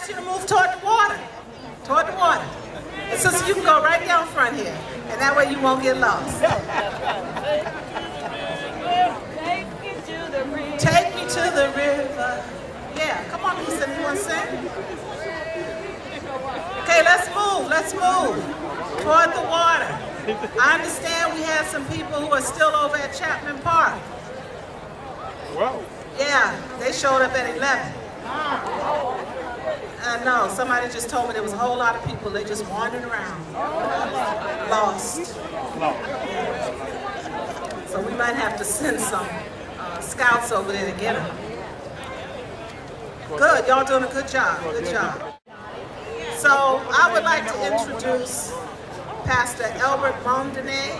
ask you to move toward the water. Toward the water. And sister, you can go right down front here. And that way you won't get lost. Take me to the river. Take me to the river. Yeah, come on, Lisa, you want to sing? Okay, let's move toward the water. I understand we have some people who are still over at Chapman Park. Wow. Yeah, they showed up at 11. I know, somebody just told me there was a whole lot of people, they just wandering around, lost. So we might have to send some scouts over there to get them. Good, y'all doing a good job, good job. So I would like to introduce Pastor Albert Mondene,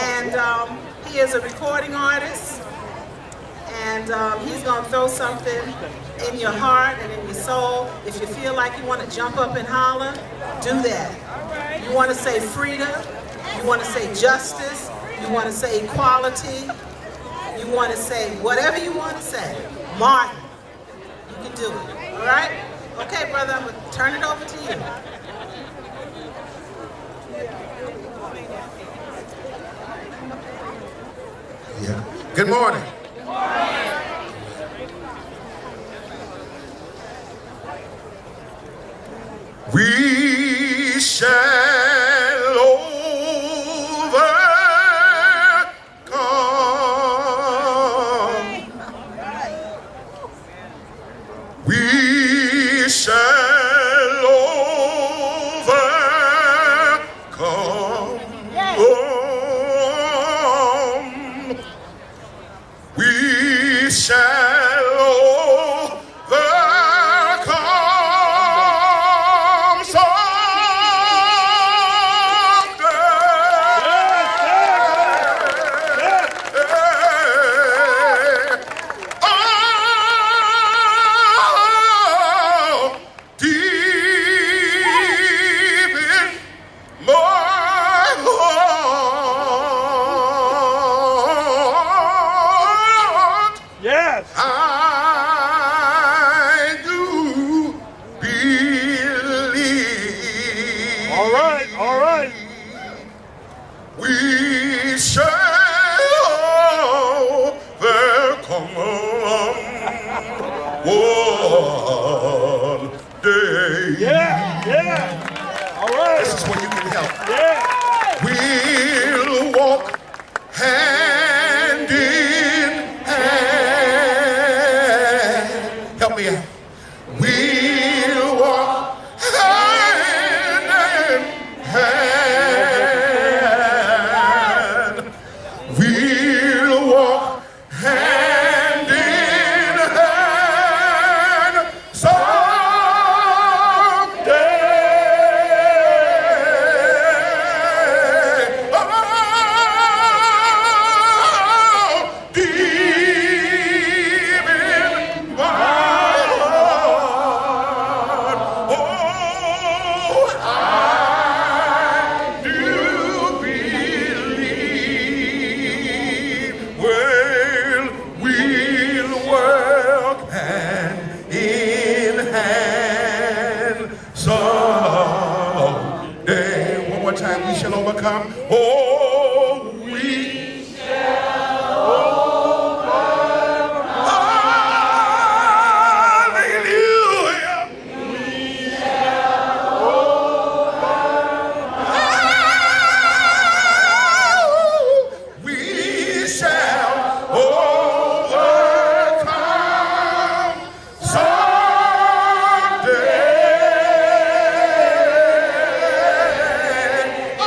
and he is a recording artist, and he's going to throw something in your heart and in your soul. If you feel like you want to jump up and holler, do that. You want to say freedom, you want to say justice, you want to say equality, you want to say whatever you want to say. Martin, you can do it, all right? Okay, brother, I'm going to turn it over to you. Yeah. Good morning. We shall overcome. We shall overcome. We shall overcome one day. Yeah. All right. This is where you can help. Yeah. We'll walk hand in hand. Help me out. We'll walk hand in hand. We'll walk hand in hand someday. Oh, deep in my heart, oh, I do believe. Well, we'll work hand in hand someday. One more time, we shall overcome. Oh, we hallelujah. We shall overcome someday. Oh,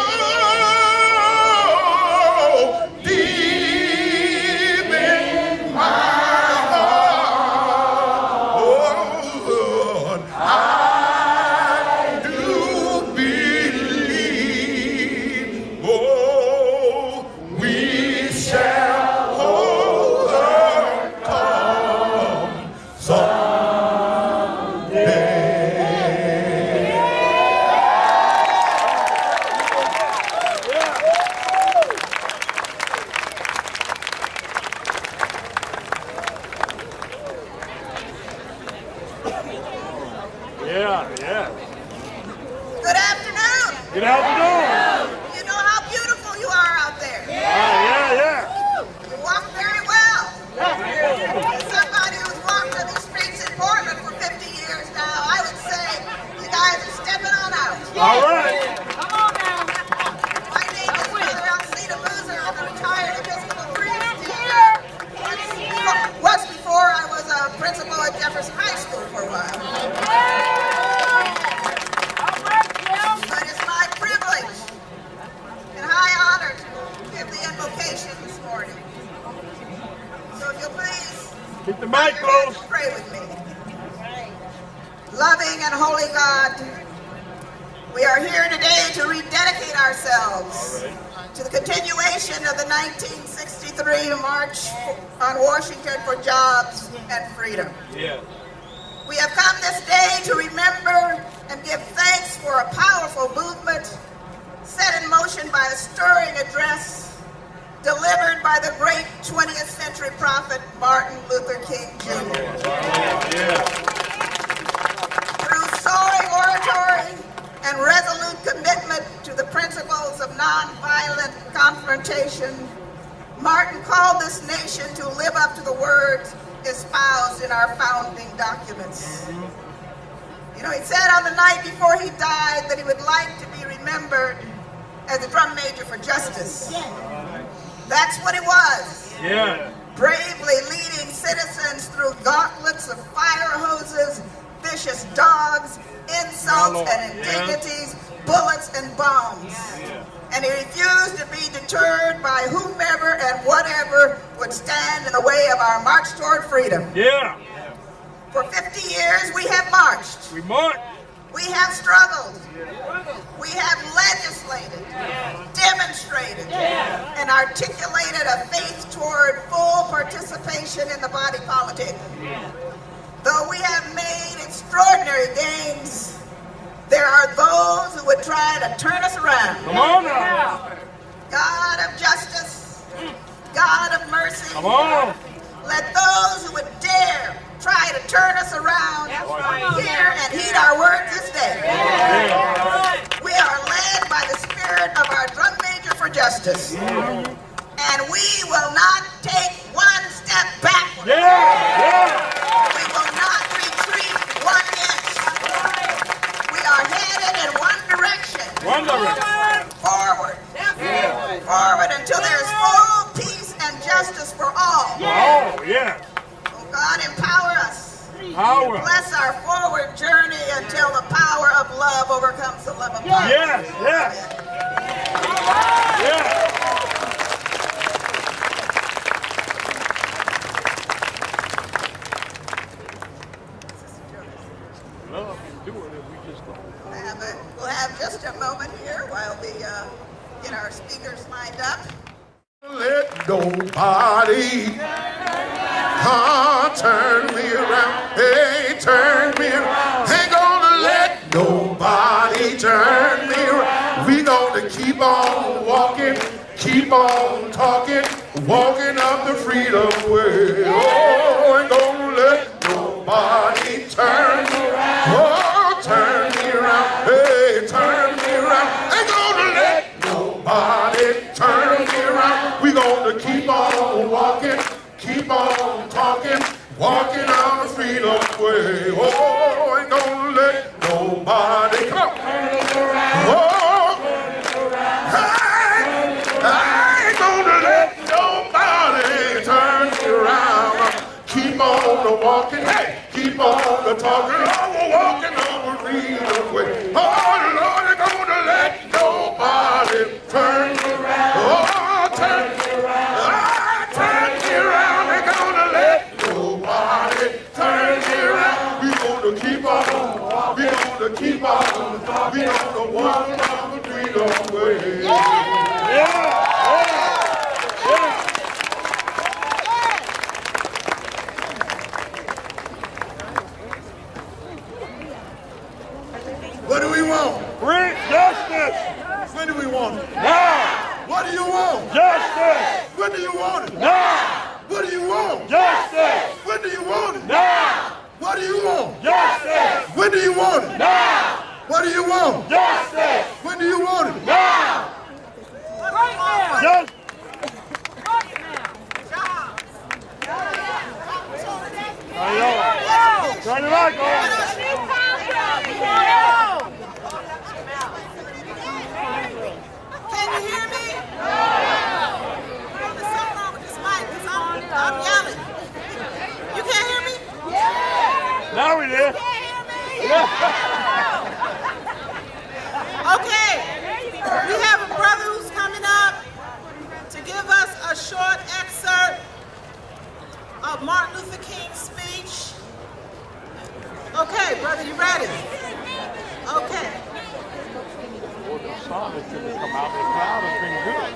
Yeah. Good afternoon. Good afternoon. You know how beautiful you are out there. Yeah. You walk very well. As somebody who's walked on these streets in Portland for 50 years now, I would say you guys are stepping on out. All right. Come on now. My name is Mother Alcina Boozer. I'm a retired Episcopal priest. Was before I was a principal at Jefferson High School for a while. All right, Jim. But it's my privilege and high honor to give the invocation this morning. So if you'll please Keep the bow mic your heads close. and pray with me. Loving and holy God, we are here today to rededicate ourselves to the continuation of the 1963 March on Washington for Jobs and Freedom. Yeah. We have come this day to remember and give thanks for a powerful movement set in motion by a stirring address delivered by the great 20th century prophet Martin Luther King Jr. Through soaring oratory and resolute commitment to the principles of nonviolent confrontation, Martin called this nation to live up to the words espoused in our founding documents. You know, he said on the night before he died that he would like to be remembered as a drum major for justice. That's what he was. Yeah. Bravely leading citizens through gauntlets of fire hoses, vicious dogs, insults and indignities, bullets and bombs. And he refused to be deterred by whomever and whatever would stand in the way of our march toward freedom. Yeah. For 50 years we have marched. We march. We have struggled. We have legislated, demonstrated, and articulated a faith toward full participation in the body politic. Though we have made extraordinary gains, there are those who would try to turn us around. Come on now. God of justice, God of mercy, Come on. let those who would dare try to turn us around hear and heed our words this day. We are led by the spirit of our drum major for justice. And we will not take one step backward. We will not retreat 1 inch. We are headed in one direction. Forward. Forward until there is full peace and justice for all. Oh, yeah. Oh God, empower us. Power. Bless our forward journey until the power of love overcomes the love of power. Yes. Yeah. We'll have just a moment here while we get our speakers lined up. Let nobody turn me around. Hey, turn me around. Ain't gonna let nobody turn me around. We gonna keep on walking, keep on talking, walking up the freedom way. Oh, ain't gonna let nobody turn me around. Oh, turn me around. Hey, turn me around. Ain't gonna let nobody turn me around. We gonna keep on walking, keep on talking, walking on the freedom way. Oh, ain't gonna let nobody come. Oh, I ain't gonna let nobody turn me around. Keep on walking, hey, keep on talking, oh, walking on the freedom way. Oh, Lord, ain't gonna let nobody turn me around. Oh, turn me around. Turn me around. Ain't gonna let nobody turn me around. We gonna keep on. We gonna keep on. We gonna walk on the freedom way. What do we want? Free justice. When do we want it? Now. What do you want? Justice. When do you want it? Now. What do you want? Justice. When do you want it? Now. What do you want? Justice. When do you want it? Now. What do you want? Justice. When do you want it? Now. Right now. Justice. Turn the light on. Can you hear me? There's something wrong with this mic because I'm yelling. You can't hear me? Now we did. Okay. We have a brother who's coming up to give us a short excerpt of Martin Luther King's speech. Okay, brother, you ready? Okay. The sun is going to come out. The cloud has been good.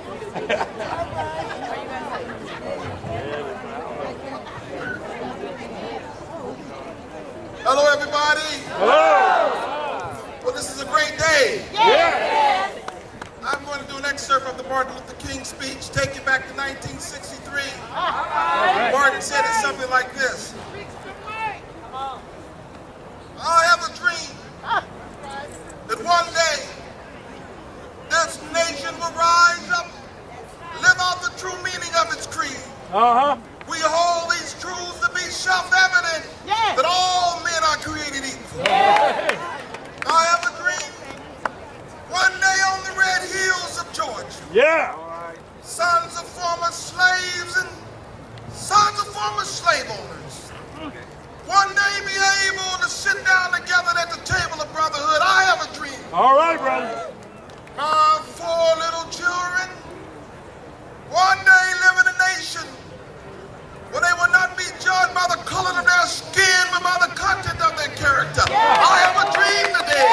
Hello, everybody. Hello. Well, this is a great day. Yeah. I'm going to do an excerpt of the Martin Luther King speech, take it back to 1963. Martin said it something like this. I have a dream that one day this nation will rise up, live out the true meaning of its creed. Uh-huh. We hold these truths to be self-evident that all men are created equal. I have a dream one day on the red hills of Georgia, Yeah. sons of former slaves and sons of former slave owners one day be able to sit down together at the table of brotherhood. I have a dream. All right, brother. My 4 little children one day live in a nation where they will not be judged by the color of their skin, but by the content of their character. I have a dream today.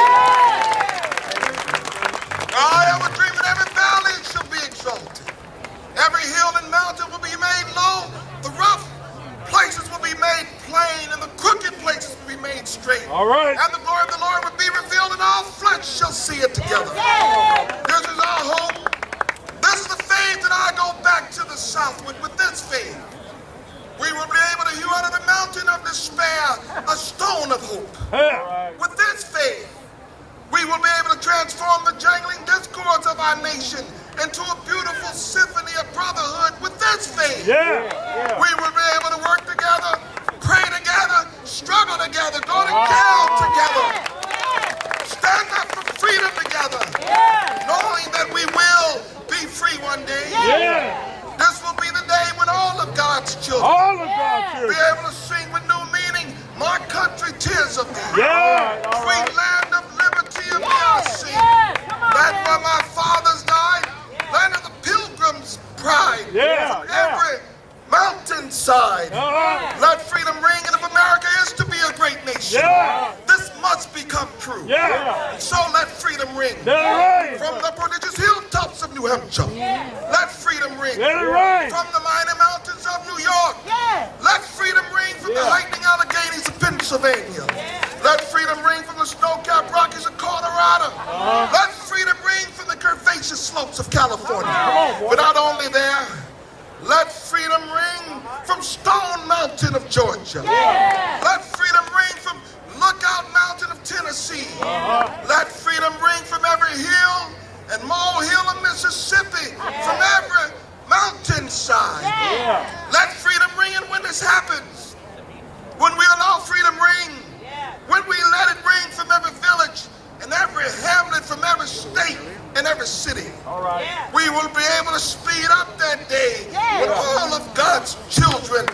I have a dream that every valley shall be exalted. Every hill and mountain will be made low. The rough places will be made plain, and the crooked places will be made straight. All right. And the glory of the Lord will be revealed, and all flesh shall see it together. This is our hope. This is the faith that I go back to the south with. With this faith, we will be able to hew out of the mountain of despair a stone of hope. Yeah. With this faith, we will be able to transform the jangling discords of our nation into a beautiful symphony of brotherhood. With this faith, Yeah. we will be able to work together, pray together, struggle together, go to jail together, stand up for freedom together, knowing that we will be free one day. Yeah. This will be the day when all of God's children All of God's be children. able to sing with new meaning, my country, tears of thee. Yeah. All Sweet right. land of liberty of mercy. Land where my fathers died, land of the pilgrim's pride. Yeah. From every mountainside. Let freedom ring, and if America is to be a great nation, Yeah. this must become true. Yeah. So let freedom ring. Let it rain. From the prodigious hilltops of New Hampshire, let freedom ring. Let it rain. From the mighty mountains of New York, let freedom ring. From the heightening Alleghenies of Pennsylvania, let freedom ring. From the snow-capped Rockies of Colorado, let freedom ring. From the curvaceous slopes of California. But not only there, let freedom ring from Stone Mountain of Georgia. Let freedom ring from Lookout Mountain of Tennessee. Let freedom ring from every hill and molehill of Mississippi, from every mountainside. Let freedom ring, and when this happens, when we allow freedom ring, when we let it ring from every village and every hamlet, from every state and every city, we will be able to speed up that day when all of God's children,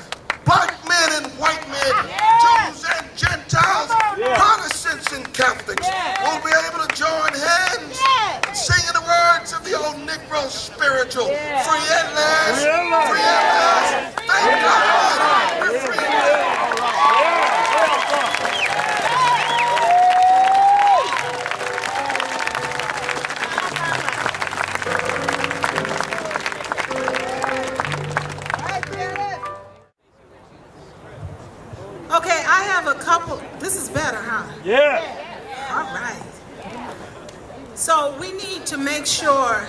black men and white men, Jews and Gentiles, Protestants and Catholics, will be able to join hands and sing in the words of the old Negro spiritual, free at last, free at last, thank God, we're free at last. Okay, I have a couple. This is better, huh? Yeah. All right. So we need to make sure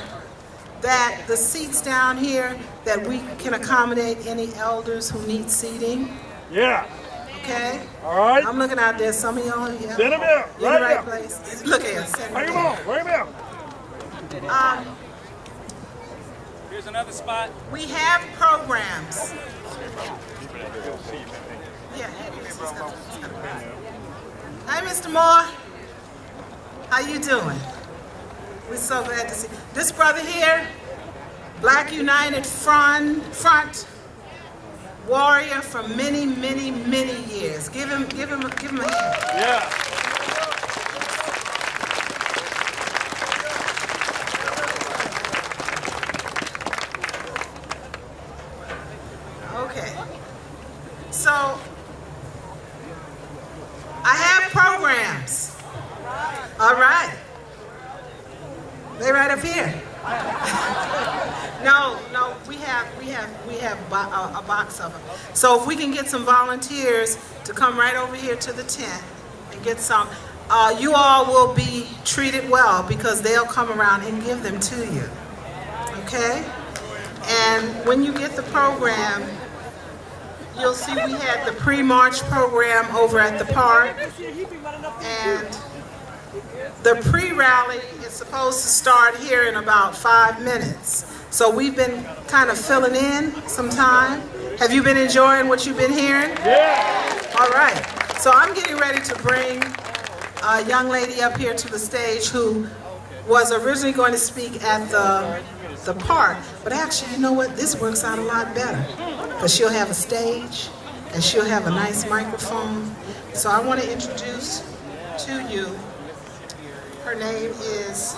that the seats down here, that we can accommodate any elders who need seating. Yeah. Okay? All right. I'm looking out there. Some of y'all, yeah. Send him out. You're in the Right right now. place. Look here. Send Bring him him in. on. Bring him out. Here's another spot. We have programs. Yeah, Hi, Mr. Moore. How you doing? We're so glad to see this brother here, Black United Front warrior for many, many, many years. Give him a hand. Yeah. Okay. So, I have programs. All right. They right up here. No, we have a box of them. So if we can get some volunteers to come right over here to the tent and get some, you all will be treated well because they'll come around and give them to you. Okay? And when you get the program, you'll see we had the pre-march program over at the park, and the pre-rally is supposed to start here in about 5 minutes. So we've been kind of filling in some time. Have you been enjoying what you've been hearing? Yeah. All right. So I'm getting ready to bring a young lady up here to the stage who was originally going to speak at the park, but actually, you know what? This works out a lot better because she'll have a stage and she'll have a nice microphone. So I want to introduce to you, her name is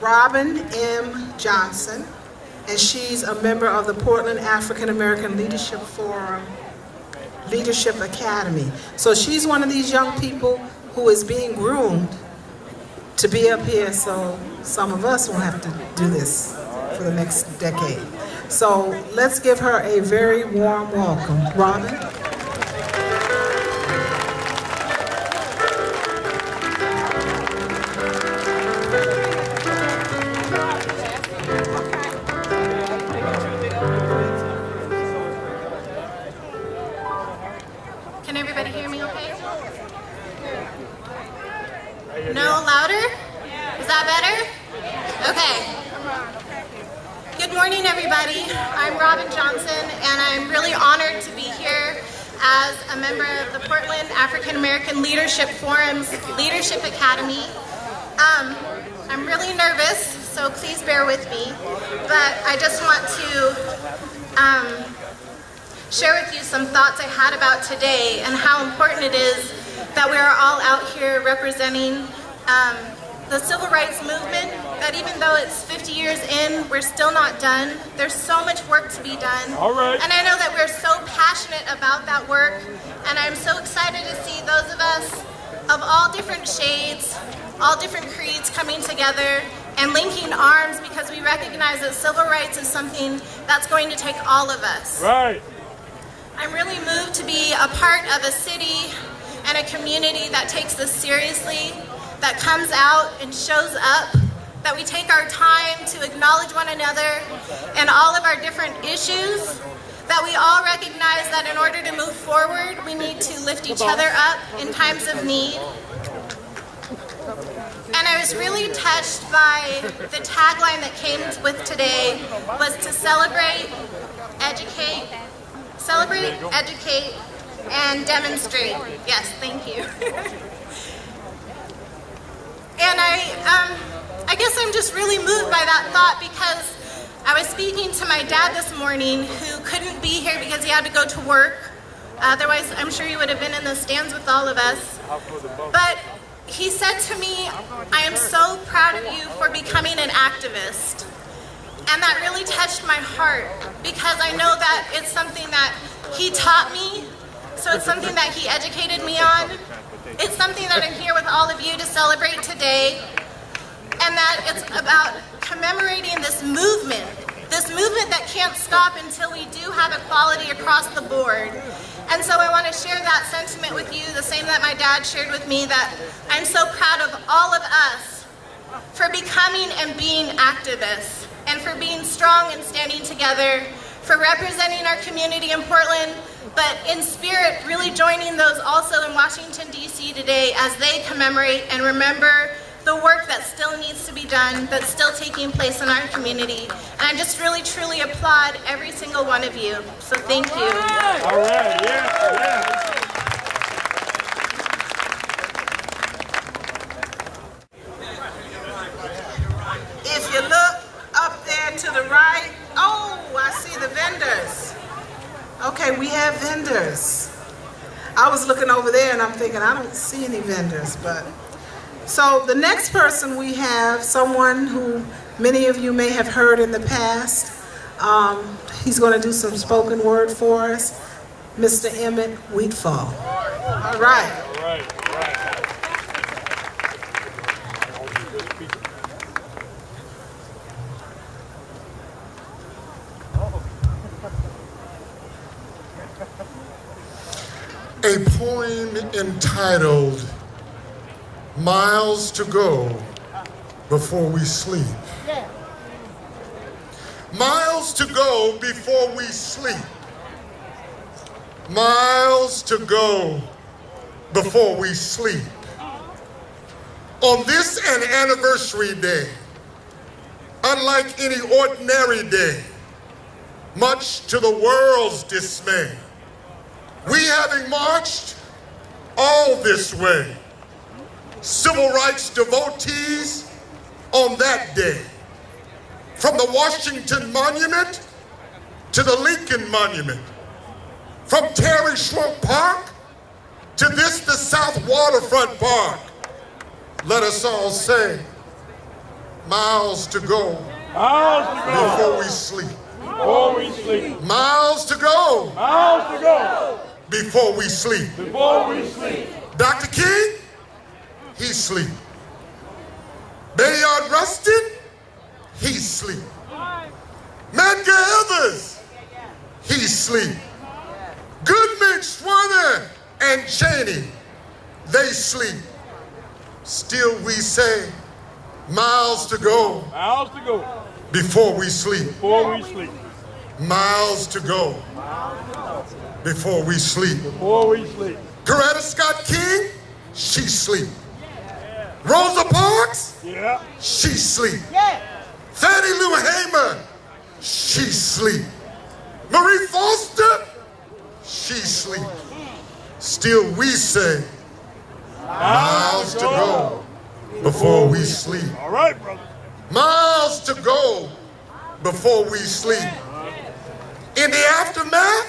Robin M. Johnson, and she's a member of the Portland African American Leadership Forum Leadership Academy. So she's one of these young people who is being groomed to be up here, so some of us will have to do this for the next decade. So let's give her a very warm welcome. Robin? Can everybody hear me okay? No louder? Is that better? Okay. Good morning, everybody. I'm Robin Johnson, and I'm really honored to be here as a member of the Portland African American Leadership Forum's Leadership Academy. I'm really nervous, so please bear with me, but I just want to share with you some thoughts I had about today and how important it is that we are all out here representing the civil rights movement, that even though it's 50 years in, we're still not done. There's so much work to be done. All right. And I know that we're so passionate about that work, and I'm so excited to see those of us of all different shades, all different creeds coming together and linking arms because we recognize that civil rights is something that's going to take all of us. Right. I'm really moved to be a part of a city and a community that takes this seriously, that comes out and shows up, that we take our time to acknowledge one another and all of our different issues, that we all recognize that in order to move forward, we need to lift each other up in times of need. And I was really touched by the tagline that came with today was to celebrate, educate, and demonstrate. Yes, thank you. And I guess I'm just really moved by that thought because I was speaking to my dad this morning who couldn't be here because he had to go to work. Otherwise, I'm sure he would have been in the stands with all of us. But he said to me, I am so proud of you for becoming an activist. And that really touched my heart because I know that it's something that he taught me, so it's something that he educated me on. It's something that I'm here with all of you to celebrate today, and that it's about commemorating this movement that can't stop until we do have equality across the board. And so I want to share that sentiment with you, the same that my dad shared with me, that I'm so proud of all of us for becoming and being activists, and for being strong and standing together, for representing our community in Portland, but in spirit, really joining those also in Washington, D.C. today as they commemorate and remember the work that still needs to be done, that's still taking place in our community. And I just really, truly applaud every single one of you. So thank you. All right, yeah. If you look up there to the right, oh, I see the vendors. Okay, we have vendors. I was looking over there and I'm thinking, I don't see any vendors, but. So the next person we have, someone who many of you may have heard in the past. He's going to do some spoken word for us, Mr. Emmett Wheatfall. All right. All right. A poem entitled Miles to Go Before We Sleep. Miles to go before we sleep. Miles to go before we sleep. On this an anniversary day, unlike any ordinary day, much to the world's dismay, we having marched all this way, civil rights devotees on that day, from the Washington Monument to the Lincoln Monument, from Terry Schrock Park to this, the South Waterfront Park, let us all say, miles to go before we sleep. Before we sleep. Miles to go. Miles to go. Before we sleep. Before we sleep. Dr. King, he sleep. Bayard Rustin, he sleep. Medgar Evers, he sleep. Goodman, Swanner, and Cheney, they sleep. Still we say, miles to go. Miles to go. Before we sleep. Before we sleep. Miles to go. Before we sleep. Before we sleep. Coretta Scott King, she sleep. Rosa Parks, Yeah. she sleep. Fannie Lou Hamer, she sleep. Marie Foster, she sleep. Still we say, miles to go before we sleep. All right, brother. Miles to go before we sleep. In the aftermath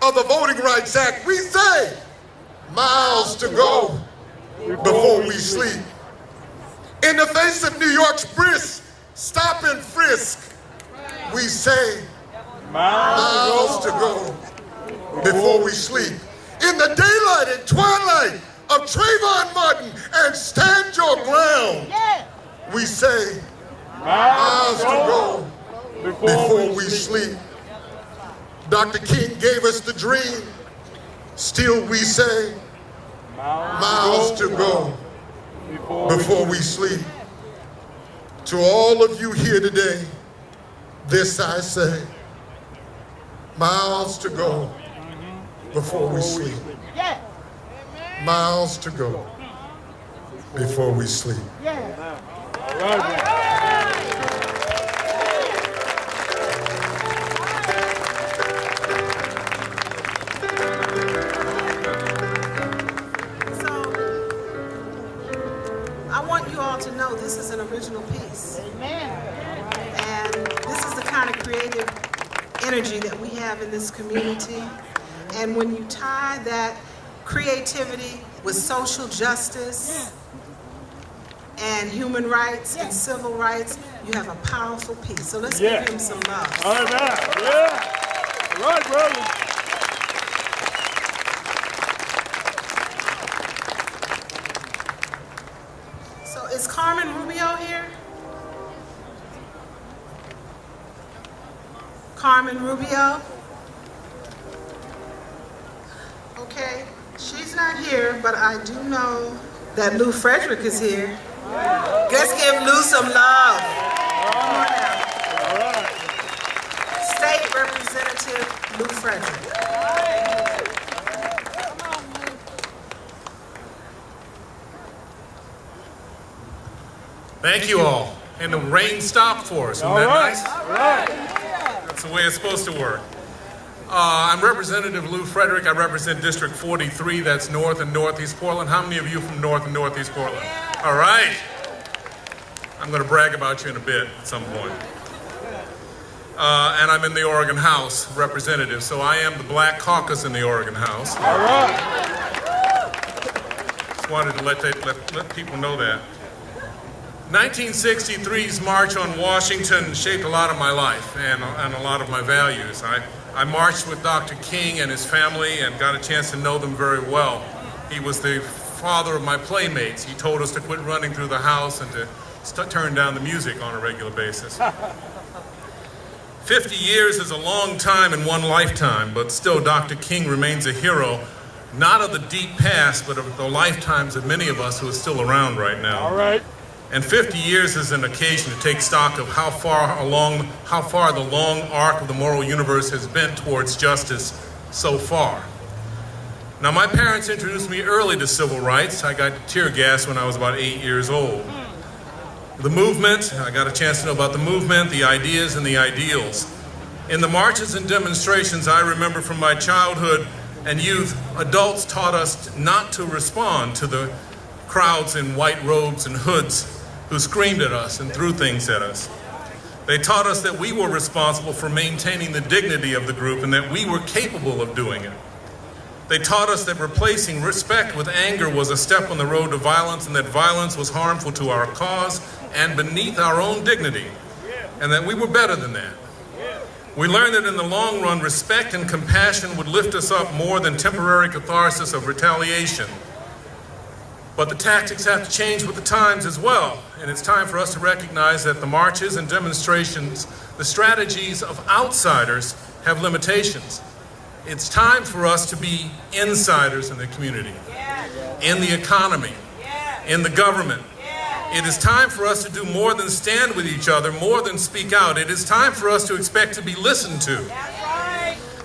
of the Voting Rights Act, we say, miles to go before we sleep. In the face of New York's brisk stop and frisk, we say, miles to go before we sleep. In the daylight and twilight of Trayvon Martin and Stand Your Ground, we say, miles to go before we sleep. Dr. King gave us the dream. Still we say, miles to go before we sleep. To all of you here today, this I say, miles to go before we sleep. Miles to go before we sleep. All right, brother. So, I want you all to know this is an original piece. And this is the kind of creative energy that we have in this community. And when you tie that creativity with social justice and human rights and civil rights, you have a powerful piece. So let's give him some love. All right, man. Yeah. All right, brother. So is Carmen Rubio here? Carmen Rubio? Okay, she's not here, but I do know that Lou Frederick is here. Let's give Lou some love. Come on now. All right. State Representative Lou Frederick. Thank you all. And the rain stopped for us. Isn't that nice? That's the way it's supposed to work. I'm Representative Lou Frederick. I represent District 43. That's North and Northeast Portland. How many of you from North and Northeast Portland? All right. I'm going to brag about you in a bit at some point. And I'm in the Oregon House representative, so I am the Black Caucus in the Oregon House. All right. Just wanted to let people know that. 1963's March on Washington shaped a lot of my life and a lot of my values. I marched with Dr. King and his family and got a chance to know them very well. He was the father of my playmates. He told us to quit running through the house and to turn down the music on a regular basis. 50 years is a long time in one lifetime, but still Dr. King remains a hero, not of the deep past, but of the lifetimes of many of us who are still around right now. All right. And 50 years is an occasion to take stock of how far the long arc of the moral universe has been towards justice so far. Now, my parents introduced me early to civil rights. I got tear gas when I was about 8 years old. The movement, I got a chance to know about the movement, the ideas, and the ideals. In the marches and demonstrations I remember from my childhood and youth, adults taught us not to respond to the crowds in white robes and hoods who screamed at us and threw things at us. They taught us that we were responsible for maintaining the dignity of the group and that we were capable of doing it. They taught us that replacing respect with anger was a step on the road to violence and that violence was harmful to our cause and beneath our own dignity, and that we were better than that. We learned that in the long run, respect and compassion would lift us up more than temporary catharsis of retaliation. But the tactics have to change with the times as well, and it's time for us to recognize that the marches and demonstrations, the strategies of outsiders, have limitations. It's time for us to be insiders in the community, in the economy, in the government. It is time for us to do more than stand with each other, more than speak out. It is time for us to expect to be listened to.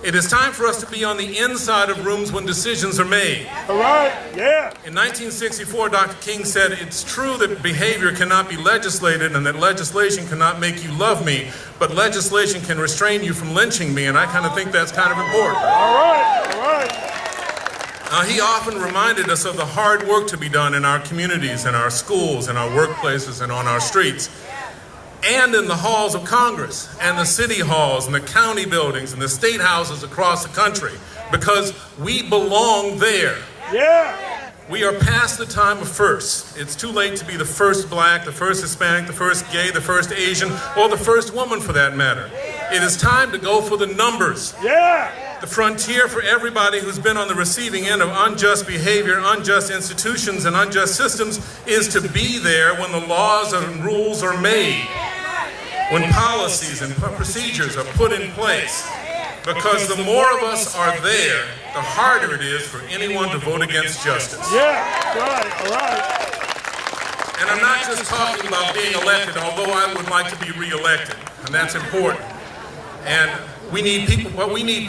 It is time for us to be on the inside of rooms when decisions are made. All right. Yeah. In 1964, Dr. King said, "It's true that behavior cannot be legislated and that legislation cannot make you love me, but legislation can restrain you from lynching me," and I kind of think that's kind of important. All right. All right. He often reminded us of the hard work to be done in our communities, in our schools, in our workplaces, and on our streets, and in the halls of Congress, and the city halls, and the county buildings, and the state houses across the country, because we belong there. Yeah. We are past the time of firsts. It's too late to be the first black, the first Hispanic, the first gay, the first Asian, or the first woman for that matter. It is time to go for the numbers. Yeah. The frontier for everybody who's been on the receiving end of unjust behavior, unjust institutions, and unjust systems is to be there when the laws and rules are made, when policies and procedures are put in place. Because the more of us are there, the harder it is for anyone to vote against justice. Yeah. Right. All right. And I'm not just talking about being elected, although I would like to be re-elected, and that's important. And we need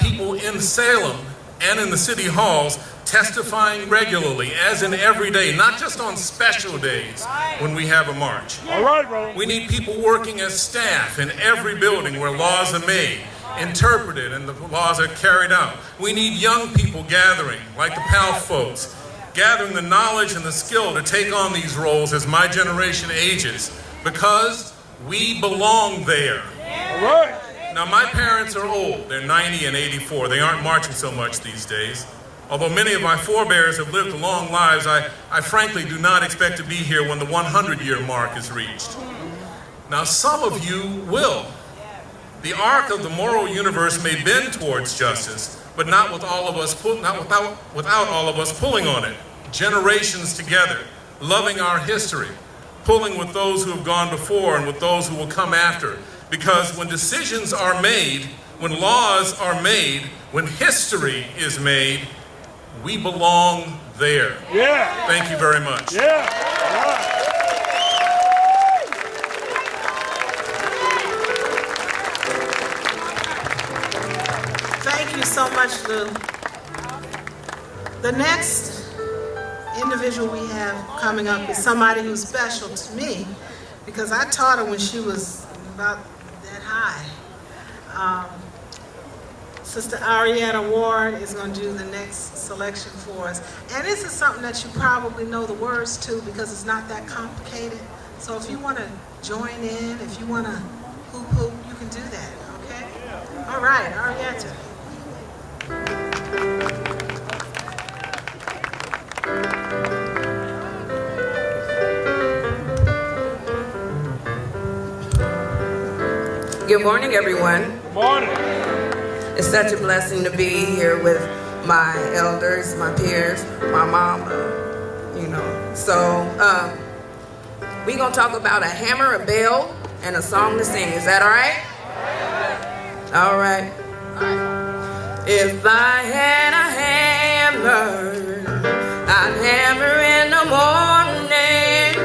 people in Salem and in the city halls testifying regularly, as in every day, not just on special days when we have a march. All right, brother. We need people working as staff in every building where laws are made, interpreted, and the laws are carried out. We need young people gathering, like the PALF folks, gathering the knowledge and the skill to take on these roles as my generation ages, because we belong there. All right. Now, my parents are old. They're 90 and 84. They aren't marching so much these days. Although many of my forebears have lived long lives, I frankly do not expect to be here when the 100-year mark is reached. Now, some of you will. The arc of the moral universe may bend towards justice, but not with all of us without all of us pulling on it. Generations together, loving our history, pulling with those who have gone before and with those who will come after. Because when decisions are made, when laws are made, when history is made, we belong there. Yeah. Thank you very much. Yeah. All right. Thank you so much, Lou. The next individual we have coming up is somebody who's special to me because I taught her when she was about that high. Sister Arietta Ward is going to do the next selection for us. And this is something that you probably know the words to because it's not that complicated. So if you want to join in, if you want to hoop hoop, you can do that, okay? All right, Arietta. Good morning, everyone. Good morning. It's such a blessing to be here with my elders, my peers, my mama, you know. So, we're going to talk about a hammer, a bell, and a song to sing. Is that all right? All right. If I had a hammer, I'd hammer in the morning.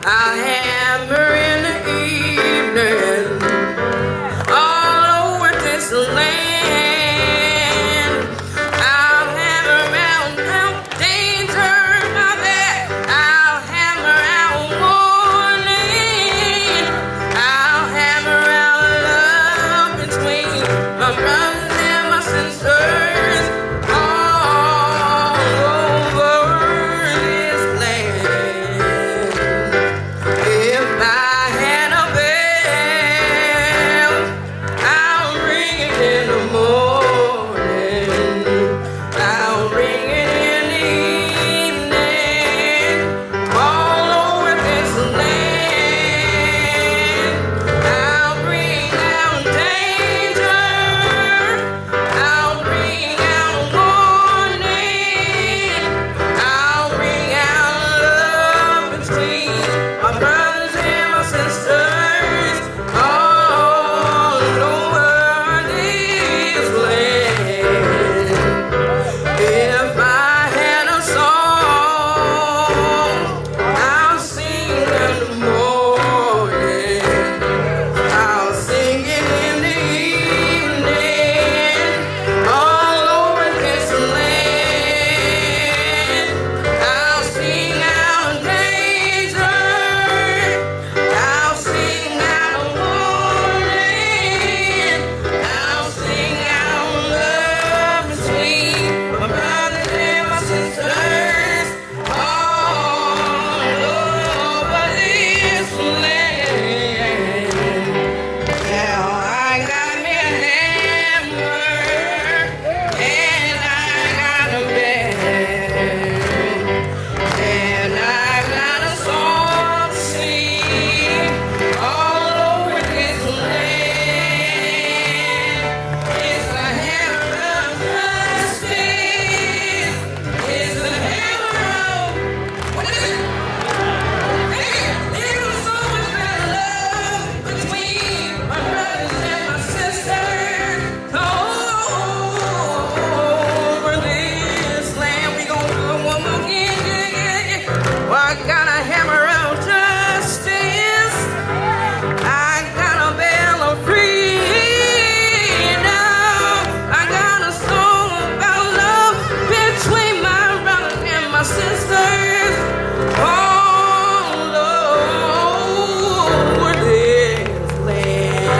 I'd hammer in the evening. All over this land, I'll hammer out danger, my bad. I'll hammer out warning. I'll hammer out love between my brothers and my sisters all over this land. If I had a bell, I'll ring it in the morning. I'll ring it in the evening. All over this land, I'll bring out danger. I'll bring out warning. I'll bring out love between my brothers and my sisters all over this land. If I had a song, I'll sing in the morning. I'll sing it in the evening. All over this land, I'll sing out danger. I'll sing out warning. I'll sing out love between my brothers and my sisters all over this land. Now I got me a hammer and I got a bell and I got a song to sing all over this land. It's a hammer of justice. It's a hammer of what is it? There's so much better love between my brothers and my sisters all over this land. We gon' do it one more again. Well, I got a hammer of justice. I got a bell of freedom. I got a song about love between my brothers and my sisters all over this land.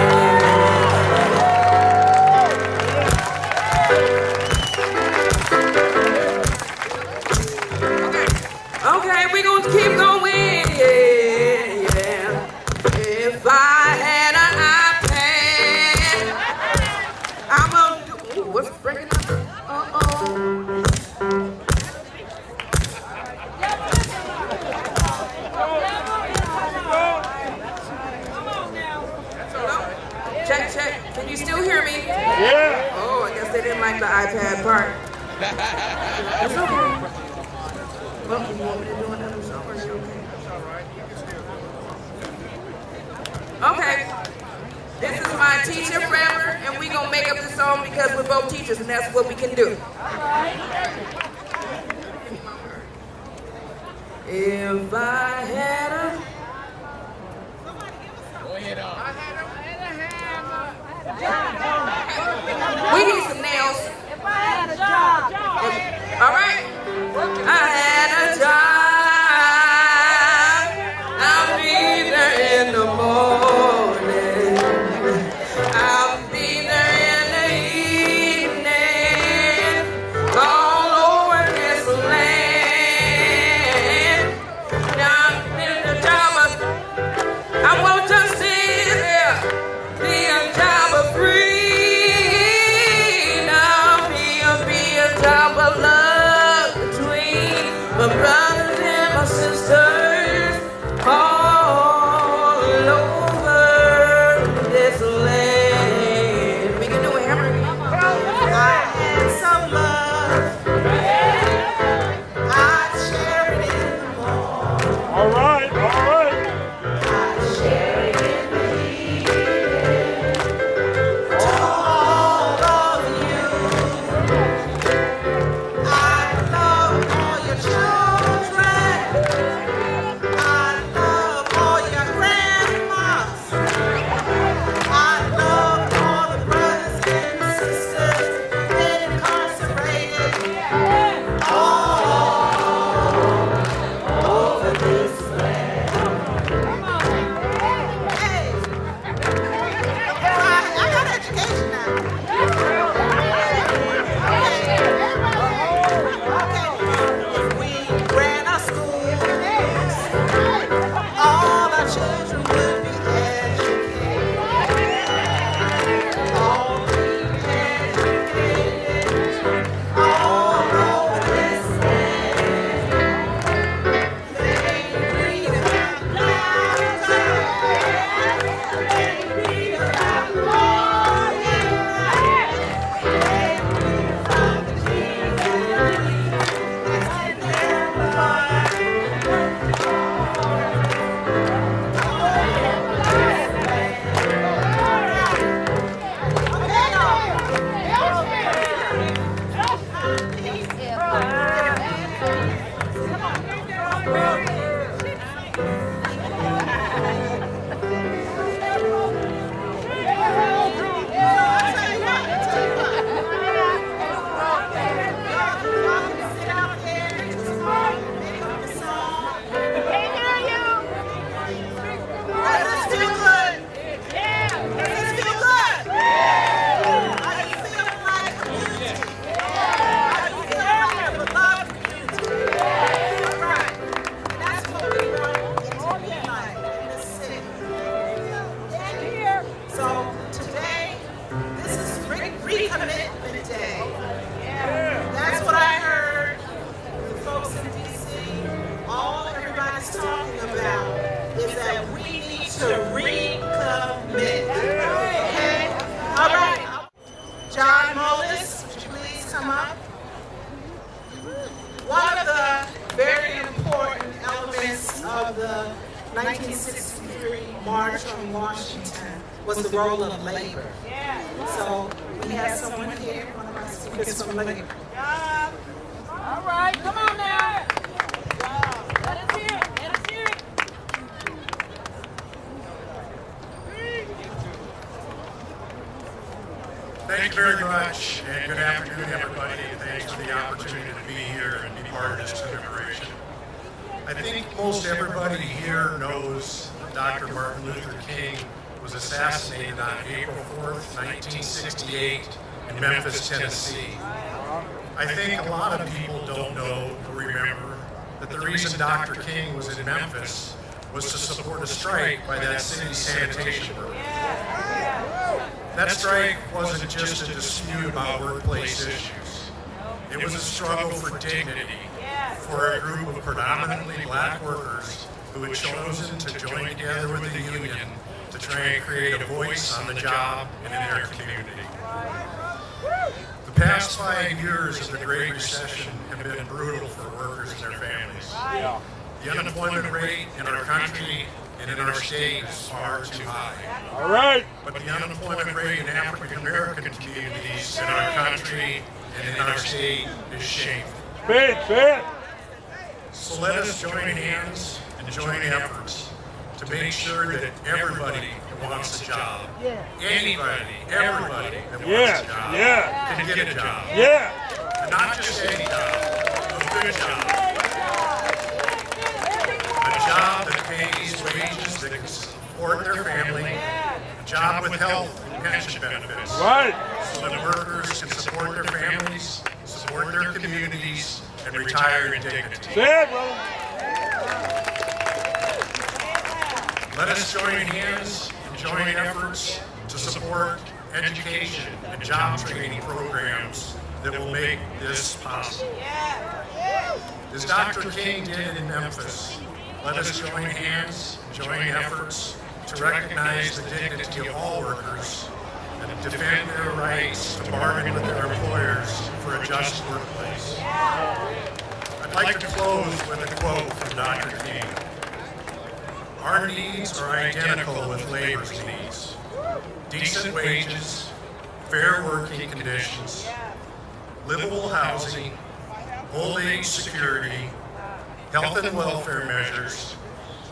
Okay, we gonna keep going. Yeah. If I had an iPad, I'm gonna do. Ooh, what's breaking up? Check. Can you still hear me? Yeah. Oh, I guess they didn't like the iPad part. It's okay. Well, you want me to do another song or is it okay? Okay. This is my teacher forever, and we gonna make up the song because we're both teachers and that's what we can do. If I had a we need some nails. If I had a job. All right. I had a job. I'll be the children will be educated. All be educated. All over this land. They read about God. They read about God. They read about the Jesus. It's in their mind. So today, this is recommitment day. That's what I heard the folks in DC, all everybody's talking about is that we need to recommit. Okay? All right. John Mullis, would you please come up? One of the very important elements of the 1963 March on Washington was the role of labor. So we have someone here, one of our speakers from labor. All right, come on now. Let us hear it. Let us hear it. Thank you very much, and good afternoon, everybody, and thanks for the opportunity to be here and be part of this commemoration. I think most everybody here knows Dr. Martin Luther King was assassinated on April 4th, 1968 in Memphis, Tennessee. I think a lot of people don't know or remember that the reason Dr. King was in Memphis was to support a strike by that city's sanitation workers. That strike wasn't just a dispute about workplace issues. It was a struggle for dignity for a group of predominantly black workers who had chosen to join together with the union to try and create a voice on the job and in their community. The past 5 years of the Great Recession have been brutal for workers and their families. The unemployment rate in our country and in our state is far too high. All right. But the unemployment rate in African American communities in our country and in our state is shameful. Say it. So let us join hands and join efforts to make sure that everybody that wants a job, anybody, everybody that wants a job, can get a job. And not just any job, a good job. A job that pays wages that can support their family, a job with health and pension benefits. Right. So that workers can support their families, support their communities, and retire in dignity. Say it, brother. Let us join hands and join efforts to support education and job training programs that will make this possible. As Dr. King did in Memphis, let us join hands and join efforts to recognize the dignity of all workers and defend their rights to bargain with their employers for a just workplace. I'd like to close with a quote from Dr. King. Our needs are identical with labor's needs. Decent wages, fair working conditions, livable housing, old age security, health and welfare measures,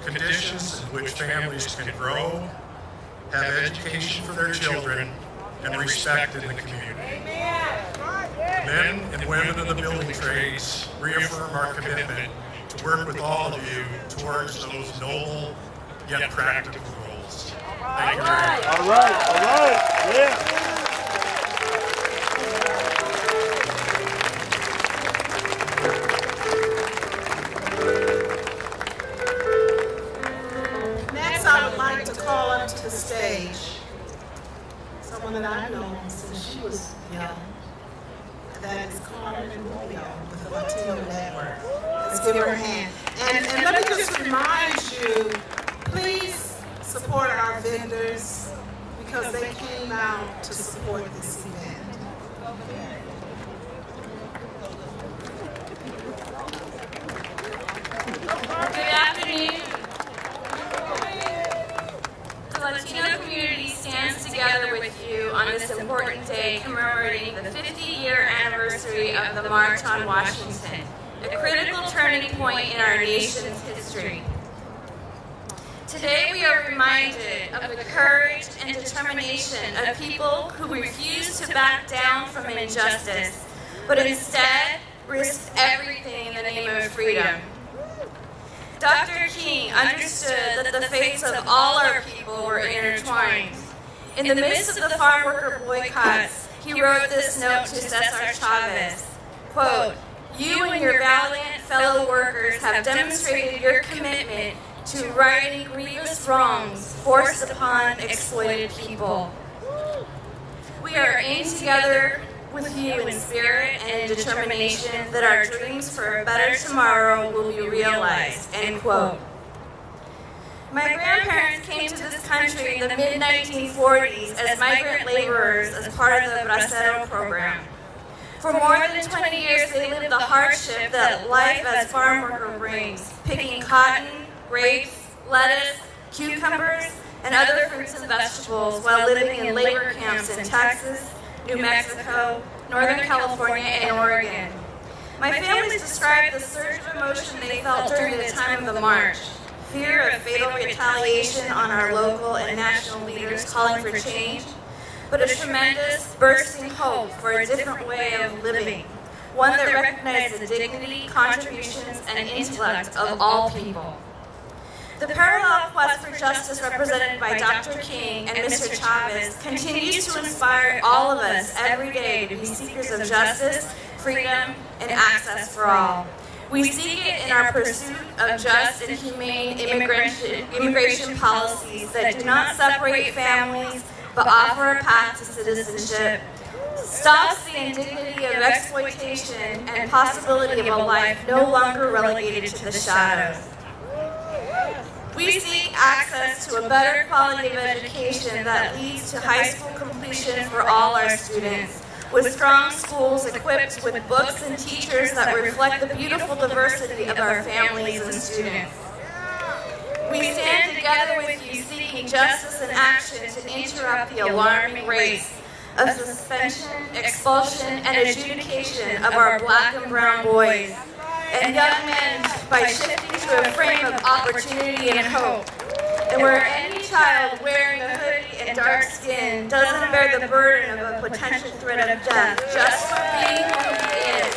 conditions in which families can grow, have education for their children, and respect in the community. The men and women of the building trades reaffirm our commitment to work with all of you towards those noble yet practical goals. Thank you very much. All right. Yeah. Next, I to the stage someone that I've known since she was young. That is Carmen Rubio with the Latino Network. Let's give her a hand. And let me just remind you, please support our vendors because they came out to support this event. Good afternoon. The Latino community stands together with you on this important day commemorating the 50-year anniversary of the March on Washington, a critical turning point in our nation's history. Today we are reminded of the courage and determination of people who refuse to back down from injustice, but instead risked everything in the name of freedom. Dr. King understood that the fates of all our people were intertwined. In the midst of the farm worker boycotts, he wrote this note to Cesar Chavez, quote, "You and your valiant fellow workers have demonstrated your commitment to righting grievous wrongs forced upon exploited people. We are in together with you in spirit and in determination that our dreams for a better tomorrow will be realized," end quote. My grandparents came to this country in the mid-1940s as migrant laborers as part of the Bracero program. For more than 20 years, they lived the hardship that life as farm worker brings, picking cotton, grapes, lettuce, cucumbers, and other fruits and vegetables while living in labor camps in Texas, New Mexico, Northern California, and Oregon. My families described the surge of emotion they felt during the time of the march. Fear of fatal retaliation on our local and national leaders calling for change, but a tremendous bursting hope for a different way of living, one that recognized the dignity, contributions, and intellect of all people. The parallel quest for justice represented by Dr. King and Mr. Chavez continues to inspire all of us every day to be seekers of justice, freedom, and access for all. We seek it in our pursuit of just and humane immigration policies that do not separate families, but offer a path to citizenship, stops the indignity of exploitation and possibility of a life no longer relegated to the shadows. We seek access to a better quality of education that leads to high school completion for all our students, with strong schools equipped with books and teachers that reflect the beautiful diversity of our families and students. We stand together with you seeking justice and action to interrupt the alarming rates of suspension, expulsion, and adjudication of our black and brown boys and young men by shifting to a frame of opportunity and hope, and where any child wearing a hoodie and dark skin doesn't bear the burden of a potential threat of death just for being who he is.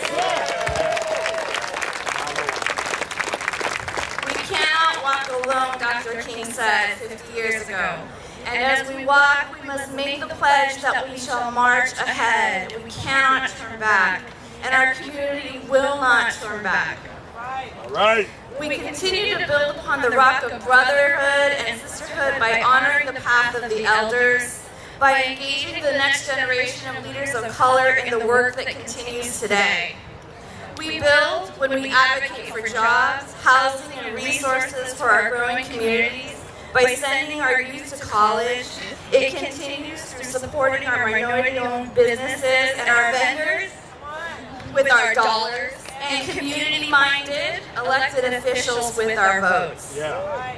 We cannot walk alone, Dr. King said 50 years ago. And as we walk, we must make the pledge that we shall march ahead. We cannot turn back, and our community will not turn back. All right. We continue to build upon the rock of brotherhood and sisterhood by honoring the path of the elders, by engaging the next generation of leaders of color in the work that continues today. We build when we advocate for jobs, housing, and resources for our growing communities, by sending our youth to college. It continues through supporting our minority-owned businesses and our vendors with our dollars, and community-minded elected officials with our votes. Yeah.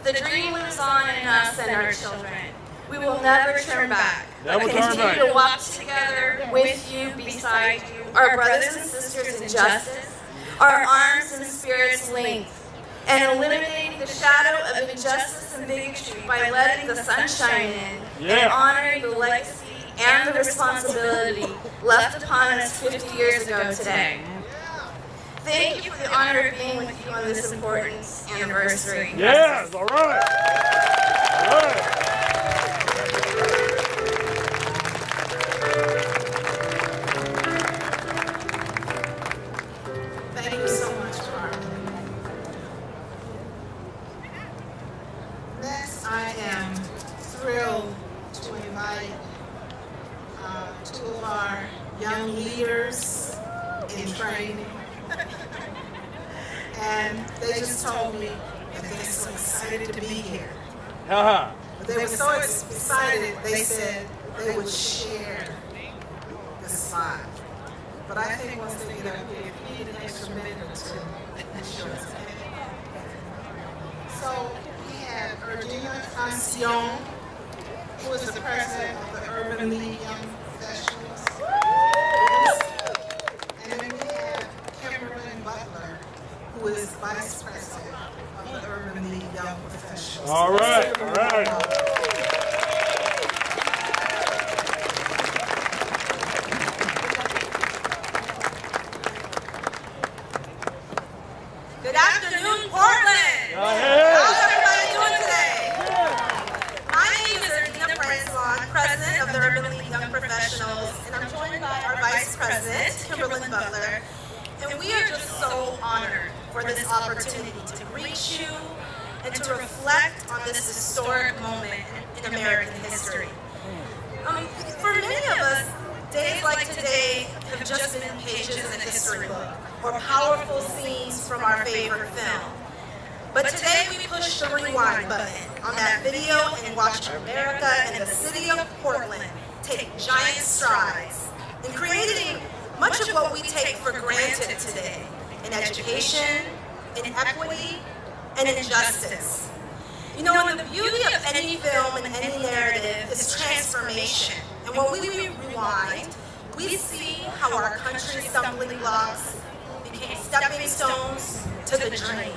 The dream lives on in us and our children. We will never turn back, but Never turn continue back. to walk together with you, beside you, our brothers and sisters in justice, our arms and spirits linked, and eliminating the shadow of injustice and bigotry by letting the sun shine in and honoring the legacy and the responsibility left upon us 50 years ago today. Thank you for the honor of being with you on this important anniversary. Yes, all right. All right. Thank you so much, Carmen. Next, I am thrilled to invite two of our young leaders in training. And they just told me that they're so excited to be here. But they were so excited, they said they would share the slide. But I think once they get up here, if you need an extra minute or two, sure. So we have Erdina Cancion, who is the president of the Urban League Young Professionals. And then we have Kimberly Butler, who is vice president of the Urban League Young Professionals. All right, all right. Good afternoon, Portland. How's everybody doing today? My name is Erdina Francois, president of the Urban League Young Professionals, and I'm joined by our vice president, Kimberly Butler. And we are just so honored for this opportunity to reach you and to reflect on this historic moment in American history. For many of us, days like today have just been pages in a history book or powerful scenes from our favorite film. But today we push the rewind button on that video and watch America and the city of Portland take giant strides in creating much of what we take for granted today in education, in equity, and in justice. You know, and the beauty of any film and any narrative is transformation. And when we rewind, we see how our country's stumbling blocks became stepping stones to the dream.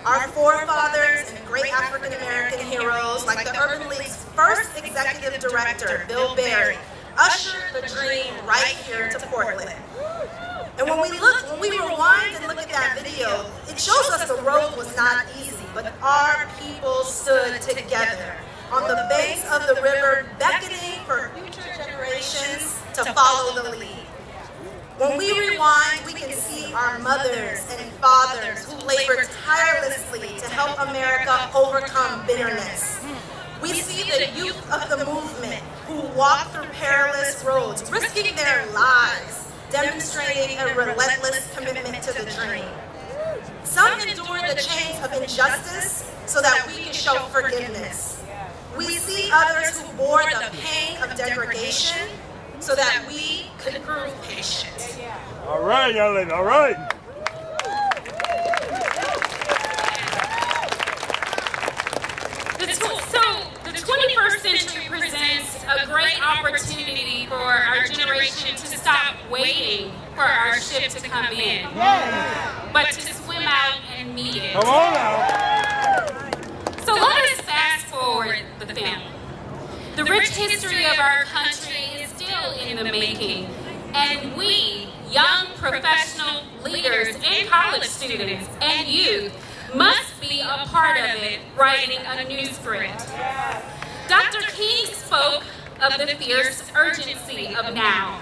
Our forefathers and great African American heroes, like the Urban League's first executive director, Bill Berry, ushered the dream right here to Portland. And when we rewind and look at that video, it shows us the road was not easy, but our people stood together on the banks of the river, beckoning for future generations to follow the lead. When we rewind, we can see our mothers and fathers who labored tirelessly to help America overcome bitterness. We see the youth of the movement who walked through perilous roads, risking their lives, demonstrating a relentless commitment to the dream. Some endured the chains of injustice so that we can show forgiveness. We see others who bore the pain of degradation so that we could prove patience. All right, young lady, all right. The 21st century presents a great opportunity for our generation to stop waiting for our ship to come in, but to swim out and meet it. Come on now. So let us fast forward the film. The rich history of our country is still in the making, and we, young professional leaders and college students and youth, must be a part of it, writing a new script. Dr. King spoke of the fierce urgency of now.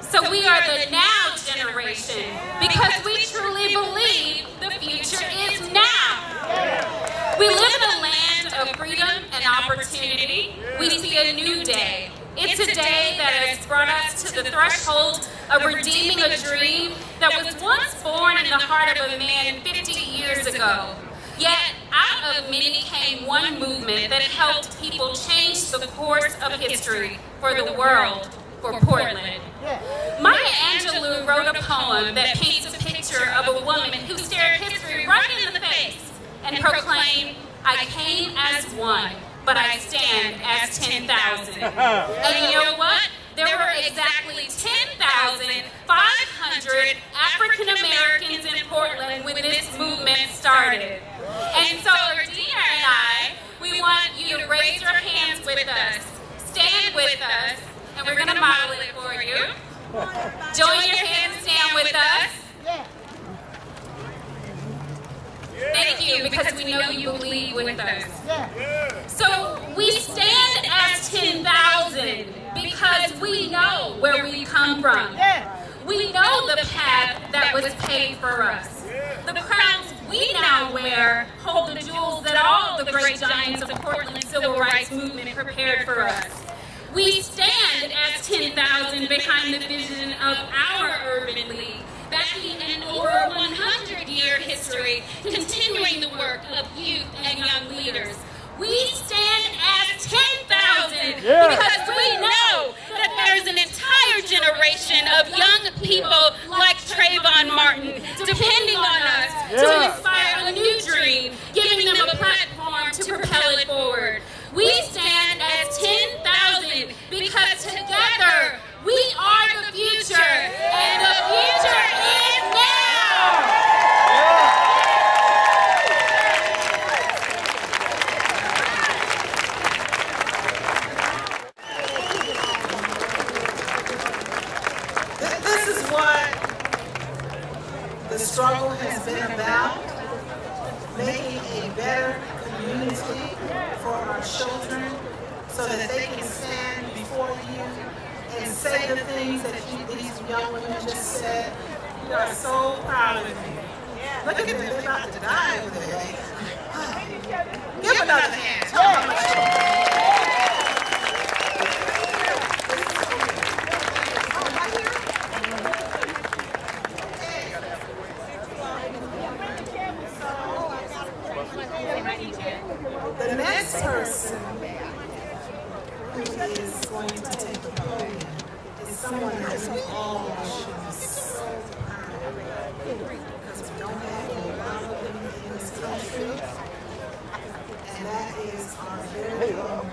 So we are the now generation because we truly believe the future is now. We live in a land of freedom and opportunity. We see a new day. It's a day that has brought us to the threshold of redeeming a dream that was once born in the heart of a man 50 years ago. Yet, out of many came one movement that helped people change the course of history for the world, for Portland. Maya Angelou wrote a poem that paints a picture of a woman who stared history right in the face and proclaimed, "I came as one, but I stand as 10,000. And you know what? There were exactly 10,500 African Americans in Portland when this movement started. And so Erdina and I, we want you to raise your hands with us, stand with us, and we're going to model it for you. Join your hands and stand with us. Thank you, because we know you believe with us. So we stand as 10,000 because we know where we come from. We know the path that was paved for us. The crowns we now wear hold the jewels that all the great giants of the Portland Civil Rights Movement prepared for us. We stand as 10,000 behind the vision of our Urban League, backing an over 100-year history, continuing the work of youth and young leaders. We stand as 10,000 because we know that there's an entire generation of young people like Trayvon Martin depending on us to inspire a new dream, giving them a platform to propel it forward. We stand as 10,000 because together we are the future, and the future is now! This is what the struggle has been about, making a better community for our children so that they can stand before you and say the things that these young women just said. We are so proud of you. Look at them, they're about to die over there. Give another hand. Tell them how much the next person who is going to take the podium is someone that we all should be so proud of, because we don't have a lot of them in this country, and that is our very own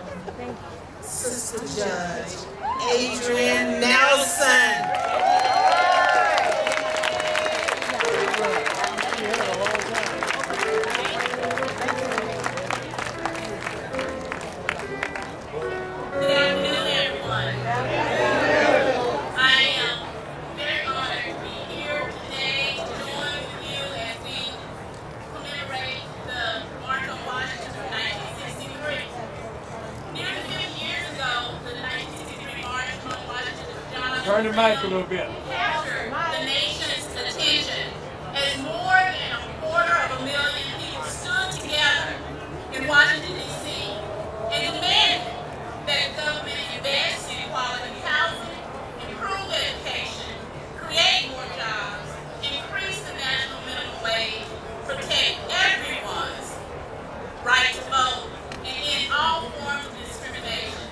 Sister Judge, Adrienne Nelson. Turn the mic a little bit. Captured the nation's attention as more than 250,000 people stood together in Washington, D.C. and demanded that government invest in quality housing, improve education, create more jobs, increase the national minimum wage, protect everyone's right to vote, and end all forms of discrimination.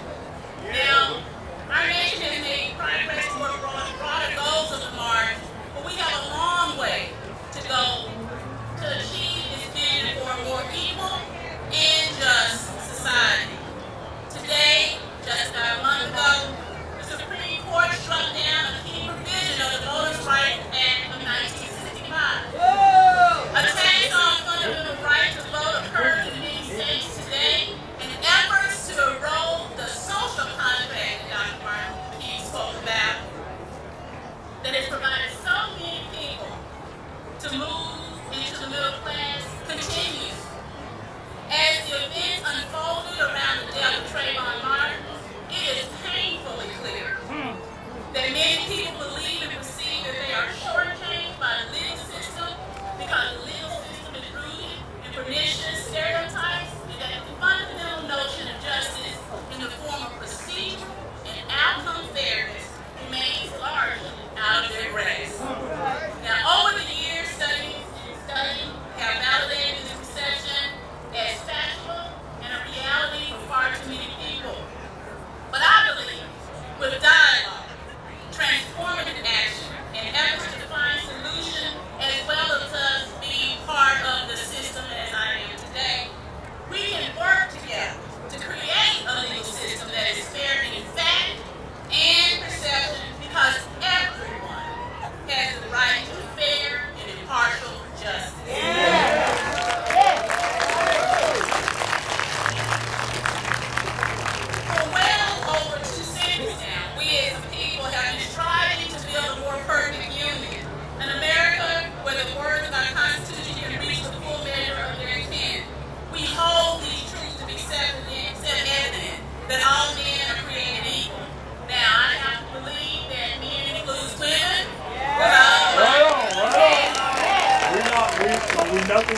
Now, our nation has made progress toward broader goals of the march, but we have a long way to go to achieve this vision for a more equal and just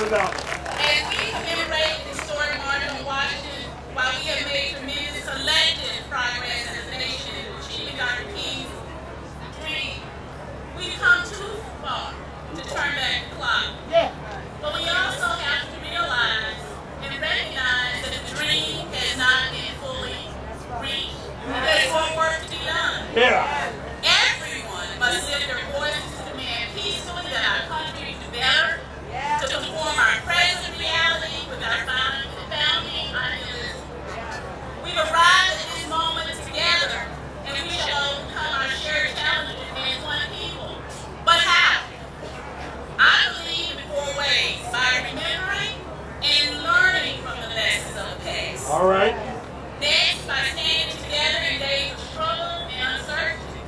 As we commemorate the historic March on Washington, while we have made tremendous collective progress as a nation in achieving Dr. King's dream, we've come too far to turn back the clock. But we also have to realize and recognize that the dream has not been fully reached. There's more work to be done. Everyone must lift their voices to demand peacefully that our country do better, to conform our present reality with our founding ideals. We've arrived at this moment together, and we shall overcome our shared challenges as one people. But how? I believe in 4 ways: by remembering and learning from the lessons of the past. All right. Next, by standing together in days of struggle and uncertainty.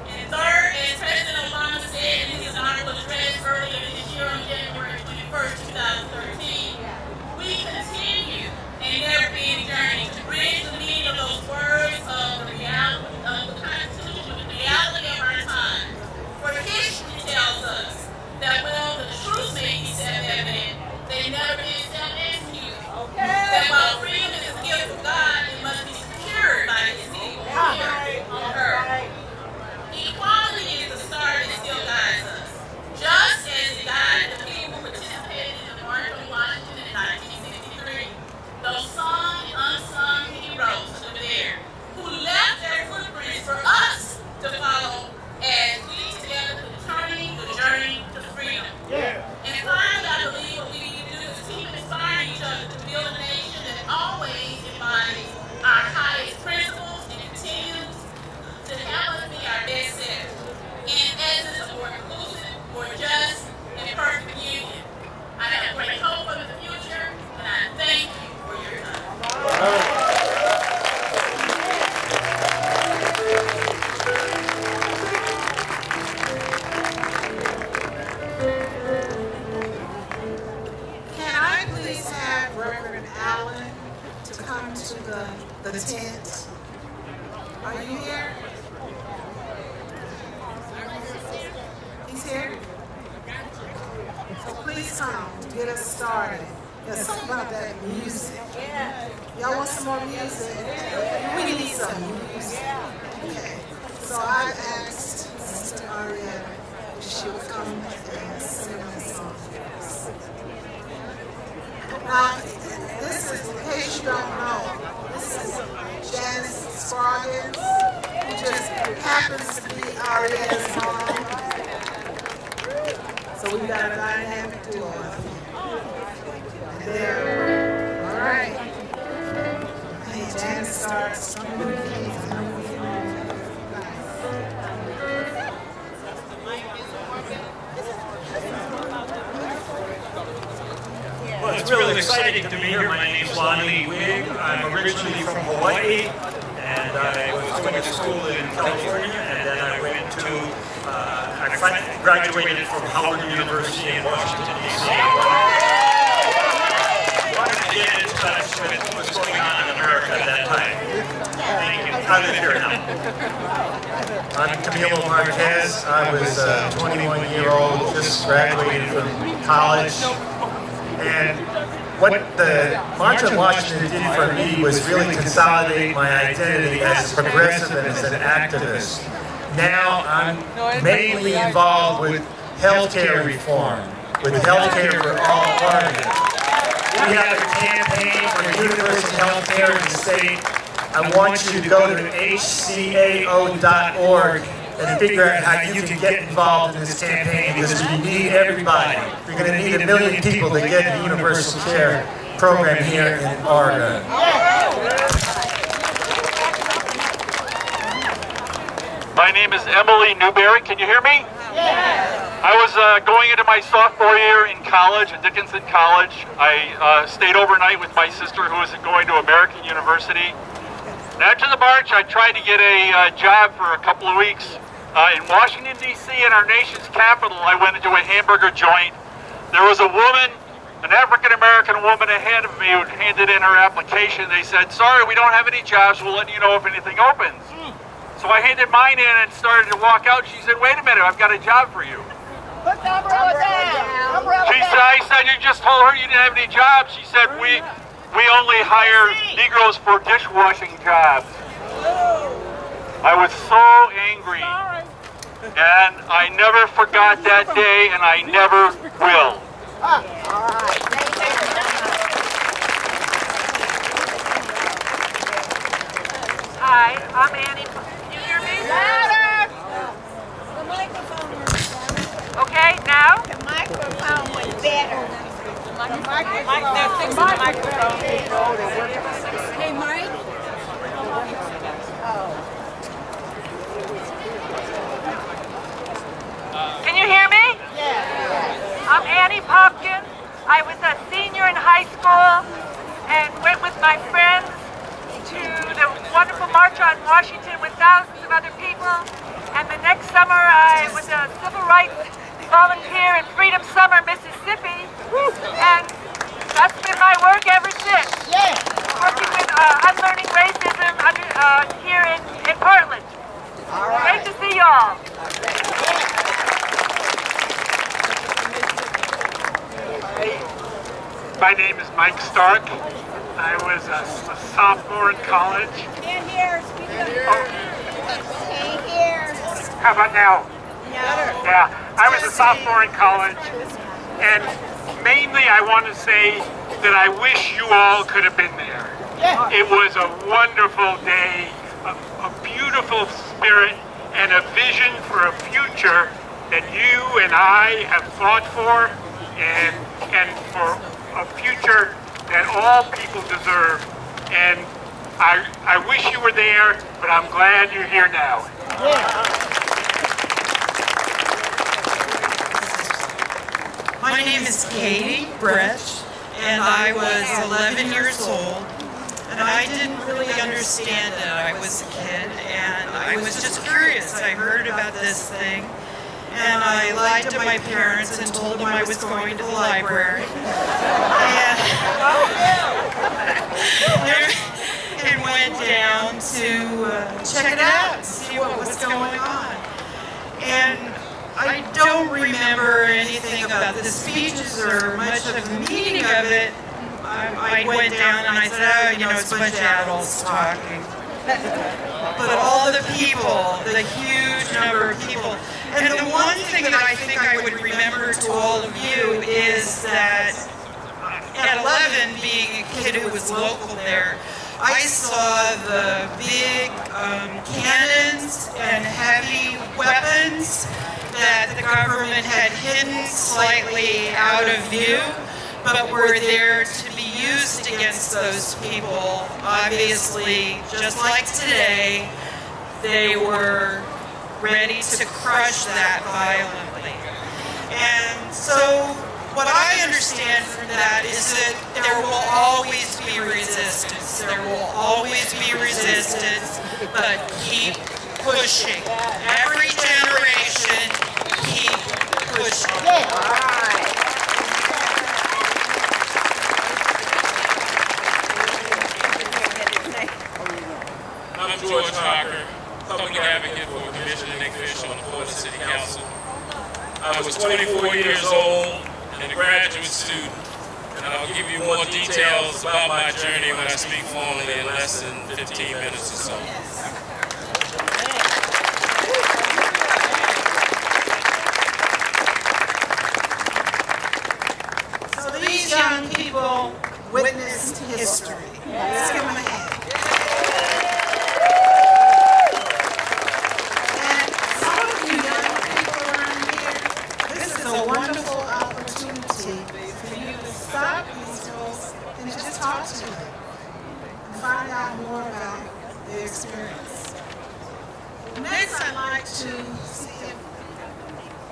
And third, as President Obama said in his inaugural address earlier this year on January 21st, 2013, we continue a never-ending journey to bridge the meaning of those words of the reality of the Constitution with the reality of our time. For history tells us that while the truth may be self-evident, they never been self-executed. That while freedom is a gift from God, it must be secured by His people here on earth. Equality is the star that still guides us. Just as it guided the people who participated in the March on Washington in 1963, those sung and unsung heroes who were there, who left their footprints for us to follow as we together determine the journey to freedom. And finally, I believe what we need to do is keep inspiring each other to build a nation that always embodies our highest principles and continues to help us be our best selves. In essence, a more inclusive, more just, and perfect union. I have great hope for the future, and I thank you for your time. Can I please have Reverend Allen to come to the tent? Are you here? He's here? So please come to get us started. There's something about that music. Y'all want some more music? We need some music. Okay. So I asked Sister Arietta if she would come and sing a song for us. Now, this is, in case you don't know, this is Janice Spargans, who just happens to be Arietta's mom. So we've got a dynamic duo. And there, all right. Hey, Janice starts strumming the keys. Well, it's really exciting to be here. My name's Lonnie Wig. I'm originally from Hawaii, and I was going to school in California, and then I went to, I graduated from Howard University in Washington, D.C. I wanted to get in touch with what was going on in America at that time. Thank you. I live here now. I'm Camilo Marquez. I was a 21-year-old, just graduated from college. And what the March on Washington did for me was really consolidate my identity as a progressive and as an activist. Now I'm mainly involved with healthcare reform, with healthcare for all Oregon. We have a campaign for universal healthcare in the state. I want you to go to hcao.org and figure out how you can get involved in this campaign, because we need everybody. We're going to need 1 million people to get a universal care program here in Oregon. My name is Emily Newberry. Can you hear me? I was going into my sophomore year in college at Dickinson College. I stayed overnight with my sister, who was going to American University. And after the march, I tried to get a job for a couple of weeks. In Washington, D.C., in our nation's capital, I went into a hamburger joint. There was a woman, an African-American woman ahead of me, who handed in her application. They said, "Sorry, we don't have any jobs. We'll let you know if anything opens." So I handed mine in and started to walk out. She said, "Wait a minute, I've got a job for you." Put the umbrella down. Umbrella She said, down. I said, you just told her you didn't have any jobs. She said, we only hire Negroes for dishwashing jobs. I was so angry. And I never forgot that day, and I never will. All right. Hi, I'm Annie. Can you hear me? Louder. The microphone was down. Okay, now? The microphone was better. Hey, Mike. Can you hear me? Yeah. I'm Annie Popkin. I was a senior in high school and went with my friends to the wonderful March on Washington with thousands of other people. And the next summer I was a civil rights volunteer in Freedom Summer, Mississippi. And that's been my work ever since. Yeah. Working with Unlearning Racism here in Portland. All right. Great to see y'all. My name is Mike Stark. I was a sophomore in college. Stand here. Stay here. How about now? No. Yeah, I was a sophomore in college, and mainly I want to say that I wish you all could have been there. Yeah. It was a wonderful day, a beautiful spirit, and a vision for a future that you and I have fought for, and for a future that all people deserve. And I wish you were there, but I'm glad you're here now. My name is Katie Brecht, and I was 11 years old, and I didn't really understand it. I was a kid, and I was just curious. I heard about this thing, and I lied to my parents and told them I was going to the library. And went down to check it out, see what was going on. And I don't remember anything about the speeches or much of the meaning of it. I went down and I said, oh, you know, it's a bunch of adults talking. But all the people, the huge number of people. And the one thing that I think I would remember to all of you is that at 11, being a kid who was local there, I saw the big cannons and heavy weapons that the government had hidden slightly out of view, but were there to be used against those people. Obviously, just like today, they were ready to crush that violently. And so what I understand from that is that there will always be resistance. There will always be resistance, but keep pushing. Every generation, keep pushing. I'm George Harker, public advocate for Commissioner Nick Fish on the Portland City Council. I was 24 years old and a graduate student, and I'll give you more details about my journey when I speak formally in less than 15 minutes or so. So these young people witnessed history. Let's give them a hand. And some of you young people around here, this is a wonderful opportunity for you to stop these folks and just talk to them and find out more about their experience. Next, I'd like to see if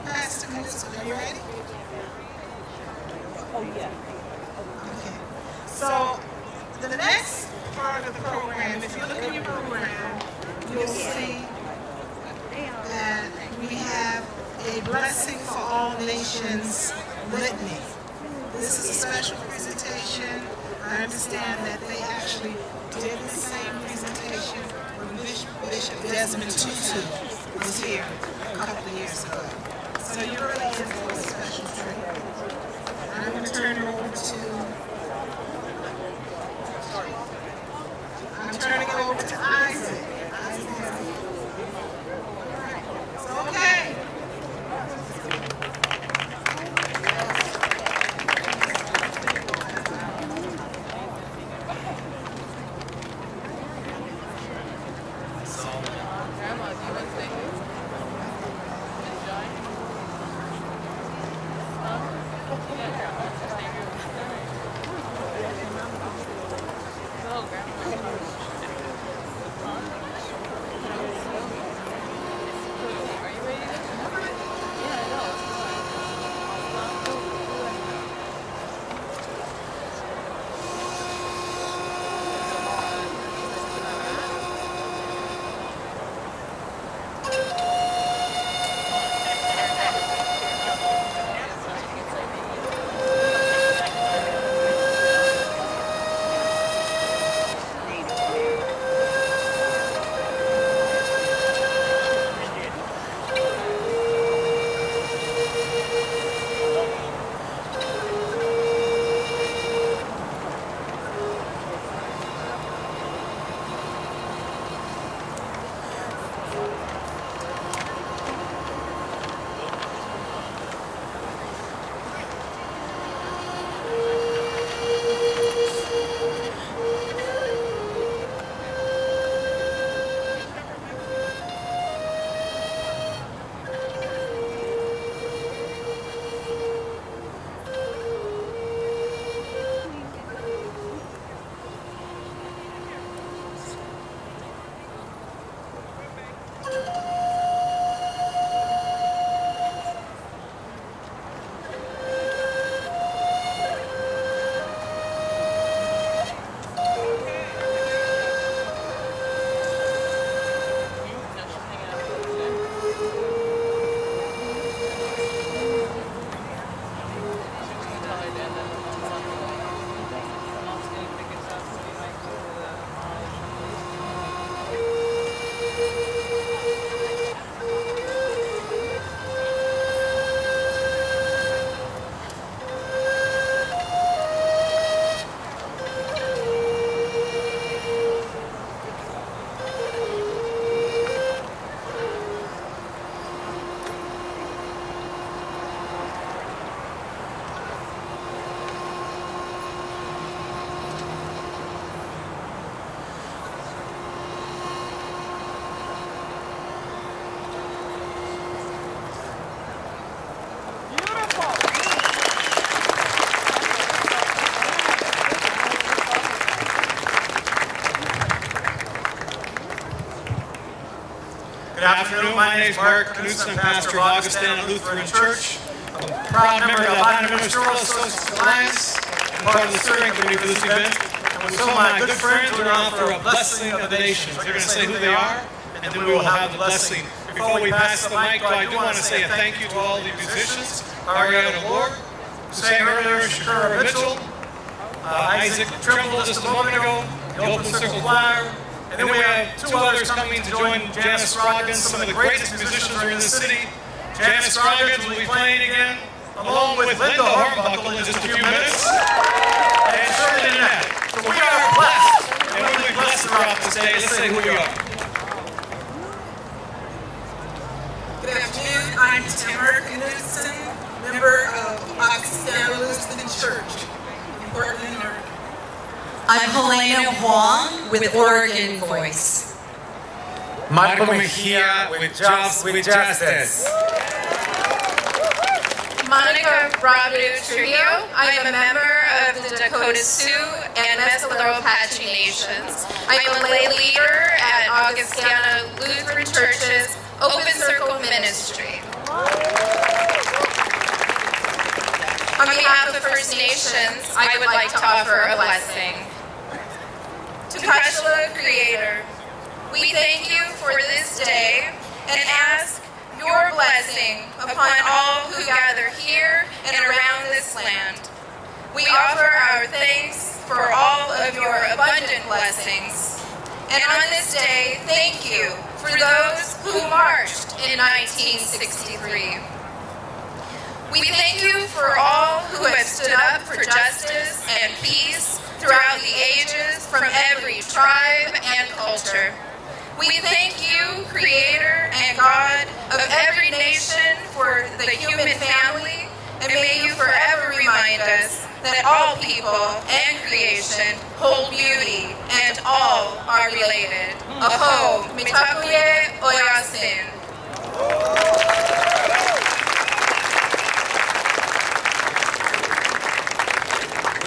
Pastor Newsom, are you ready? Oh, yeah. Okay. So the next part of the program, if you look in your program, you'll see that we have a Blessing for All Nations litany. This is a special presentation. I understand that they actually did the same presentation when Bishop Desmond Tutu was here a couple of years ago. So you really is a special treat. I'm going to turn it over to Isaac. So, okay. Good afternoon. My name is Mark Knudsen. I'm pastor of Augustana Lutheran Church. I'm a proud member of the Albina Ministerial Associates Alliance and part of the steering committee for this event. And with some of my good friends, we're going to offer a blessing of the nations. They're going to say who they are, and then we will have the blessing. Before we pass the mic, I do want to say a thank you to all the musicians, Ariana Ward, who sang earlier, Shakura Mitchell, Isaac Trimble just a moment ago, the Open Circle Choir. And then we have two others coming to join Janice Scroggins, some of the greatest musicians are in the city. Janice Scroggins will be playing again, along with Linda Hornbuckle in just a few minutes, and Shirley Annette. So we are blessed, and we will be blessed throughout this day. Let's say who we are. Good afternoon, I'm Tamara Knudsen, member of Augustana Lutheran Church in Portland, Oregon. I'm Helena Huang with Oregon Voice. Marco Mejia with Jobs with Justice. Monica Bravo Trujillo. I am a member of the Dakota Sioux and Mescalero Apache Nations. I am a lay leader at Augustana Lutheran Church's Open Circle Ministry. On behalf of First Nations, I would like to offer a blessing. To Kashla Creator, we thank you for this day and ask your blessing upon all who gather here and around this land. We offer our thanks for all of your abundant blessings. And on this day, thank you for those who marched in 1963. We thank you for all who have stood up for justice and peace throughout the ages from every tribe and culture. We thank you, Creator and God of every nation, for the human family, and may you forever remind us that all people and creation hold beauty and all are related. Aho, mitakuye oyasin.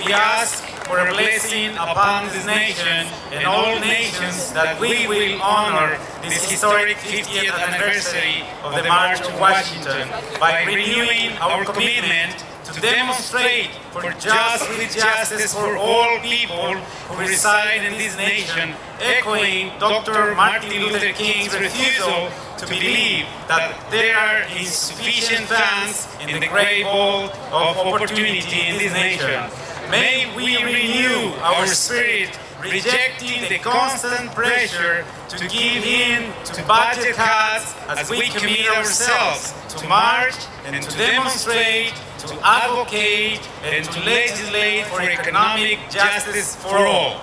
We ask for a blessing upon this nation and all nations, that we will honor this historic 50th anniversary of the March on Washington by renewing our commitment to demonstrate for justice for all people who reside in this nation, echoing Dr. Martin Luther King's refusal to believe that there are insufficient funds in the great hall of opportunity in this nation. May we renew our spirit, rejecting the constant pressure to give in to budget cuts as we commit ourselves to march and to demonstrate, to advocate, and to legislate for economic justice for all.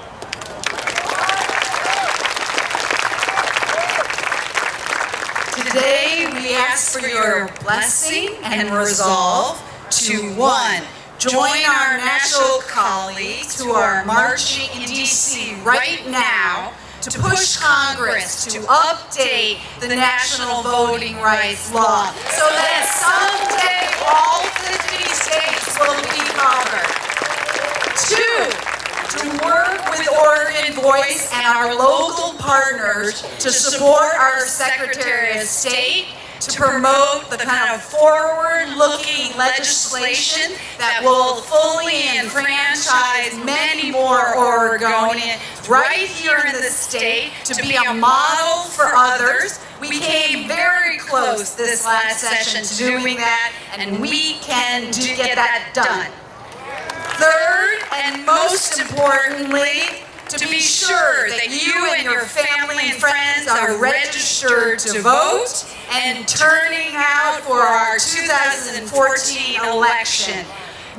Today, we ask for your blessing and resolve to 1. Join our national colleagues who are marching in D.C. right now to push Congress to update the national voting rights law so that someday all 50 states will be covered. 2, to work with Oregon Voice and our local partners to support our Secretary of State to promote the kind of forward-looking legislation that will fully enfranchise many more Oregonians right here in the state to be a model for others. We came very close this last session to doing that, and we can get that done. 3rd, and most importantly, to be sure that you and your family and friends are registered to vote and turning out for our 2014 election.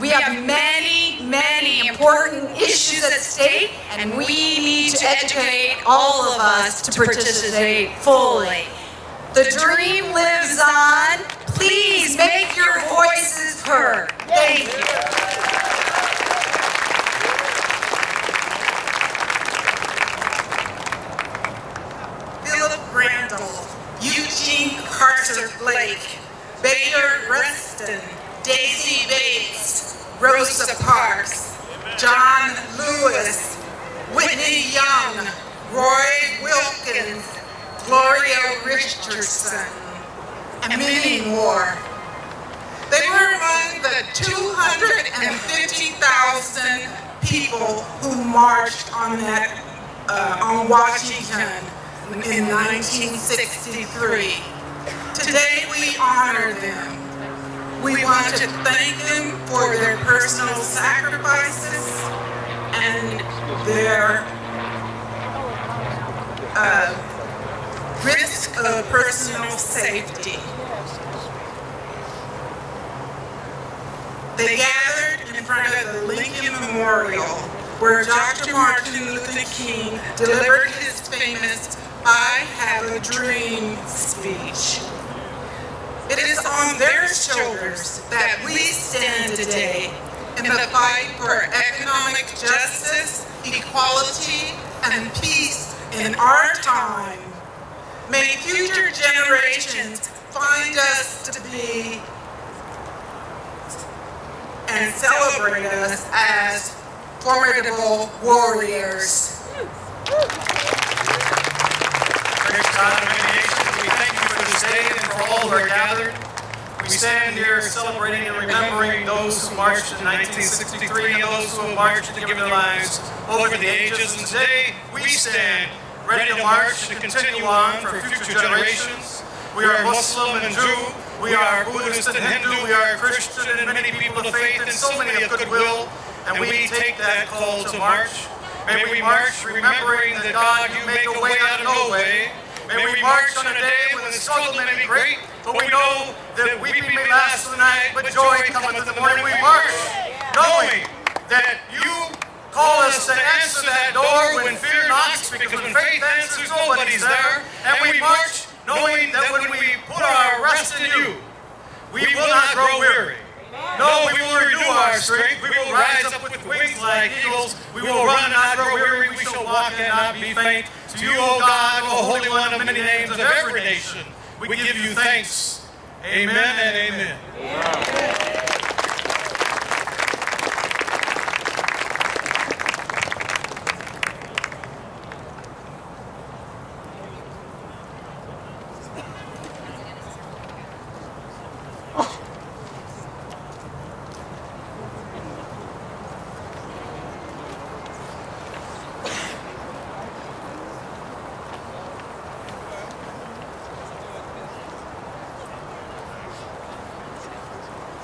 We have many, many important issues at stake, and we need to educate all of us to participate fully. The dream lives on. Please make your voices heard. Thank you. Randall, Eugene Carter Blake, Bader Rustin, Daisy Bates, Rosa Parks, John Lewis, Whitney Young, Roy Wilkins, Gloria Richardson, and many more. They were among the 250,000 people who marched on Washington in 1963. Today we honor them. We want to thank them for their personal sacrifices and their risk of personal safety. They gathered in front of the Lincoln Memorial, where Dr. Martin Luther King delivered his famous "I Have a Dream" speech. It is on their shoulders that we stand today in the fight for economic justice, equality, and peace in our time. May future generations find us to be and celebrate us as formidable warriors. We thank you for this day and for all who are gathered. We stand here celebrating and remembering those who marched in 1963 and those who have marched and given their lives over the ages. And today we stand ready to march and continue on for future generations. We are Muslim and Jew, we are Buddhist and Hindu, we are Christian and many people of faith and so many of goodwill, and we take that call to march. May we march remembering that God, you make a way out of no way. May we march on a day when the struggle may be great, but we know that weeping may last for the night, but joy cometh in the morning. We march knowing that you call us to answer that door when fear knocks, because when faith answers, nobody's there. And we march knowing that when we put our rest in you, we will not grow weary. No, we will renew our strength. We will rise up with wings like eagles. We will run and not grow weary. We shall walk and not be faint. To you, O God, O Holy One of many names of every nation, we give you thanks. Amen and amen.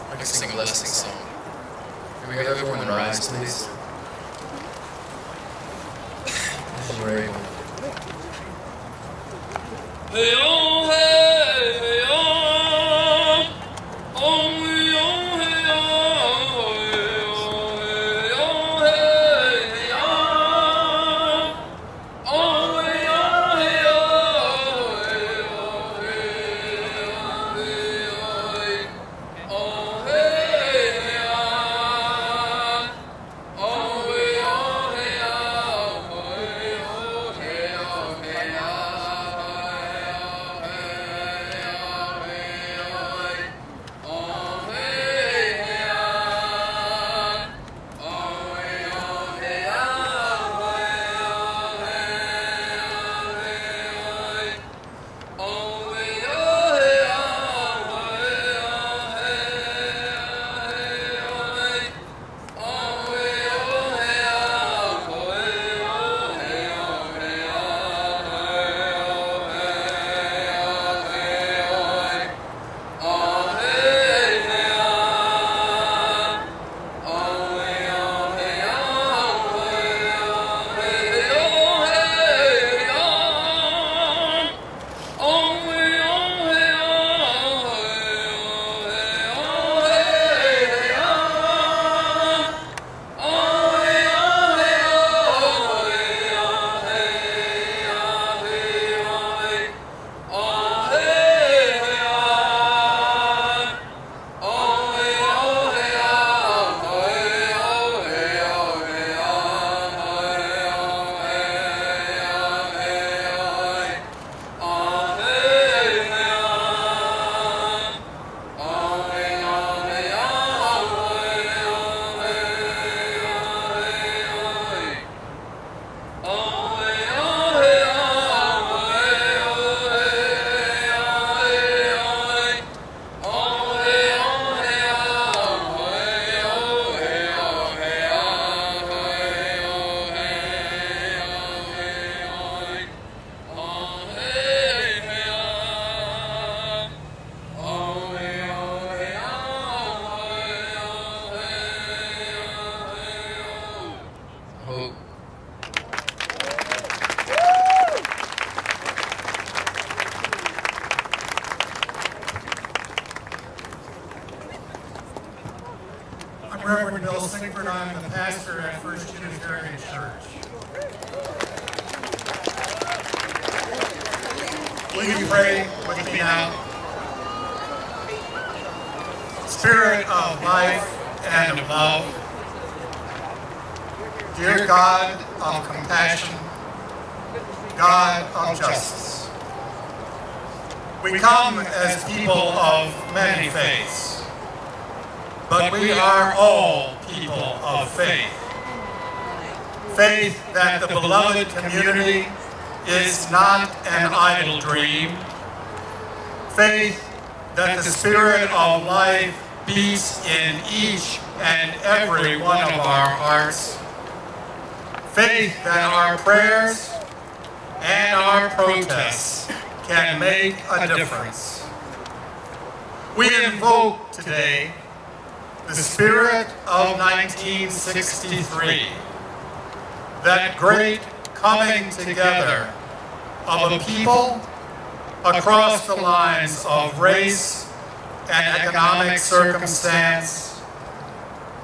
I can sing a blessing song. Can we have everyone rise, please? This is very one. Hey, oh, hey, hey, oh, oh, hey, oh, hey, oh, hey, oh, hey, hey, oh, oh, hey, oh, hey, Reverend Bill Singford. I'm the pastor at First Unitarian Church. Will you pray with me now? Spirit of life and of love, dear God of compassion, God of justice, we come as people of many faiths, but we are all people of faith. Faith that the beloved community is not an idle dream. Faith that the spirit of life beats in each and every one of our hearts. Faith that our prayers and our protests can make a difference. We invoke today the spirit of 1963, that great coming together of a people across the lines of race and economic circumstance.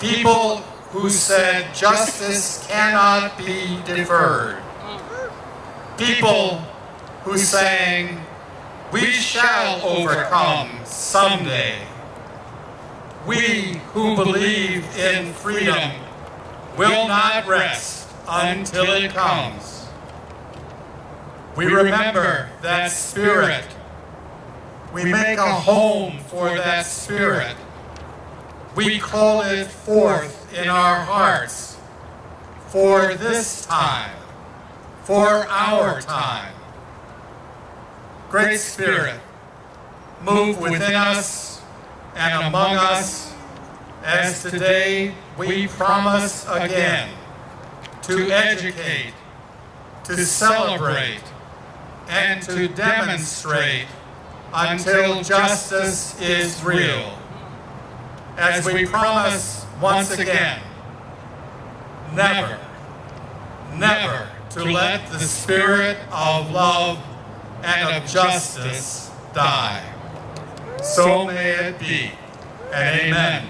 People who said justice cannot be deferred. People who sang, "We shall overcome someday." We who believe in freedom will not rest until it comes. We remember that spirit. We make a home for that spirit. We call it forth in our hearts for this time, for our time. Great Spirit, move within us and among us as today we promise again to educate, to celebrate, and to demonstrate until justice is real. As we promise once again, never, never to let the spirit of love and of justice die. So may it be, and amen.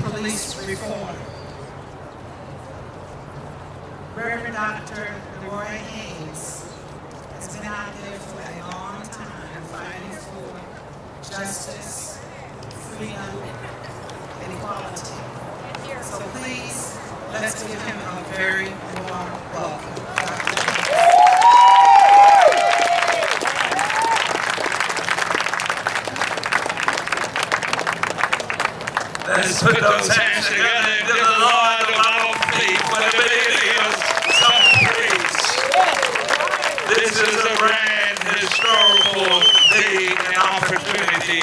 Police reform. Reverend Dr. Leroy Haynes has been out there for a long time fighting for justice, freedom, and equality. So please, let's give him a very warm welcome. Let's put those hands together and give the Lord of our feet whatever it is, some praise. This is a grand historical day and opportunity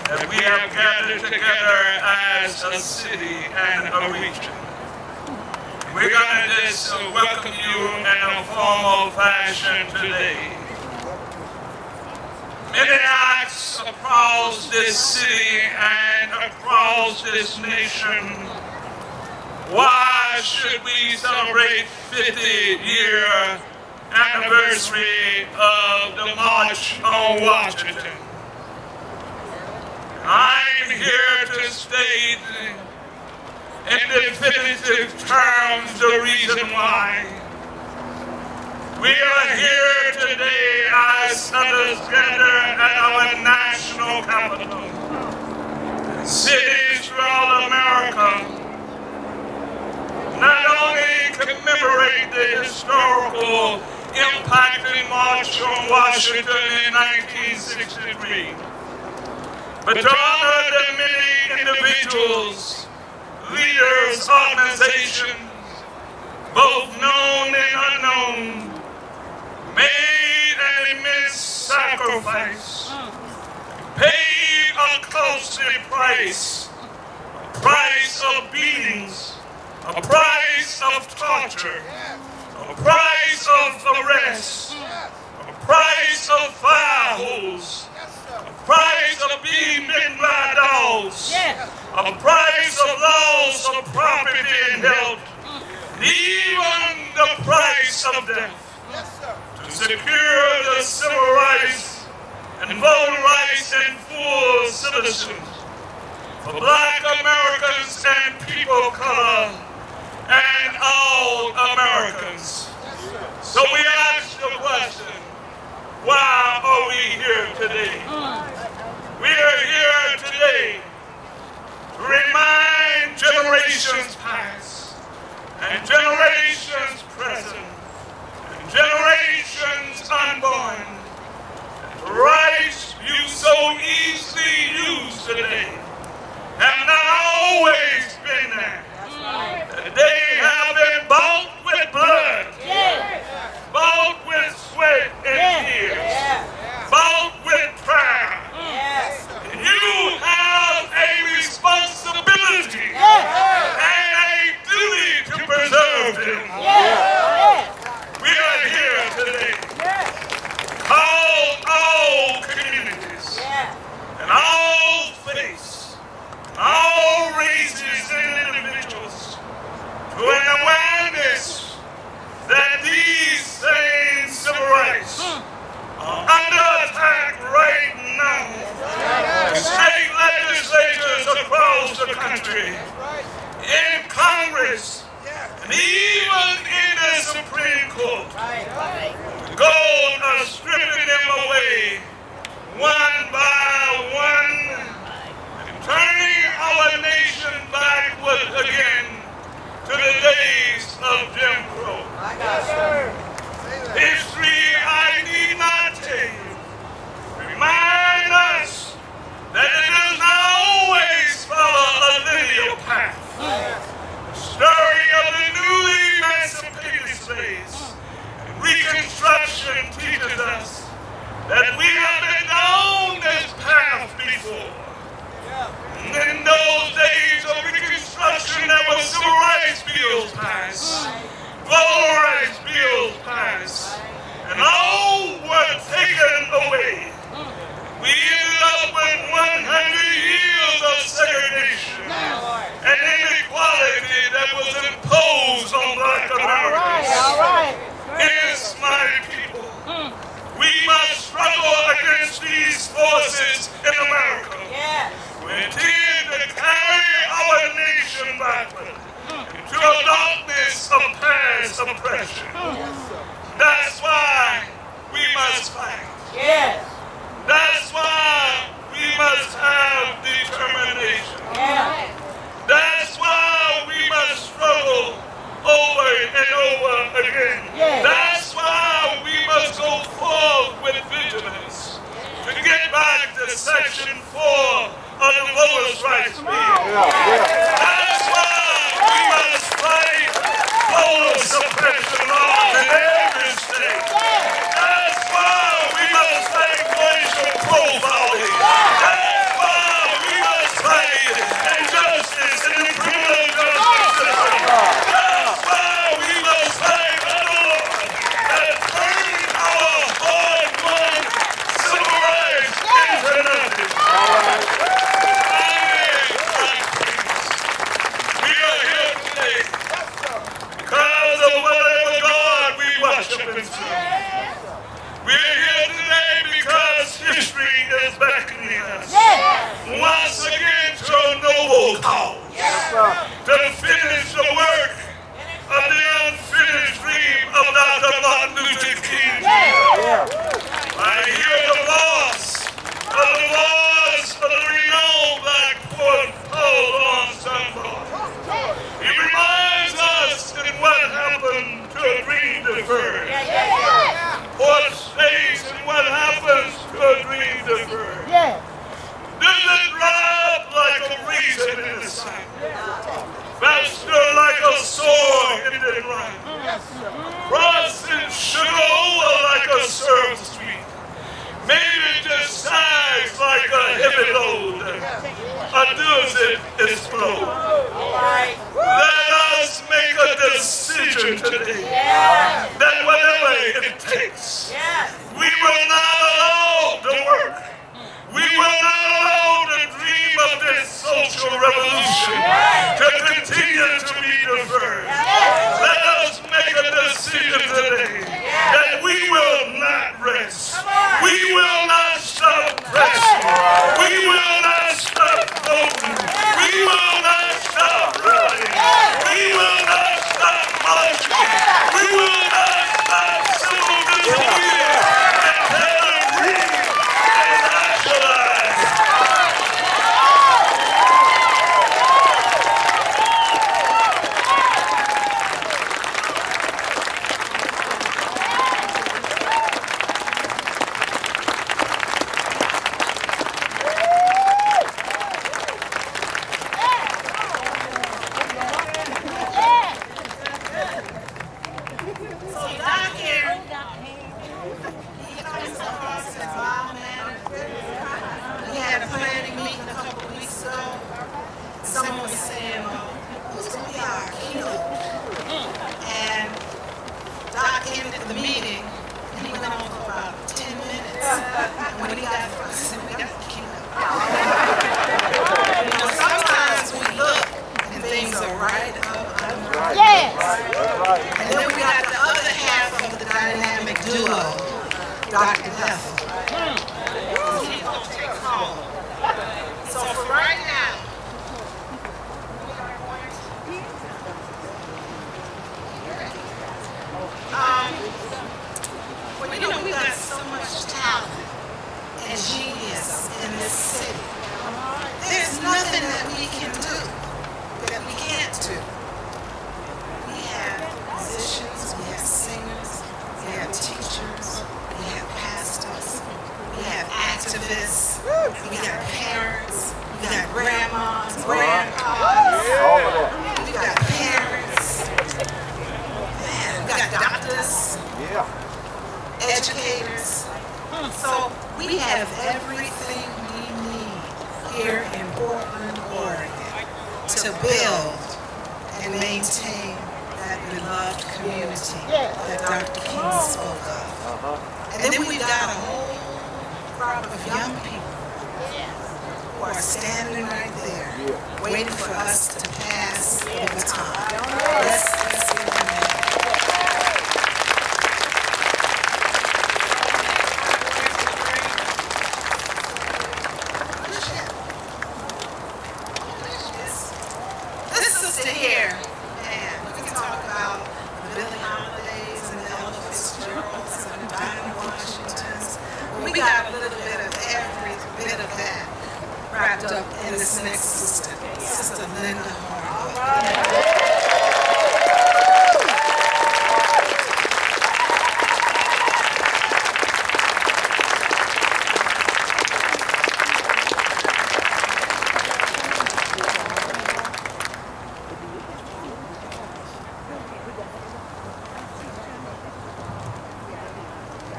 that we have gathered together as a city and a region. We're going to just welcome you in a formal fashion today. Many acts across this city and across this nation. Why should we celebrate 50-year anniversary of the March on Washington? I'm here to state in definitive terms the reason why. We are here today as others gather at our national capital. Cities throughout America not only commemorate the historical impacting March on Washington in 1963, but to honor the many individuals, leaders, organizations, both known and unknown, made an immense sacrifice, paid a costly price, a price of beatings, a price of torture, a price of arrest, a price of fire hose, a price of being bitten by dogs, a price of loss of property and health, and even the price of death. To secure the civil rights and voting rights and full citizens for Black Americans and people of color and all Americans. So we ask the question, why are we here today? We are here today to remind generations past and generations present and generations unborn that rights you so easily use today have not always been there. They have been bought with blood, bought with sweat and tears, bought with prayer, country, in Congress, and even in the Supreme Court. The goal of stripping them away one by one, and turning our nation backward again to the days of Jim Crow. History, I need not tell you, remind us that it does not always follow a linear path. The story of the newly emancipated slaves, Reconstruction teaches us that we have been down this path before. And in those days of Reconstruction, there were civil rights bills passed, voter rights bills passed, and all were taken away. We ended up with 100 years of segregation and inequality that was imposed on Black Americans. All right. Yes, my people, we must struggle against these forces in America. We intend to carry our nation backward into a darkness of past oppression. That's why we must fight. Yes. That's why we must have determination. Yeah. That's why we must struggle over and over again. Yeah. That's why we must go forth with vigilance to get back to Section 4 of the Voters' Rights Bill. That's why we must fight voter suppression laws in every state. That's why we must fight racial profiling. That's why we must fight injustice in the criminal justice system. That's why we must fight a law that turns our hard-won civil rights into nothing. We are here today because of whatever God we worship and serve. We are here today because history is beckoning us once again to a noble cause, to finish the work of the unfinished dream of Dr. Martin Luther King. I hear the voice of the renowned Black poet Paul Laurence Dunbar. He reminds us of what happened to a dream deferred. What stays and what happens to a dream deferred. Does it drive like a reason in the sun? Faster like a sword in the run. Crossing sugar over like a syrup sweet. Maybe it just sighs like a heavy load. Or does it explode? Let us make a decision today that whatever it takes, we will not allow the work. We will not allow the dream of this social revolution to continue to be deferred. Let us make a decision today that we will not rest. We will not stop pressing. We will not stop voting. We will not stop running. We will not stop marching. We will not stop civil disobedience until the dream is actualized. Dr. Bethel. So for right now, this city. There's nothing that we can do that we can't do. We have musicians, we have singers, we have teachers, we have pastors, we have activists, we got parents, we got grandmas, grandpas, we got parents, man, we got doctors, educators. So we have everything we need here in Portland, Oregon to build and maintain that beloved community that Dr. King spoke of. And then we've got a whole crop of young people who are standing right there waiting for us to pass the baton. Let's give them that. Up in this next sister, Sister Linda Hornwood.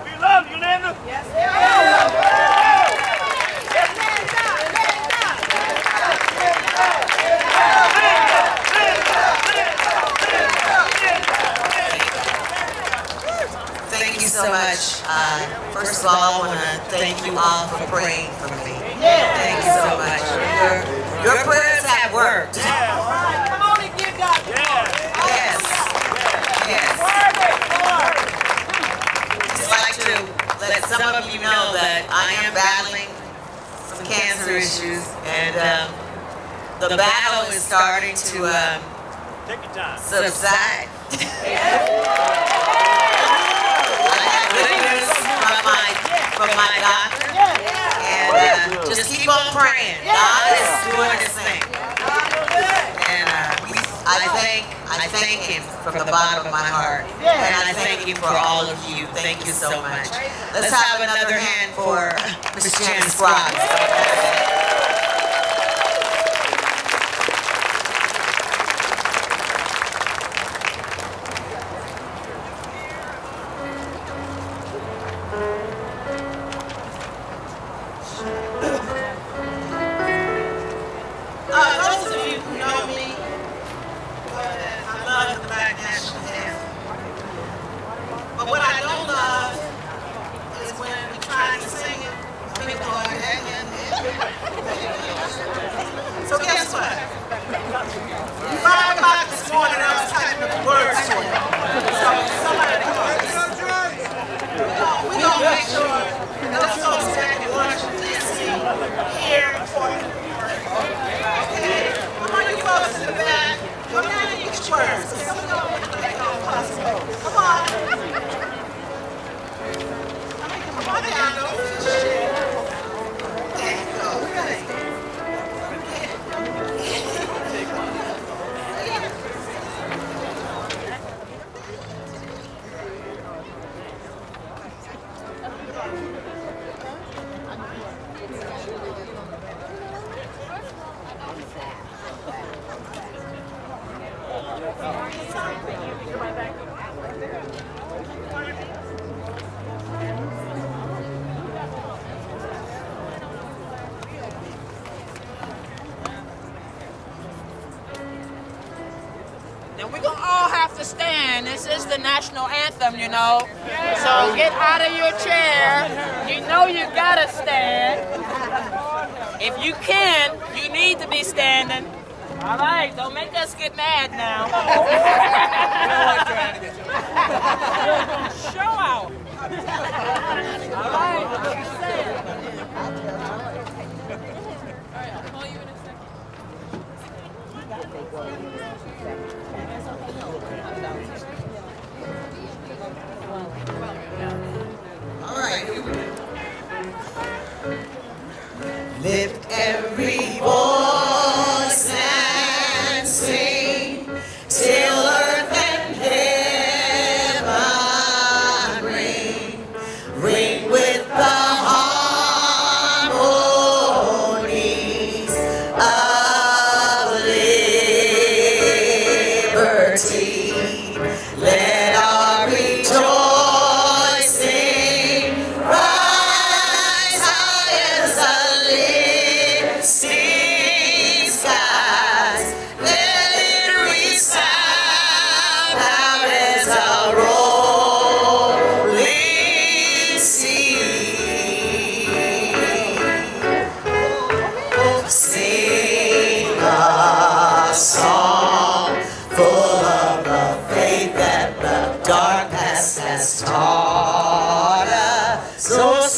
We love you, Linda. Yes. So much. First of all, I want to thank you all for praying for me. Thank you so much. Your prayers have worked. Come on and give God the glory. Yes. Yes. I'd like to let some of you know that I am battling some cancer issues, and the battle is starting to Take your time. subside. From my doctor, and just keep on praying. God is doing His thing, and I thank Him from the bottom of my heart, and I thank Him for all of you. Thank you so much. Let's have another hand for Miss Jan Scroggs. Those of you who know me, I love the Black National Anthem. But what I don't love is when we try to sing it, people go, so guess what? 5 o'clock this morning, I was typing up the words for you. So somebody we're going to make sure those folks back in Washington, D.C. hear important. Okay, come on, you folks in the back. Go down and get your words. Some of y'all look like y'all possible. Come on. Come on down, don't lose your shit. There you go. Good. Now we're gonna all have to stand. This is the national anthem, you know. So get out of your chair. You know you gotta stand. If you can, you need to be standing. All right, don't make us get mad now. Show out. All right, what you saying? I'll call you in a second. All right.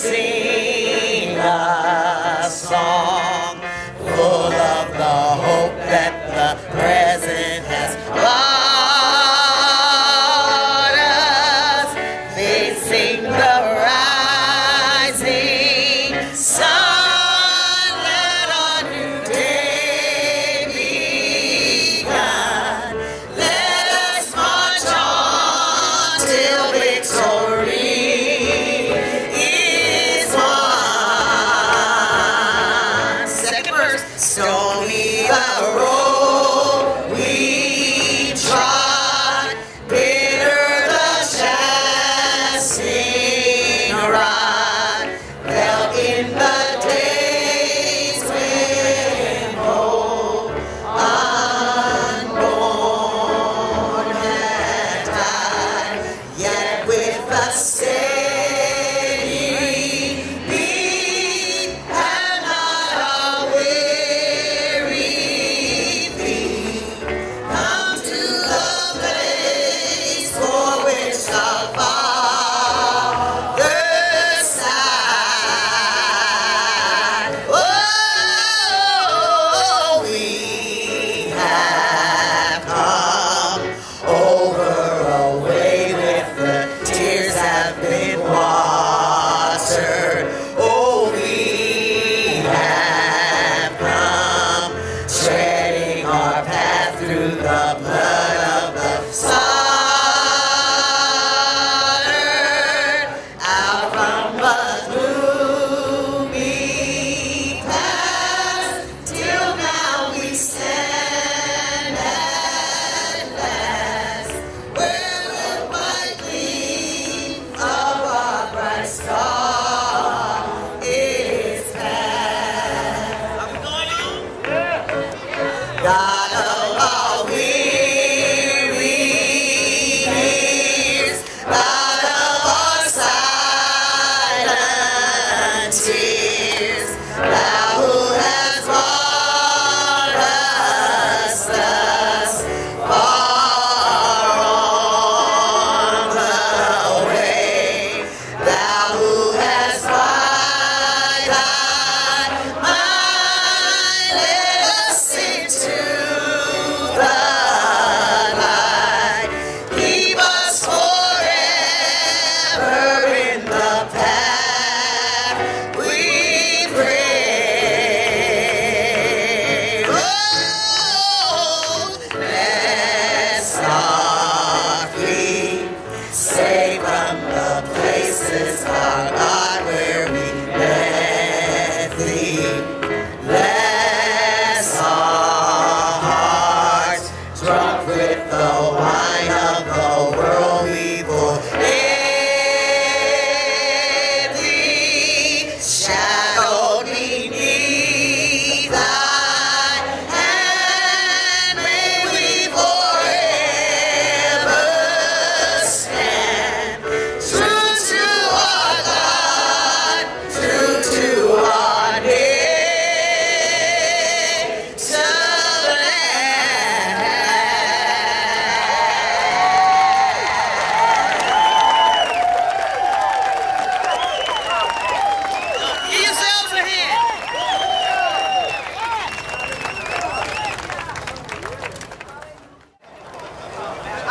sing a song full of the hope that the present has brought us. They sing the rising sun, let our new day begun. Let us march on till victory is won. Second verse. Stony the road we trod, bitter the chastening rod, felt in the days when hope unborn had died, yet with a steady beat and not a weary feet, come to the place for which the Father sighed. Oh, we have come over a way with the tears have been watered. Oh, we have come treading our path through the blood of the slaughtered, out from the gloomy past, till now we stand at last, where the white gleam of our bright star is past. Are we going on? God of all weary years, God of our silent tears, Thou who hast brought us thus far on the way, Thou who hast tried thy mind, let us into the light. Keep us forever in the path, we pray. Oh, let softly say from the places, our God, where we met thee. Bless our hearts, drunk with the wine of the world, we forget thee. Shadowed beneath thy hand, may we forever stand true to our God, true to our native land. Give yourselves a hand.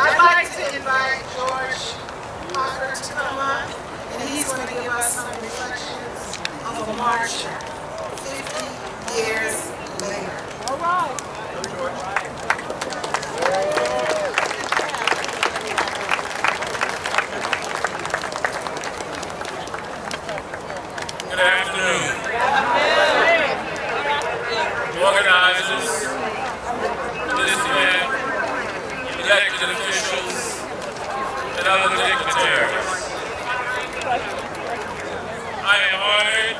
I'd like to invite George Parker to come up, and he's going to give us some reflections of a march 50 years later. All right. Good afternoon. Organizers, this event, elected officials, and other dignitaries. I am honored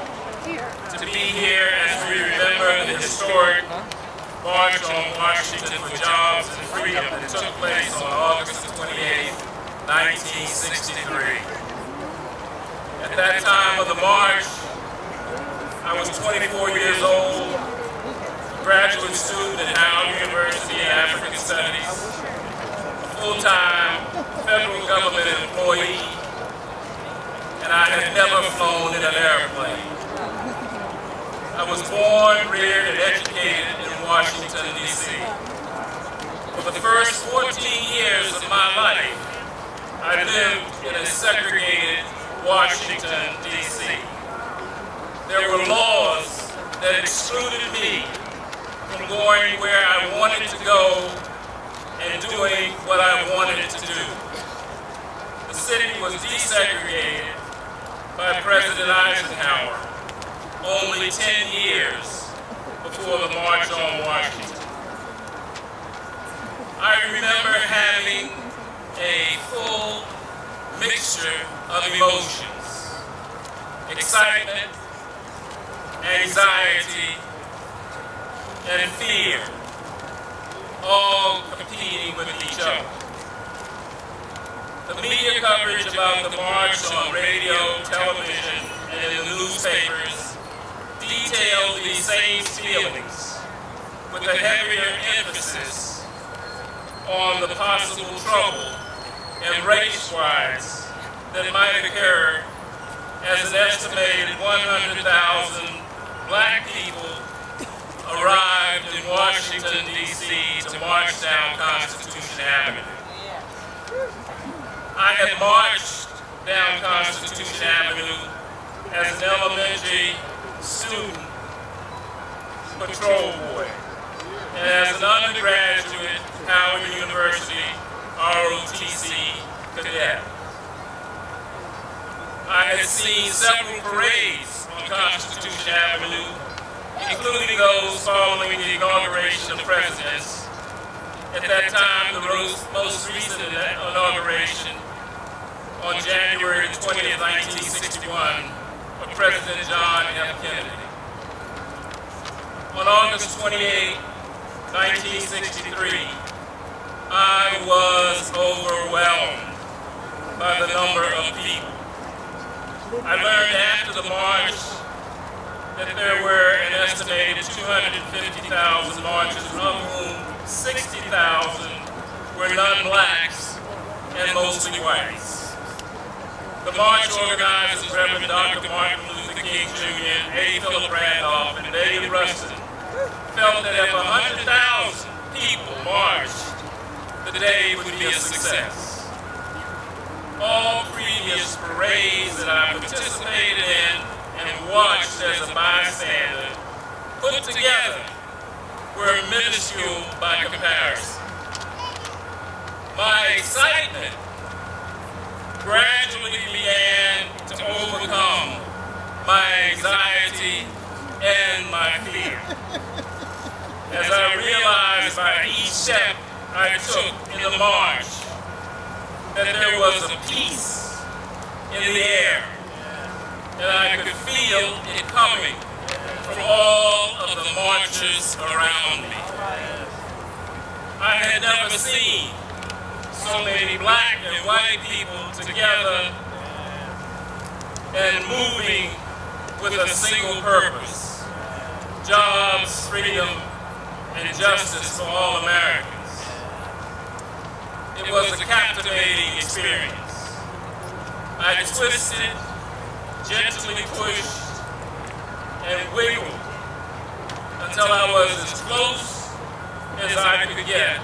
to be here as we remember the historic March on Washington for Jobs and Freedom that took place on August 28, 1963. At that time of the march, I was 24 years old, graduate student at Howard University in African Studies, a full-time federal government employee, and and I had never flown in an airplane. I was born, reared, and educated in Washington, D.C. For the first 14 years of my life, I lived in a segregated Washington, D.C. There were laws that excluded me from going where I wanted to go and doing what I wanted to do. The city was desegregated by President Eisenhower only 10 years before the March on Washington. I remember having a full mixture of emotions: excitement, anxiety, and fear, all competing with each other. The media coverage about the march on radio, television, and in the newspapers detailed these same feelings with a heavier emphasis on the possible trouble and race riots that might occur, as an estimated 100,000 black people arrived in Washington, D.C. to march down Constitution Avenue. I had marched down Constitution Avenue as an elementary student patrol boy, and as an undergraduate Howard University ROTC cadet. I had seen several parades on Constitution Avenue, including those following the inauguration of presidents. At that time, the most recent inauguration on January 20th, 1961, of President John F. Kennedy. On August 28, 1963, I was overwhelmed by the number of people. I learned after the march that there were an estimated 250,000 marchers, of whom 60,000 were non-blacks and mostly whites. The march organizers, Reverend Dr. Martin Luther King Jr., A. Philip Randolph, and David Rustin, felt that if 100,000 people marched, the day would be a success. All previous parades that I participated in and watched as a bystander put together were minuscule by comparison. My excitement gradually began to overcome my anxiety and my fear, as I realized by each step I took in the march that there was a peace in the air, and I could feel it coming from all of the marchers around me. I had never seen so many black and white people together and moving with a single purpose: jobs, freedom, and justice for all Americans. It was a captivating experience. I twisted, gently pushed, and wiggled until I was as close as I could get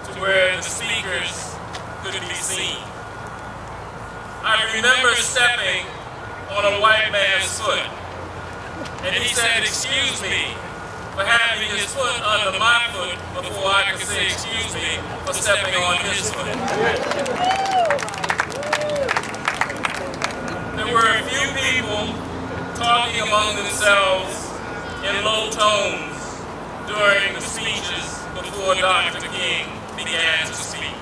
to where the speakers could be seen. I remember stepping on a white man's foot, and he said, "Excuse me," for having his foot under my foot before I could say excuse me for stepping on his foot. There were a few people talking among themselves in low tones during the speeches before Dr. King began to speak.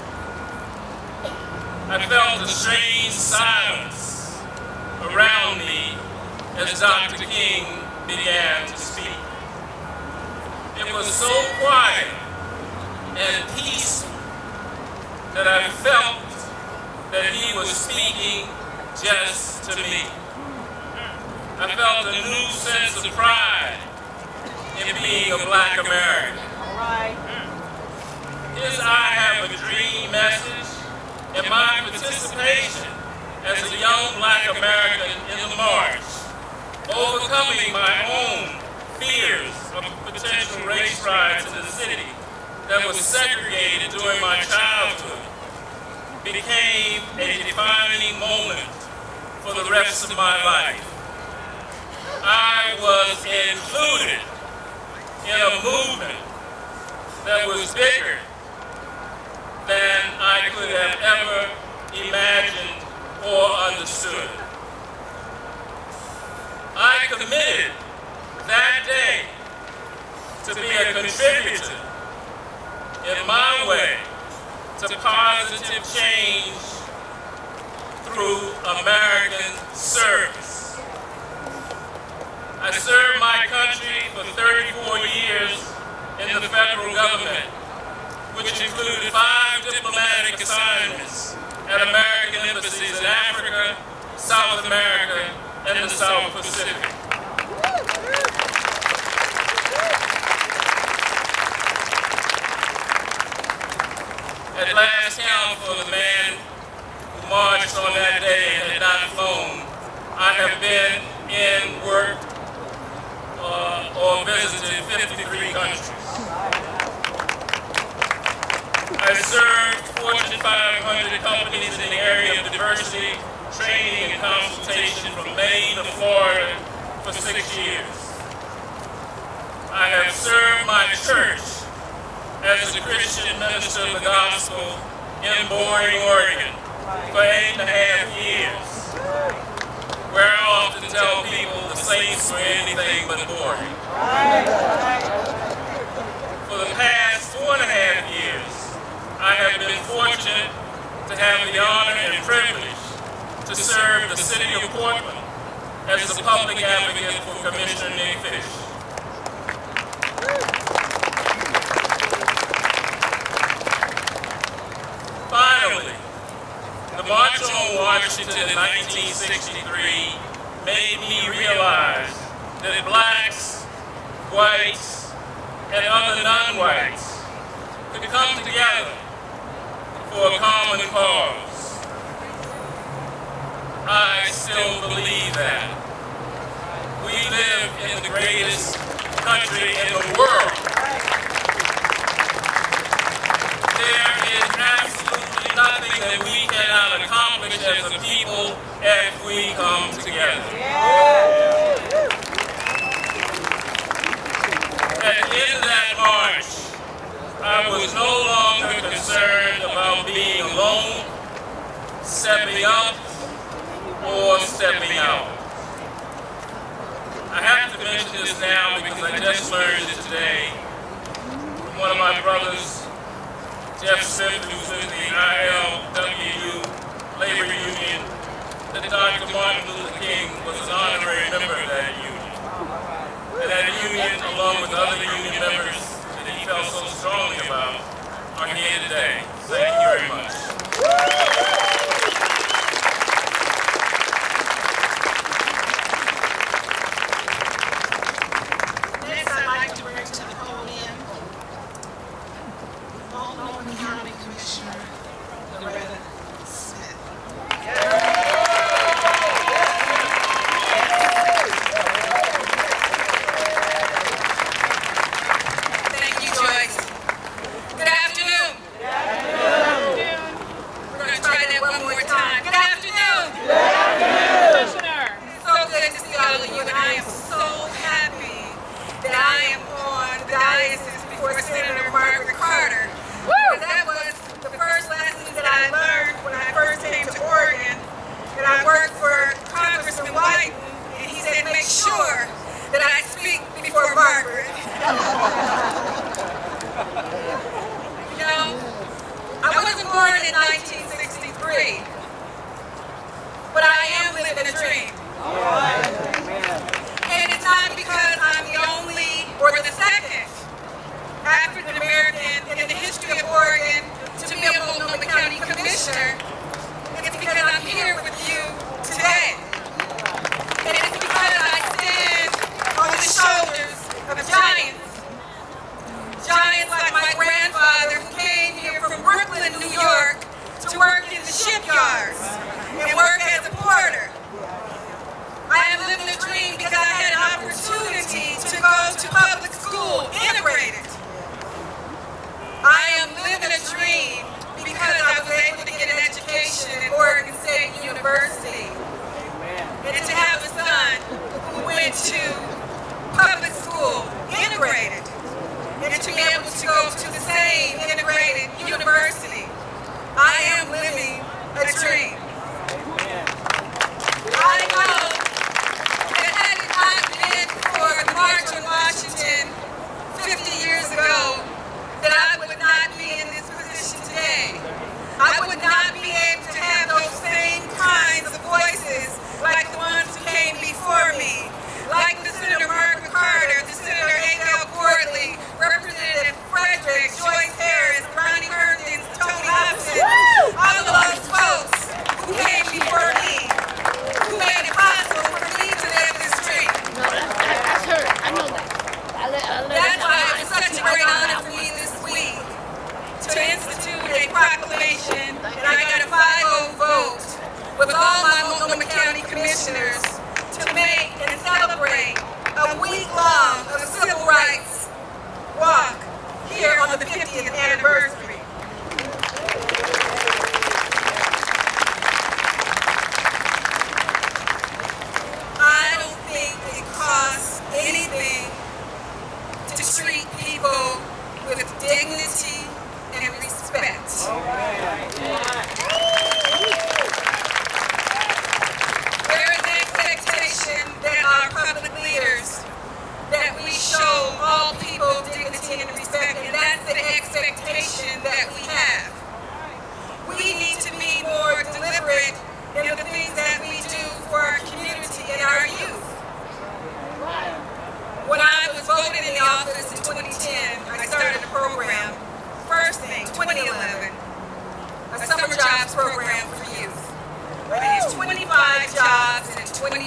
I felt a strange silence around me as Dr. King began to speak. It was so quiet and peaceful that I felt that he was speaking just to me. I felt a new sense of pride in being a Black American. His I Have a Dream message and my participation as a young black American in the march, overcoming my own fears of potential race riots in the city that was segregated during my childhood, became a defining moment for the rest of my life. I was included in a movement that was bigger than I could have ever imagined or understood. I committed that day to be a contributor in my way to positive change through American service. I served my country for 34 years in the federal government, which included 5 diplomatic assignments at American embassies in Africa, South America, and the South Pacific. At last count, for the man who marched on that day and had not flown, I have been in, worked, or visited 53 countries. I served Fortune 500 companies in the area of diversity, training, and consultation from Maine to Florida for 6 years. I have served my church as a Christian minister of the gospel in Boring, Oregon for 8.5 years, where I often tell people the saints were anything but boring. For the past 4.5 years, I have been fortunate to have the honor and privilege to serve the city of Portland as the public advocate for Commissioner Nick Fish. Finally, the March on Washington in 1963 made me realize that blacks, whites, and other non-whites could come together for a common cause. I still believe that. We live in the greatest country in the world. There is absolutely nothing that we cannot accomplish as a people if we come together. At the end of that march, I was no longer concerned about being alone, stepping up, or stepping out. I have to mention this now because I just learned it today from one of my brothers, Jeff Smith, who's in the ILWU labor union, that Dr. Martin Luther King was an honorary member of that union. And that union, along with other union members that he felt so strongly about, are here today. Thank you very much. Next, I'd like to bring to the podium Multnomah County Commissioner Loretta Smith. Thank you, Joyce. Good afternoon. We're going to try that one more time. Good afternoon. Commissioner. It's so good to see all of you, and I am so happy that I am on the diocese before Senator Margaret Carter. Because that was the first lesson that I learned when I first came to Oregon. And I worked for Congressman Wyden, and he said, make sure that I speak before Margaret. You know, I wasn't born in 1963, but I am living a dream. And it's not because I'm the only or the second African American in the history of Oregon to be a Multnomah County Commissioner. It's because I'm here with you today. And it's because I stand on the shoulders of giants. Giants like my grandfather who came here from Brooklyn, New York to work in the shipyards and work as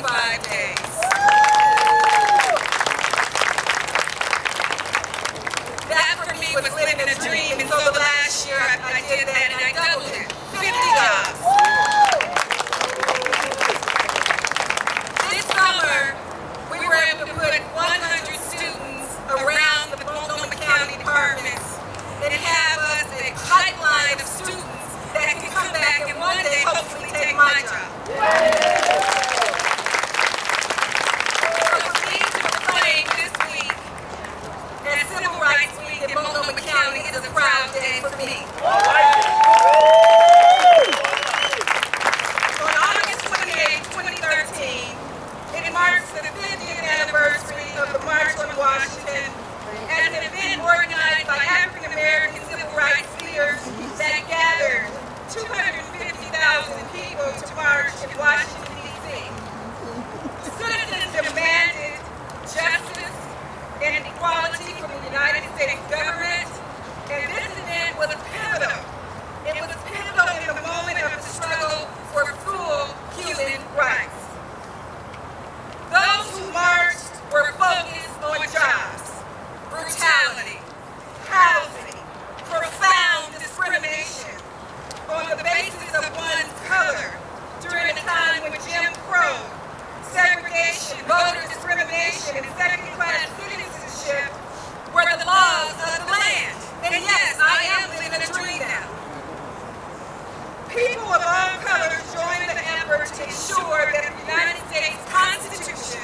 5 days. That for me was living a dream, and so the last year I did that and I doubled it, 50 jobs. This summer, we were able to put 100 students around the Multnomah County departments and have us a pipeline of students that can come back and one day hopefully take my job. So for me to proclaim this week as Civil Rights Week in Multnomah County is a proud day for me. On August 28, 2013, it marks the 50th anniversary of the March on Washington as an event organized by African American civil rights leaders that gathered 250,000 people to march in Washington, D.C. Citizens demanded justice and equality from the United States government, and this event was pivotal. It was pivotal in the moment of the struggle for full human rights. Those who marched were focused on jobs, brutality, housing, profound discrimination on the basis of one's color during a time when Jim Crow, segregation, voter discrimination, and second-class citizenship were the laws of the land. And yes, I am living a dream now. People of all colors joined the effort to ensure that the United States Constitution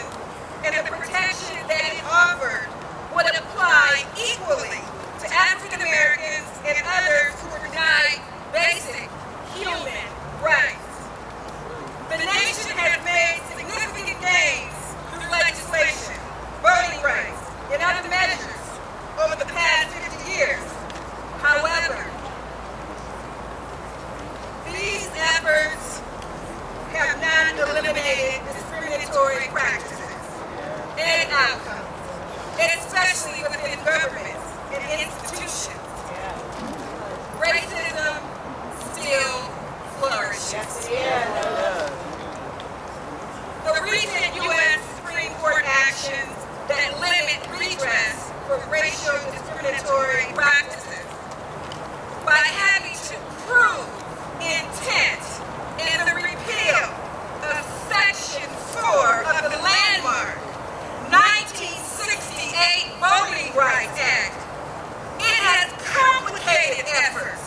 and the protection that it offered would apply equally to African Americans and others who were denied basic human rights. The nation has made significant gains through legislation, voting rights, and other measures over the past 50 years. However, these efforts have not eliminated discriminatory practices and outcomes, especially within governments and institutions. Racism still flourishes. The recent U.S. Supreme Court actions that limit redress for racial discriminatory practices by having to prove intent in the repeal of Section 4 of the landmark 1968 Voting Rights Act. It has complicated efforts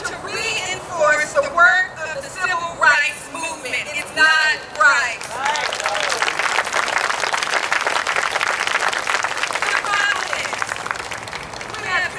to reinforce the work of the civil rights movement. It's not right. The problem is, we have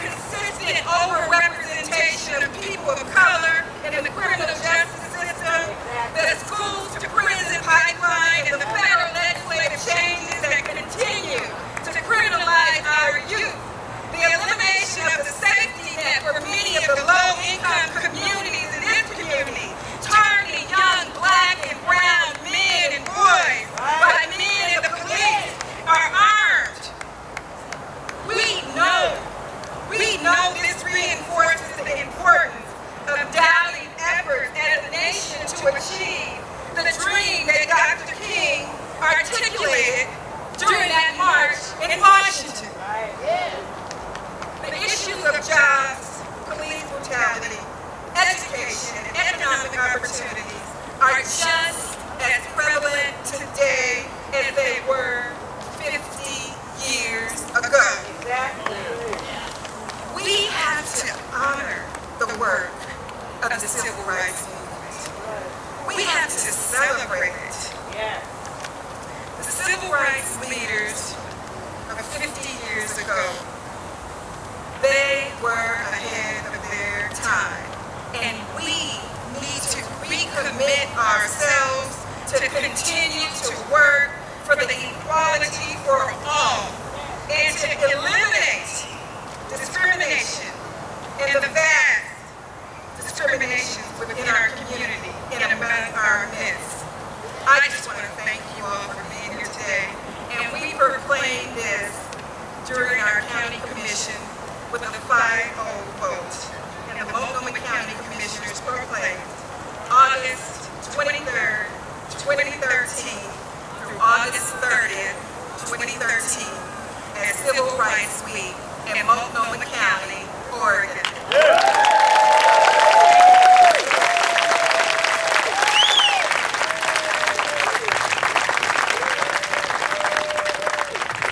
Civil Rights Week in Multnomah County, Oregon.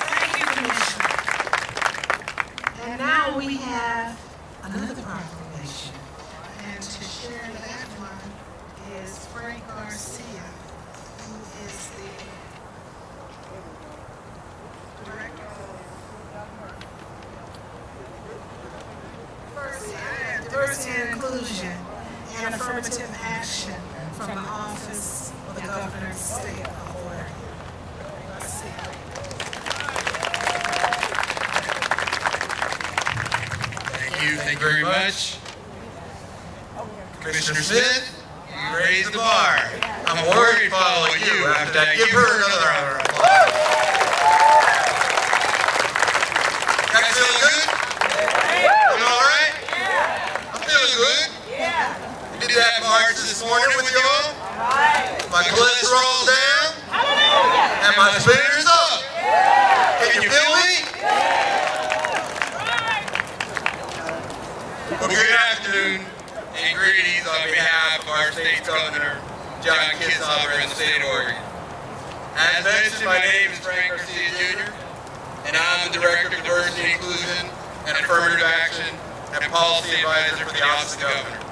Thank you, Commissioner. And now we have another proclamation. And to share that one is Frank Garcia, who is the Director of Diversity and Inclusion and Affirmative Action from the Office of the Governor of the State of Oregon. Garcia. Thank you very much. Commissioner Smith, you raised the bar. I'm worried to follow you after I give her another round of applause. Guys feeling good? Feeling all right? I'm feeling good. I did that march this morning with y'all. My cholesterol's down and my spirit's up. Can you feel me? Well, good afternoon and greetings on behalf of our state governor, John Kitzhaber, and the state of Oregon. As mentioned, my name is Frank Garcia Jr., and I'm the Director of Diversity, Inclusion, and Affirmative Action and Policy Advisor for the Office of Governor.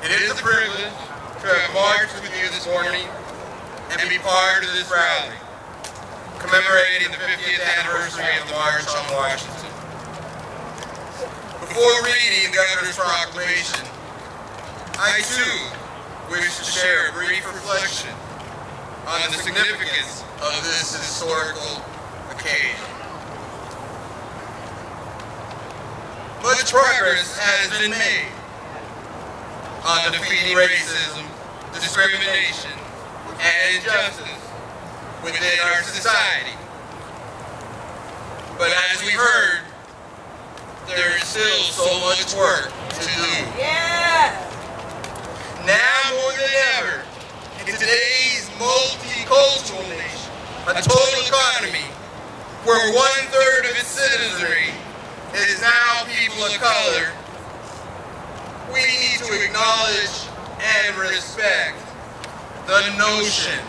It is a privilege to have marched with you this morning and be part of this rally, commemorating the 50th anniversary of the March on Washington. Before reading the Governor's proclamation, I too wish to share a brief reflection on the significance of this historical occasion. Much progress has been made on defeating racism, discrimination, and injustice within our society. But as we've heard, there is still so much work to do. Now more than ever, in today's multicultural nation, a total economy where 1/3 of its citizenry is now people of color, we need to acknowledge and respect the notion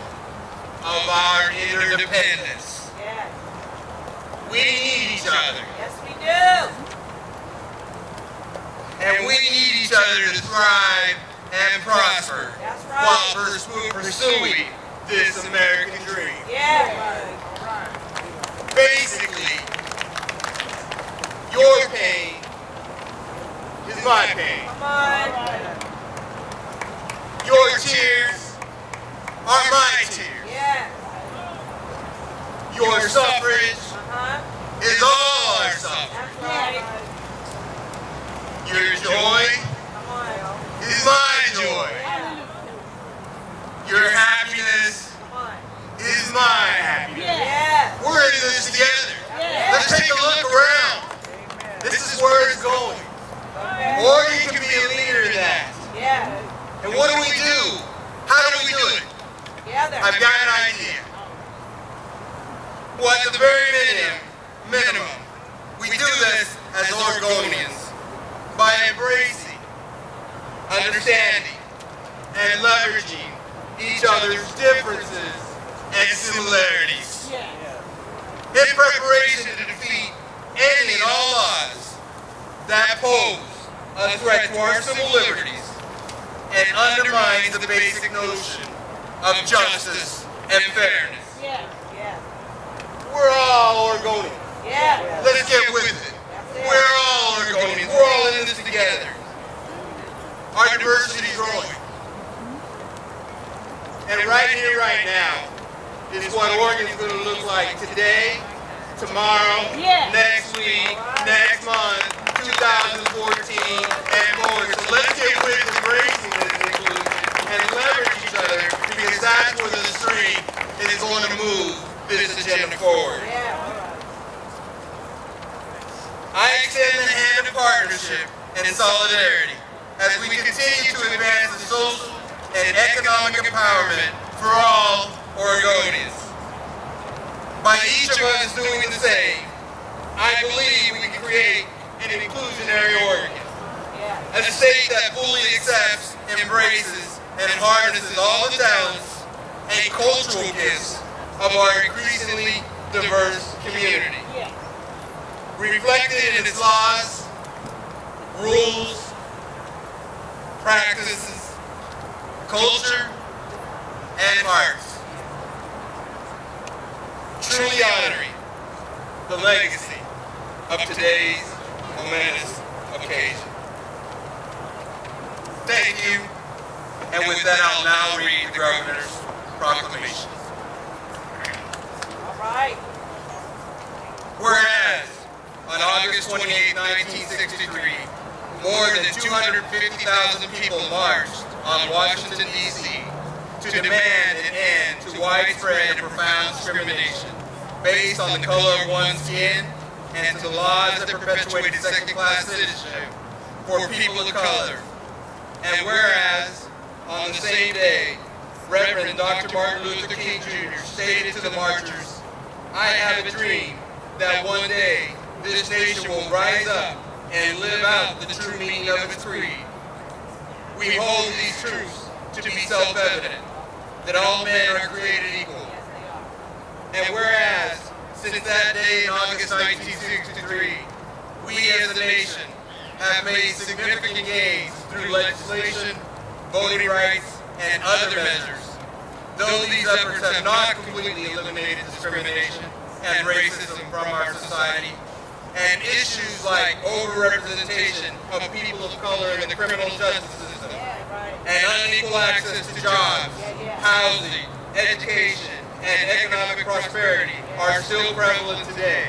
of our interdependence. We need each other. Yes, we do. And we need each other to thrive and prosper while pursuing this American dream. Basically, your pain is my pain. Your tears are my tears. Your suffrage is all our suffrage. Your joy is my joy. Your happiness is my happiness. We're in this together. Let's take a look around. This is where it's going. Oregon can be a leader in that. And what do? How do we do it? I've got an idea. Well, at the very minimum, we do this as Oregonians by embracing, understanding, and leveraging each other's differences and similarities. In preparation to defeat any and all odds that pose a threat to our civil liberties and undermines the basic notion of justice and fairness. We're all Oregonians. Let's get with it. We're all Oregonians. We're all in this together. Our diversity is growing. And right here, right now, is what Oregon's going to look like today, tomorrow, next week, next month, 2014, and forward. So let's get with embracing this inclusion and leverage each other, because that's where the stream is going to move this agenda forward. I extend the hand of partnership and solidarity as we continue to advance the social and economic empowerment for all Oregonians. By each of us doing the same, I believe we can create an inclusionary Oregon. A state that fully accepts, embraces, and harnesses all the talents and cultural gifts of our increasingly diverse community. Reflected in its laws, rules, practices, culture, and arts. Truly honoring the legacy of today's momentous occasion. Thank you, and with that I'll now read the Governor's proclamation. All right. Whereas, on August 28, 1963, more than 250,000 people marched on Washington, D.C. to demand an end to widespread and profound discrimination based on the color of one's skin and to laws that perpetuated second-class citizenship for people of color. And whereas, on the same day, Reverend Dr. Martin Luther King Jr. stated to the marchers, "I have a dream that one day this nation will rise up and live out the true meaning of its creed. We hold these truths to be self-evident, that all men are created equal. And whereas, since that day in August 1963, we as a nation have made significant gains through legislation, voting rights, and other measures, though these efforts have not completely eliminated discrimination and racism from our society, and issues like overrepresentation of people of color in the criminal justice system, and unequal access to jobs, housing, education, and economic prosperity are still prevalent today.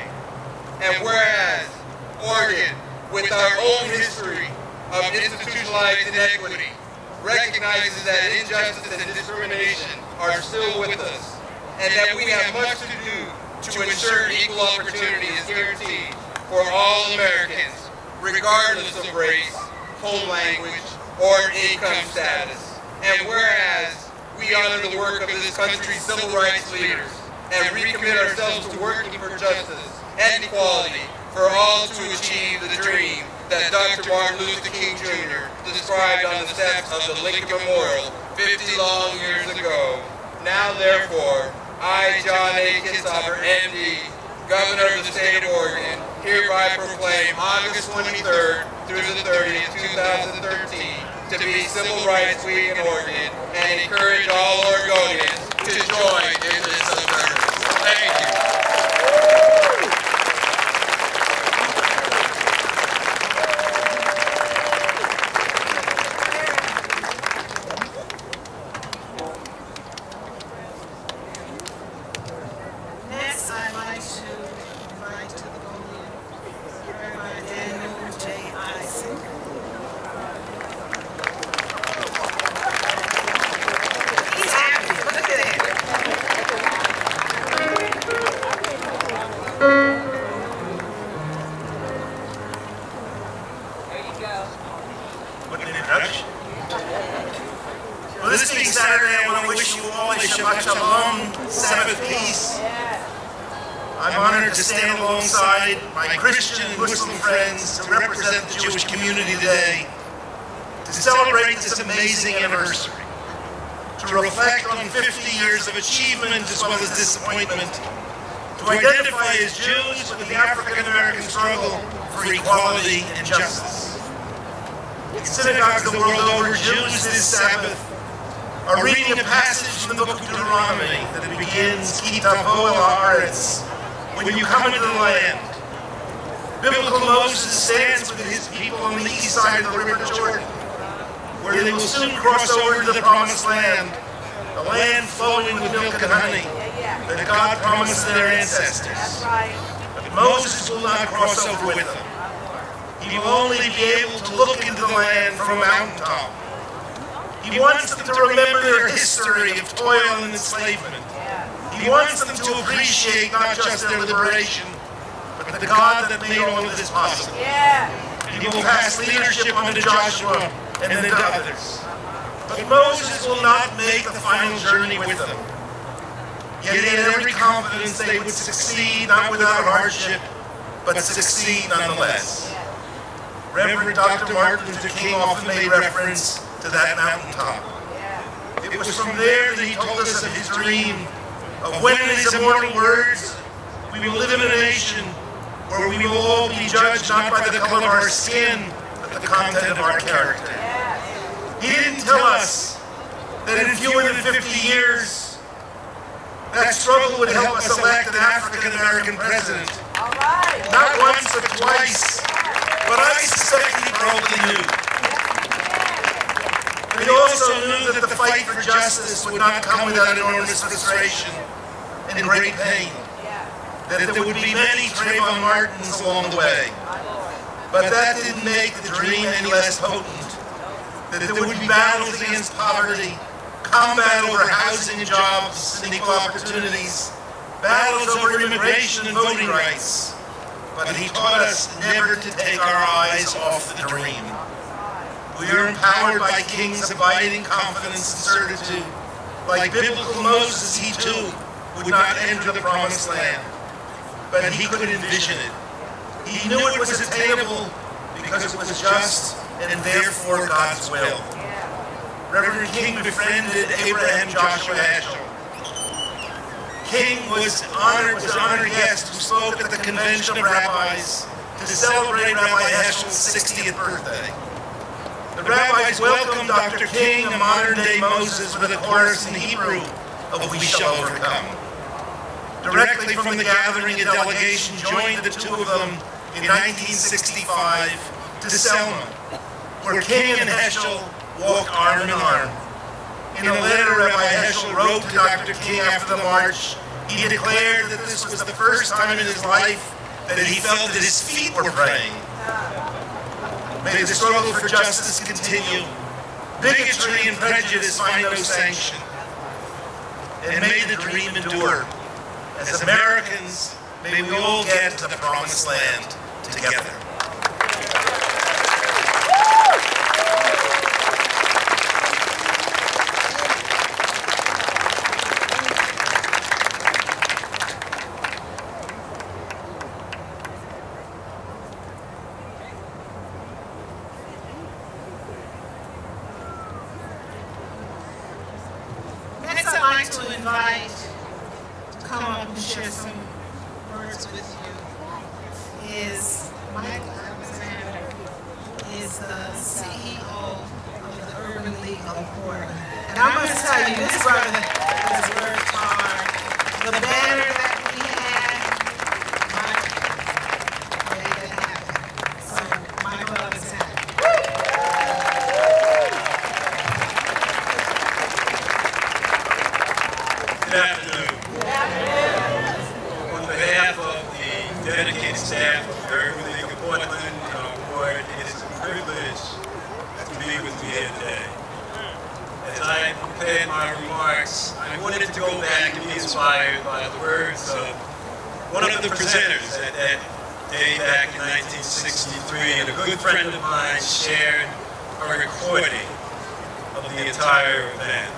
And whereas Oregon, with our own history of institutionalized inequity, recognizes that injustice and discrimination are still with us, and that we have much to do to ensure equal opportunity is guaranteed for all Americans, regardless of race, home language, or income status. And whereas we honor the work of this country's civil rights leaders and recommit ourselves to working for justice and equality for all to achieve the dream that Dr. Martin Luther King Jr. described on the steps of the Lincoln Memorial 50 long years ago. Now, therefore, I, John A. Kitzhaber, M.D., Governor of the State of Oregon, hereby proclaim August 23rd through the 30th, 2013, to be Civil Rights Week in Oregon, and encourage all Oregonians to join in this observance. Thank you. Next, I'd like to invite to the podium Reverend Daniel J. Isaac. He's happy. Look at that. There you go. What an introduction. Well, this being Saturday, I want to wish you all a Shabbat Shalom, Sabbath peace. I'm honored to stand alongside my Christian and Muslim friends to represent the Jewish community today, to celebrate this amazing anniversary, to reflect on 50 years of achievement as well as disappointment, to identify as Jews with the African-American struggle for equality and justice. In synagogues the world over, Jews this Sabbath are reading a passage from the book of Deuteronomy that begins, Ki tavo el haaretz, when you come into the land. Biblical Moses stands with his people on the east side of the river Jordan, where they will soon cross over to the promised land, the land flowing with milk and honey that God promised their ancestors. But Moses will not cross over with them. He will only be able to look into the land from a mountaintop. He wants them to remember their history of toil and enslavement. He wants them to appreciate not just their liberation, but the God that made all of this possible. He will pass leadership on to Joshua and then to others. But Moses will not make the final journey with them. Yet he had every confidence they would succeed, not without hardship, but succeed nonetheless. Reverend Dr. Martin Luther King often made reference to that mountaintop. It was from there that he told us of his dream of when, in his immortal words, we will live in a nation where we will all be judged not by the color of our skin, but the content of our character. He didn't tell us that in fewer than 50 years, that struggle would help us elect an African-American president. Not once or twice, but I suspect he probably knew. But he also knew that the fight for justice would not come without enormous frustration and great pain. That there would be many Trayvon Martins along the way. But that didn't make the dream any less potent. That there would be battles against poverty, combat over housing and jobs and equal opportunities, battles over immigration and voting rights. But he taught us never to take our eyes off the dream. We are empowered by King's abiding confidence and certitude. Like biblical Moses, he too would not enter the promised land. But he could envision it. He knew it was attainable because it was just and therefore God's will. Reverend King befriended Abraham Joshua Heschel. King was an honored guest who spoke at the Convention of Rabbis to celebrate Rabbi Heschel's 60th birthday. The rabbis welcomed Dr. King, a modern-day Moses, with a chorus in Hebrew of "We Shall Overcome." Directly from the gathering, a delegation joined the two of them in 1965 to Selma, where King and Heschel walked arm in arm. In a letter Rabbi Heschel wrote to Dr. King after the march, he declared that this was the first time in his life that he felt that his feet were praying. May the struggle for justice continue. Bigotry and prejudice find no sanction. And may the dream endure. As Americans, may we all get to the promised land together. Next, I'd like to invite to come up and share some words with you is Mike Alexander, is the CEO of the Urban League of Portland. And I must tell you, this brother has worked hard. The banner that we had, Mike made it happen. So, Michael Alexander. Good afternoon. On behalf of the dedicated staff of the Urban League of Portland and our board, it is a privilege to be with you here today. As I prepared my remarks, I wanted to go back and be inspired by the words of one of the presenters at that day back in 1963, and a good friend of mine shared a recording of the entire event.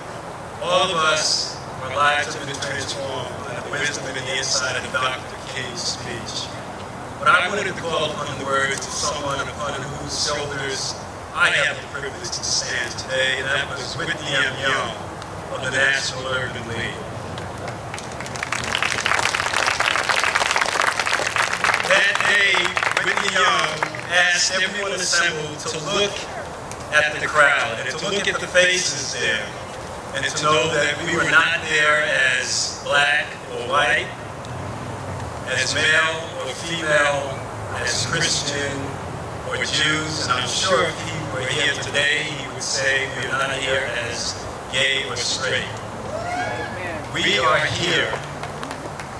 All of us, our lives have been transformed by the wisdom and the insight of Dr. King's speech. But I wanted to call upon the words of someone upon whose shoulders I have the privilege to stand today, and that was Whitney M. Young of the National Urban League. That day, Whitney Young asked everyone assembled to look at the crowd and to look at the faces there, and to know that we were not there as black or white, as male or female, as Christian or Jews, and I'm sure if he were here today, he would say we are not here as gay or straight. We are here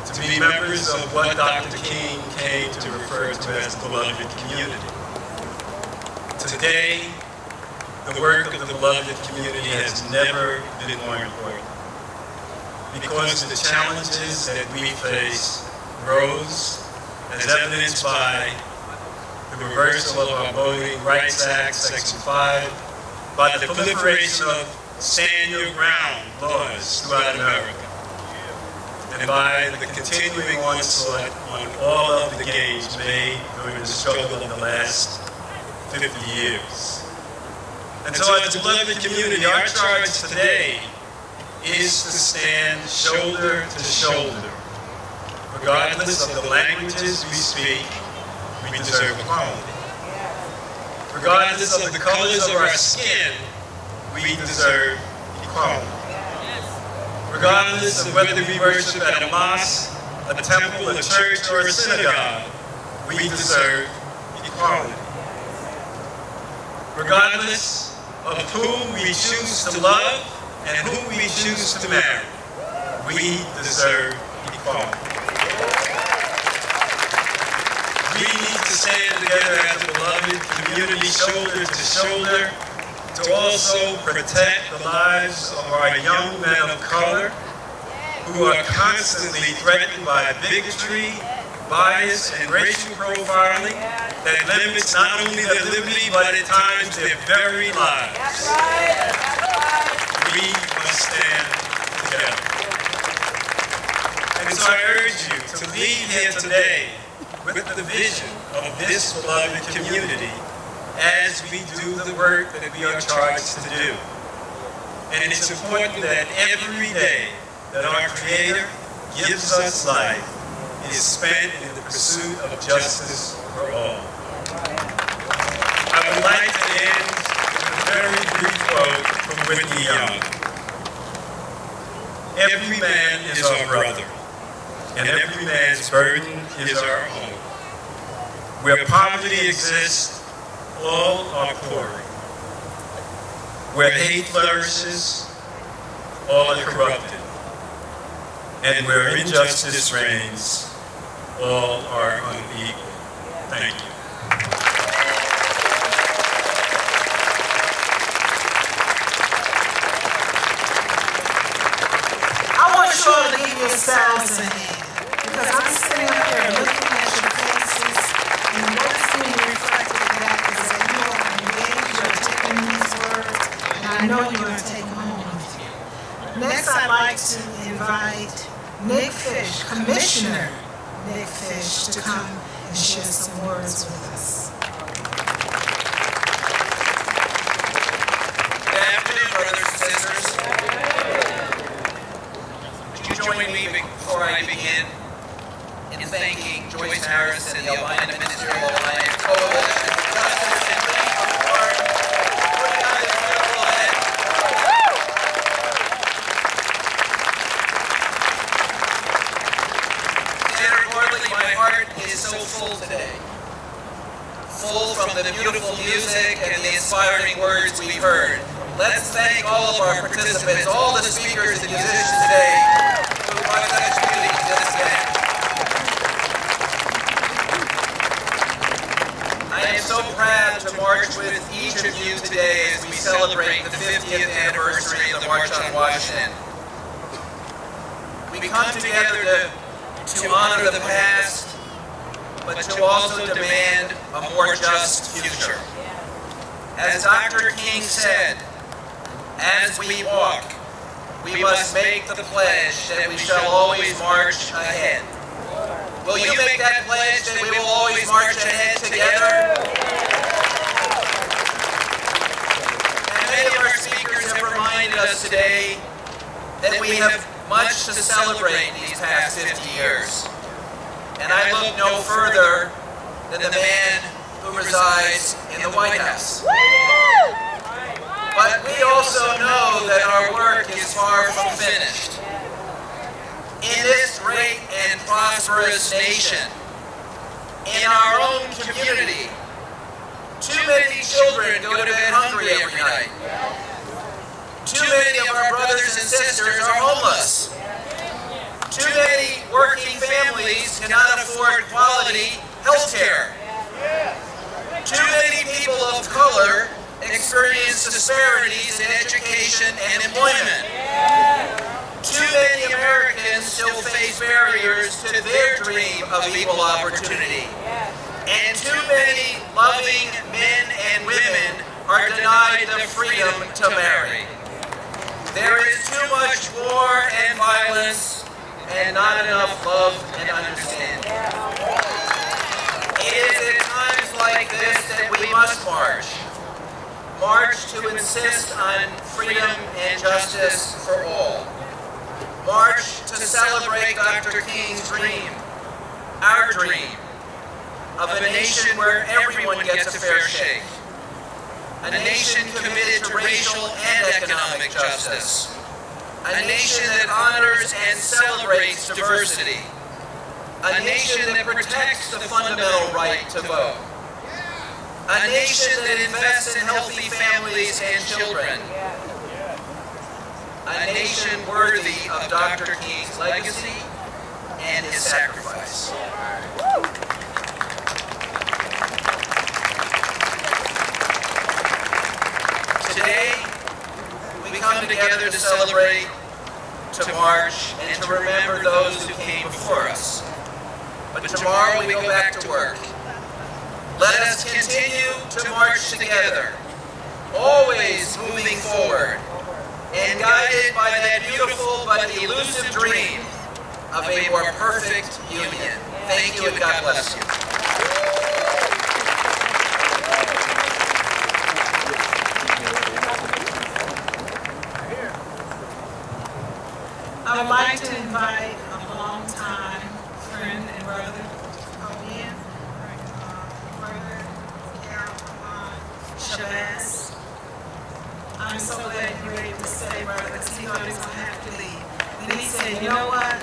to be members of what Dr. King came to refer to as the beloved community. Today, the work of the beloved community has never been more important, because the challenges that we face grows, as evidenced by the reversal of our Voting Rights Act, Section 5, by the proliferation of stand your ground laws throughout America, and by the continuing onslaught on all of the gains made during the struggle of the last 50 years. And so as a beloved community, our charge today is to stand shoulder to shoulder. Regardless of the languages we speak, we deserve equality. Regardless of the colors of our skin, we deserve equality. Regardless of whether we worship at a mosque, a temple, a church, or a synagogue, we deserve equality. Regardless of whom we choose to love and whom we choose to marry, we deserve equality. We need to stand together as a beloved community, shoulder to shoulder, to also protect the lives of our young men of color who are constantly threatened by bigotry, bias, and racial profiling that limits not only their liberty, but at times their very lives. We must stand together. And so I urge you to leave here today with the vision of this beloved community as we do the work that we are charged to do. And it's important that every day that our Creator gives us life is spent in the pursuit of justice for all. I would like to end with a very brief quote from Whitney Young. Every man is our brother, and every man's burden is our own. Where poverty exists, all are poor. Where hate flourishes, all are corrupted. And where injustice reigns, all are unequal. Thank you. I want you all to give yourselves a hand, because I'm sitting up here looking at your faces, and what's being reflected back is that you are engaged, you're taking these words, and I know you're going to take them home with you. Next, I'd like to invite Nick Fish, Commissioner Nick Fish, to come and share some words with us. Good afternoon, brothers and sisters. Would you join me before I begin in thanking Joyce Harris and the Albina Ministerial Alliance Coalition for Justice and thank you for putting on this beautiful event. Senator Gordley, my heart is so full today. Full from the beautiful music and the inspiring words we've heard. Let's thank all of our participants, all the speakers and musicians today who brought such beauty to this event. I am so proud to march with each of you today as we celebrate the 50th anniversary of the March on Washington. We come together to honor the past, but to also demand a more just future. As Dr. King said, as we walk, we must make the pledge that we shall always march ahead. Will you make that pledge that we will always march ahead together? And many of our speakers have reminded us today that we have much to celebrate these past 50 years. And I look no further than the man who resides in the White House. But we also know that our work is far from finished. In this great and prosperous nation, in our own community, too many children go to bed hungry every night. Too many of our brothers and sisters are homeless. Too many working families cannot afford quality health care. Too many people of color experience disparities in education and employment. Too many Americans still face barriers to their dream of equal opportunity. And too many loving men and women are denied the freedom to marry. There is too much war and violence, and not enough love and understanding. It is at times like this that we must march. March to insist on freedom and justice for all. March to celebrate Dr. King's dream, our dream, of a nation where everyone gets a fair shake. A nation committed to racial and economic justice. A nation that honors and celebrates diversity. A nation that protects the fundamental right to vote. A nation that invests in healthy families and children. A nation worthy of Dr. King's legacy and his sacrifice. Today, we come together to celebrate, to march, and to remember those who came before us. But tomorrow we go back to work. Let us continue to march together, always moving forward, and guided by that beautiful but elusive dream of a more perfect union. Thank you and God bless you. I would like to invite a long-time friend and brother to come in. Brother Carol Shabazz. I'm so glad you're able to stay, brother, because he thought he was going to have to leave. And he said, you know what?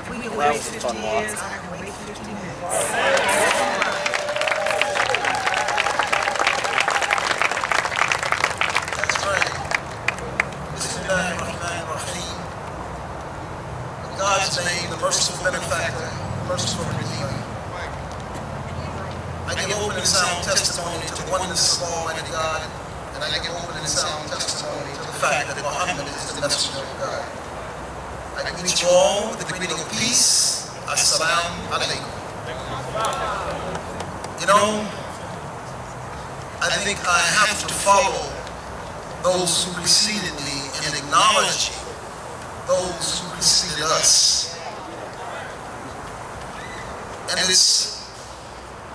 If we can wait 50 years, I can wait 50 minutes. That's right. Bismillahirrahmanirrahim. In God's name, the merciful benefactor, merciful redeemer. I give open and sound testimony to the oneness of Almighty God, and I give open and sound testimony to the fact that Muhammad is the messenger of God. I greet you all with the greeting of peace. Assalamu alaikum. You know, I think I have to follow those who preceded me in acknowledging those who preceded us. And it's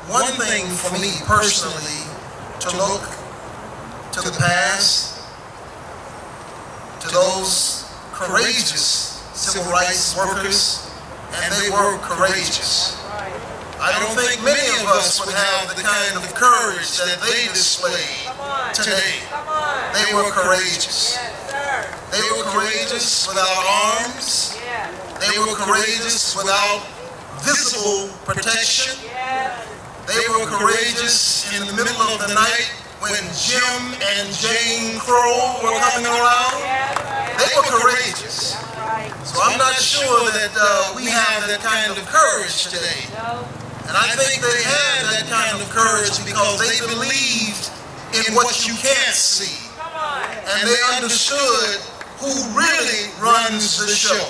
one thing for me personally to look to the past, to those courageous civil rights workers, and they were courageous. I don't think many of us would have the kind of courage that they displayed today. They were courageous. They were courageous without arms. They were courageous without visible protection. They were courageous in the middle of the night when Jim and Jane Crow were coming around. They were courageous. So I'm not sure that we have that kind of courage today. And I think they had that kind of courage because they believed in what you can't see. And they understood who really runs the show.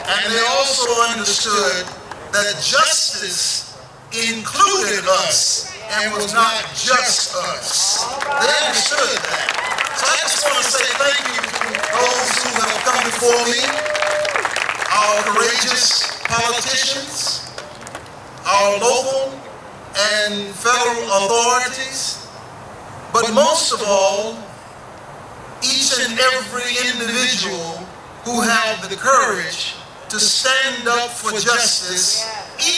And they also understood that justice included us and was not just us. They understood that. So I just want to say thank you to those who have come before me, our courageous politicians, our local and federal authorities, but most of all, each and every individual who have the courage to stand up for justice,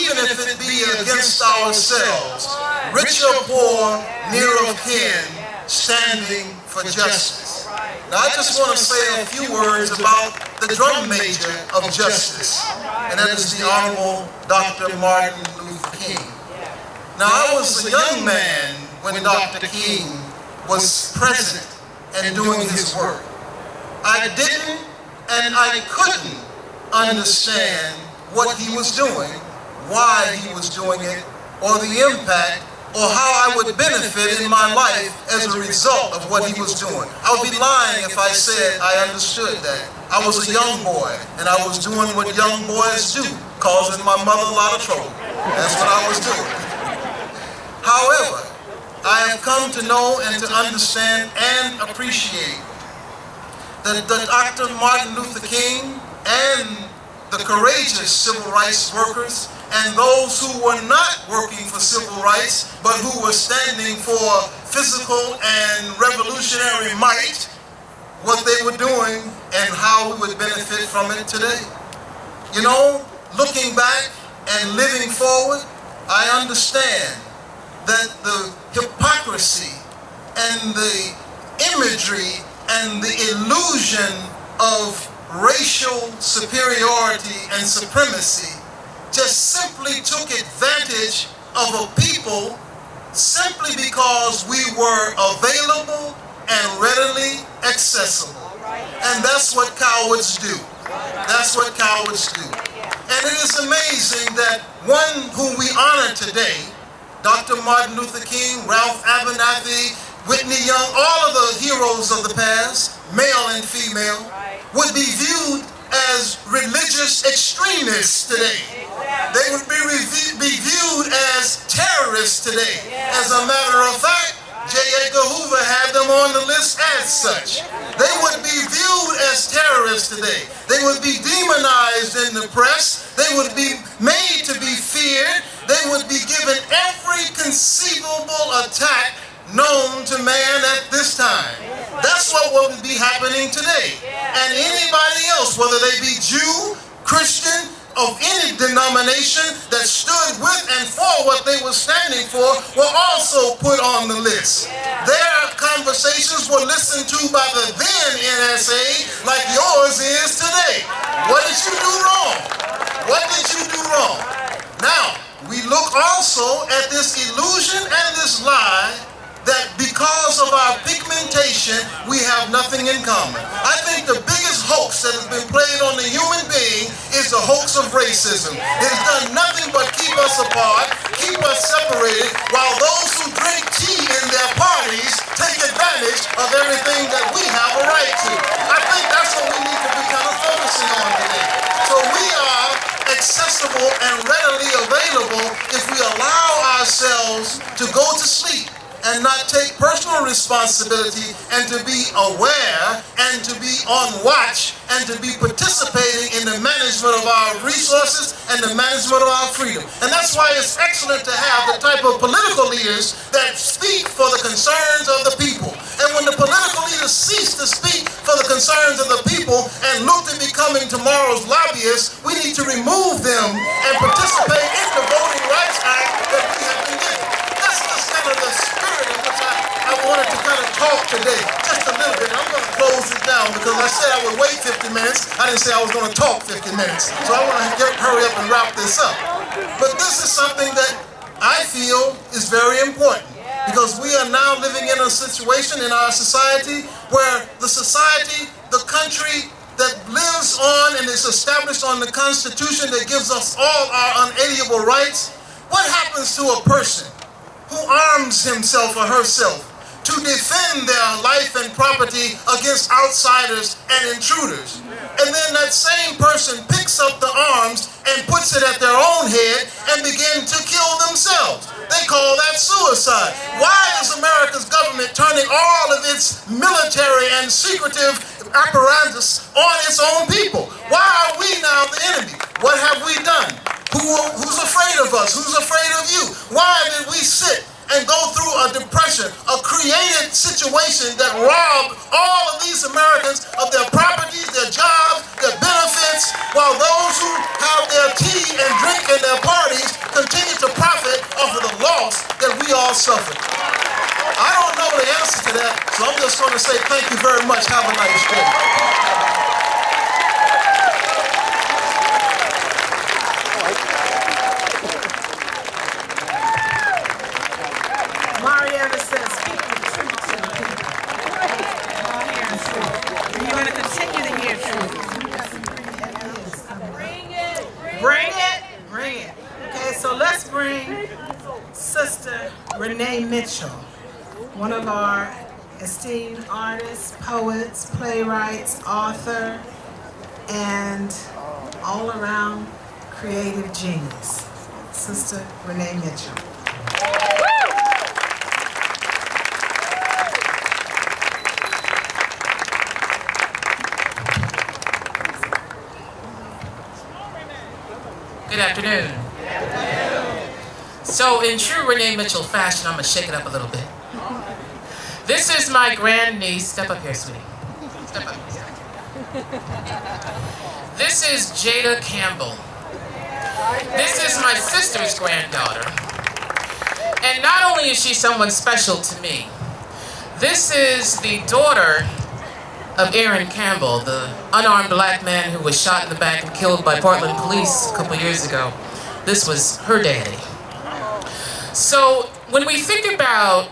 even if it be against ourselves, rich or poor, near or kin, standing for justice. Now I just want to say a few words about the drum major of justice, and that is the Honorable Dr. Martin Luther King. Now I was a young man when Dr. King was present and doing his work. I didn't and I couldn't understand what he was doing, why he was doing it, or the impact, or how I would benefit in my life as a result of what he was doing. I would be lying if I said I understood that. I was a young boy, and I was doing what young boys do, causing my mother a lot of trouble. That's what I was doing. However, I have come to know and to understand and appreciate that Dr. Martin Luther King and the courageous civil rights workers and those who were not working for civil rights, but who were standing for physical and revolutionary might, what they were doing and how we would benefit from it today. You know, looking back and living forward, I understand that the hypocrisy and the imagery and the illusion of racial superiority and supremacy just simply took advantage of a people simply because we were available and readily accessible. And that's what cowards do. That's what cowards do. And it is amazing that one whom we honor today, Dr. Martin Luther King, Ralph Abernathy, Whitney Young, all of the heroes of the past, male and female, would be viewed as religious extremists today. They would be viewed as terrorists today. As a matter of fact, J. Edgar Hoover had them on the list as such. They would be viewed as terrorists today. They would be demonized in the press. They would be made to be feared. They would be given every conceivable attack known to man at this time. That's what would be happening today. And anybody else, whether they be Jew, Christian, of any denomination that stood with and for what they were standing for, were also put on the list. Their conversations were listened to by the then NSA like yours is today. What did you do wrong? What did you do wrong? Now, we look also at this illusion and this lie that because of our pigmentation, we have nothing in common. I think the biggest hoax that has been played on the human being is the hoax of racism. It has done nothing but keep us apart, keep us separated, while those who drink tea in their parties take advantage of everything that we have a right to. I think that's what we need to be kind of focusing on today. So we are accessible and readily available if we allow ourselves to go to sleep and not take personal responsibility, and to be aware and to be on watch and to be participating in the management of our resources and the management of our freedom. And that's why it's excellent to have the type of political leaders that speak for the concerns of the people. And when the political leaders cease to speak for the concerns of the people and look to becoming tomorrow's lobbyists, we need to remove them and participate in the Voting Rights Act that we have been given. That's just kind of the spirit in which I wanted to kind of talk today, just a little bit. I'm going to close it down because I said I would wait 50 minutes. I didn't say I was going to talk 50 minutes. So I want to hurry up and wrap this up. But this is something that I feel is very important, because we are now living in a situation in our society where the society, the country that lives on and is established on the Constitution that gives us all our unalienable rights, what happens to a person who arms himself or herself to defend their life and property against outsiders and intruders? And then that same person picks up the arms and puts it at their own head and begin to kill themselves. They call that suicide. Why is America's government turning all of its military and secretive apparatus on its own people? Why are we now the enemy? What have we done? Who's afraid of us? Who's afraid of you? Why did we sit and go through a depression, a created situation that robbed all of these Americans of their properties, their jobs, their benefits, while those who have their tea and drink in their parties continue to profit off of the loss that we all suffered? I don't know the answer to that, so I'm just going to say thank you very much. Have a nice day. Marietta says, speak the truth to the people. You're going to continue to hear truth. Bring it. Bring it. Okay, so let's bring Sister Renee Mitchell, one of our esteemed artists, poets, playwrights, author, and all-around creative genius. Sister Renee Mitchell. Good afternoon. So in true Renee Mitchell fashion, I'm gonna shake it up a little bit. This is my grandniece. Step up here, sweetie. Step up. This is Jada Campbell. This is my sister's granddaughter. And not only is she someone special to me, this is the daughter of Aaron Campbell, the unarmed black man who was shot in the back and killed by Portland police a couple years ago. This was her daddy. So when we think about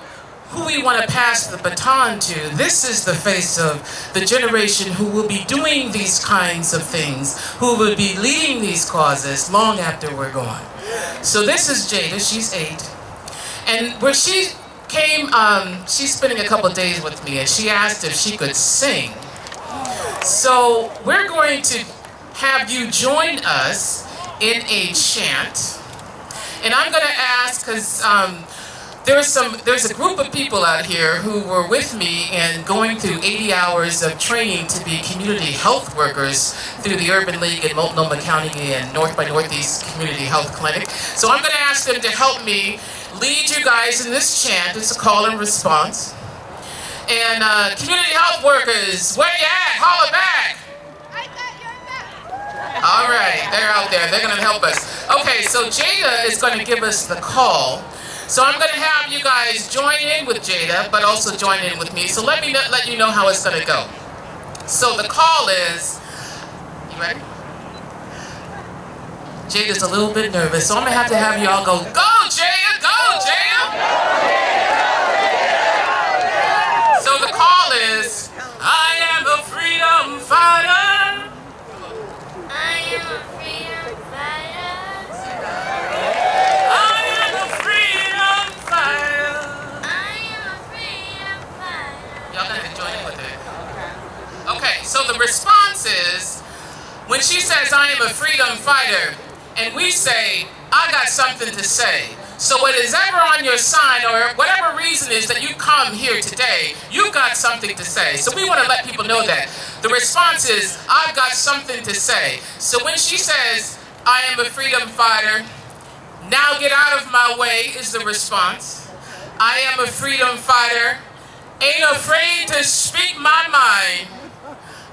who we want to pass the baton to, this is the face of the generation who will be doing these kinds of things, who will be leading these causes long after we're gone. So this is Jada, she's 8. And where she came, she's spending a couple days with me, and she asked if she could sing. So we're going to have you join us in a chant. And I'm going to ask, because there's a group of people out here who were with me and going through 80 hours of training to be community health workers through the Urban League in Multnomah County and North by Northeast Community Health Clinic. So I'm going to ask them to help me lead you guys in this chant. It's a call and response. And community health workers, where you at? Holler back. All right, they're out there. They're going to help us. Okay, so Jada is going to give us the call. So I'm going to have you guys join in with Jada, but also join in with me. So let me let you know how it's going to go. So the call is, you ready? Jada's a little bit nervous, so I'm going to have you all go, go Jada, go Jada! So the call is, I am a freedom fighter. I am a freedom fighter. I am a freedom fighter. I am a freedom fighter. Y'all gonna have to join in with it. Okay, so the response is, when she says, I am a freedom fighter, and we say, I got something to say. So what is ever on your sign, or whatever reason is that you come here today, you've got something to say. So we want to let people know that. The response is, I've got something to say. So when she says, I am a freedom fighter, now get out of my way is the response. I am a freedom fighter, ain't afraid to speak my mind.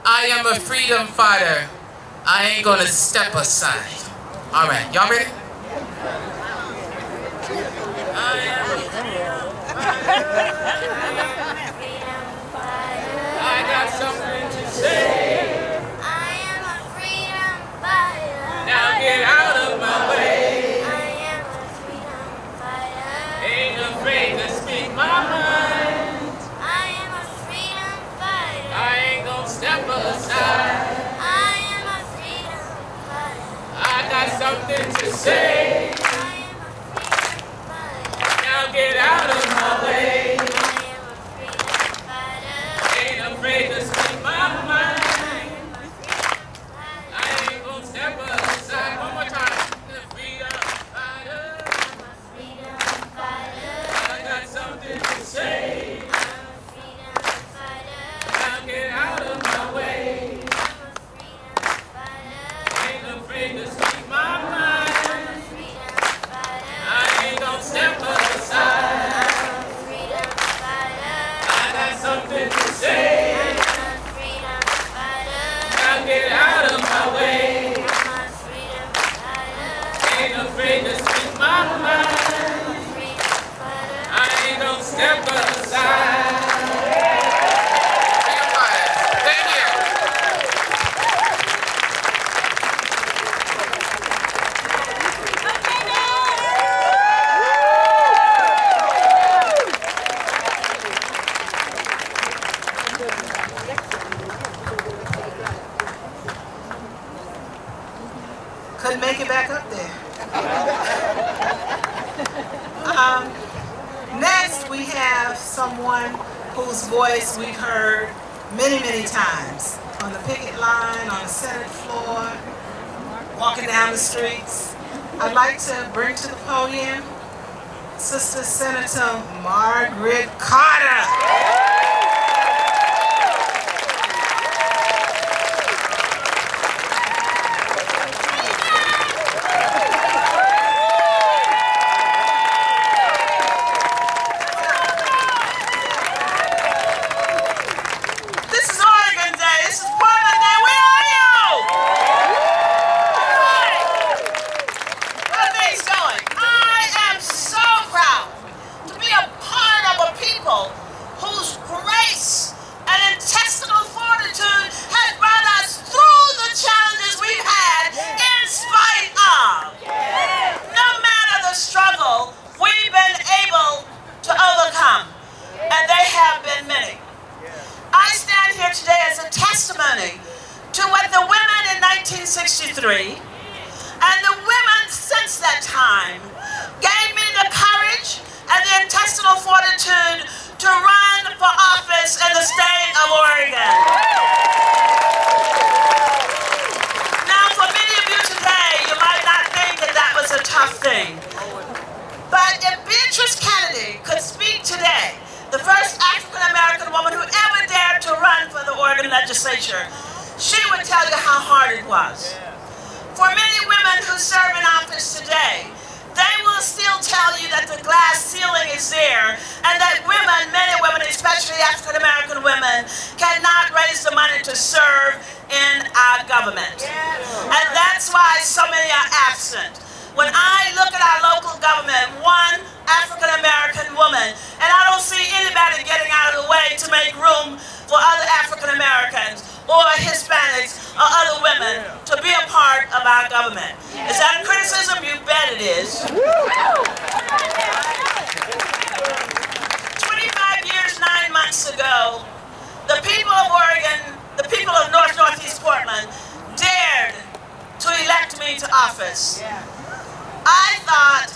I am a freedom fighter, I ain't gonna step aside. All right, y'all ready? I am a freedom fighter. I got something to say. I am a freedom fighter. Now get out of my way. I am a freedom fighter. Ain't afraid to speak my mind. I am a freedom fighter. I ain't gonna step aside. I am a freedom fighter. I got something to say. Now get out of my way. Ain't afraid to speak my mind. I ain't gonna step aside. One more time. Freedom fighter. I got something to say. Now get out of my way. Ain't afraid to speak my mind. I ain't gonna step aside. I got something to say. Now get out of my way. Ain't afraid to speak my mind. I ain't gonna step aside. Thank you. Couldn't make it back up there. Next, we have someone whose voice we've heard many, many times on the picket line, on the Senate floor, walking down the streets. I'd like to bring to the podium Sister Senator Margaret Carter. struggle we've been able to overcome, and they have been many. I stand here today as a testimony to what the women in 1963 and the women since that time gave me the courage and the intestinal fortitude to run for office in the state of Oregon. Now, for many of you today, you might not think that that was a tough thing. But if Beatrice Kennedy could speak today, the first African-American woman who ever dared to run for the Oregon legislature, she would tell you how hard it was. For many women who serve in office today, they will still tell you that the glass ceiling is there and that women, many women, especially African-American women, cannot raise the money to serve in our government. And that's why so many are absent. When I look at our local government, one African-American woman, and I don't see anybody getting out of the way to make room for other African-Americans or Hispanics or other women to be a part of our government. Is that a criticism? You bet it is. 25 years, 9 months ago, the people of Oregon, the people of Northeast Portland, dared to elect me to office. I thought,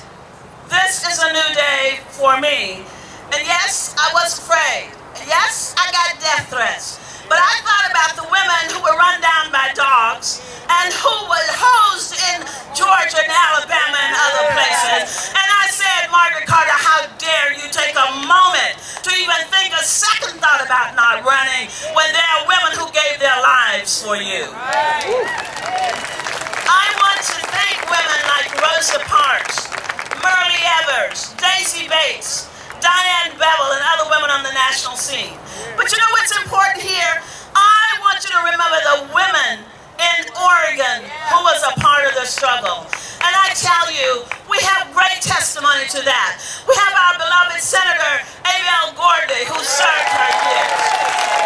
this is a new day for me. And yes, I was afraid. And yes, I got death threats. But I thought about the women who were run down by dogs and who were hosed in Georgia and Alabama and other places. And I said, Margaret Carter, how dare you take a moment to even think a second thought about not running when there are women who gave their lives for you. I want to thank women like Rosa Parks, Myrlie Evers, Daisy Bates, Diane Bevel, and other women on the national scene. But you know what's important here? I want you to remember the women in Oregon who was a part of the struggle. And I tell you, we have great testimony to that. We have our beloved Senator Abel Gordy, who served her years.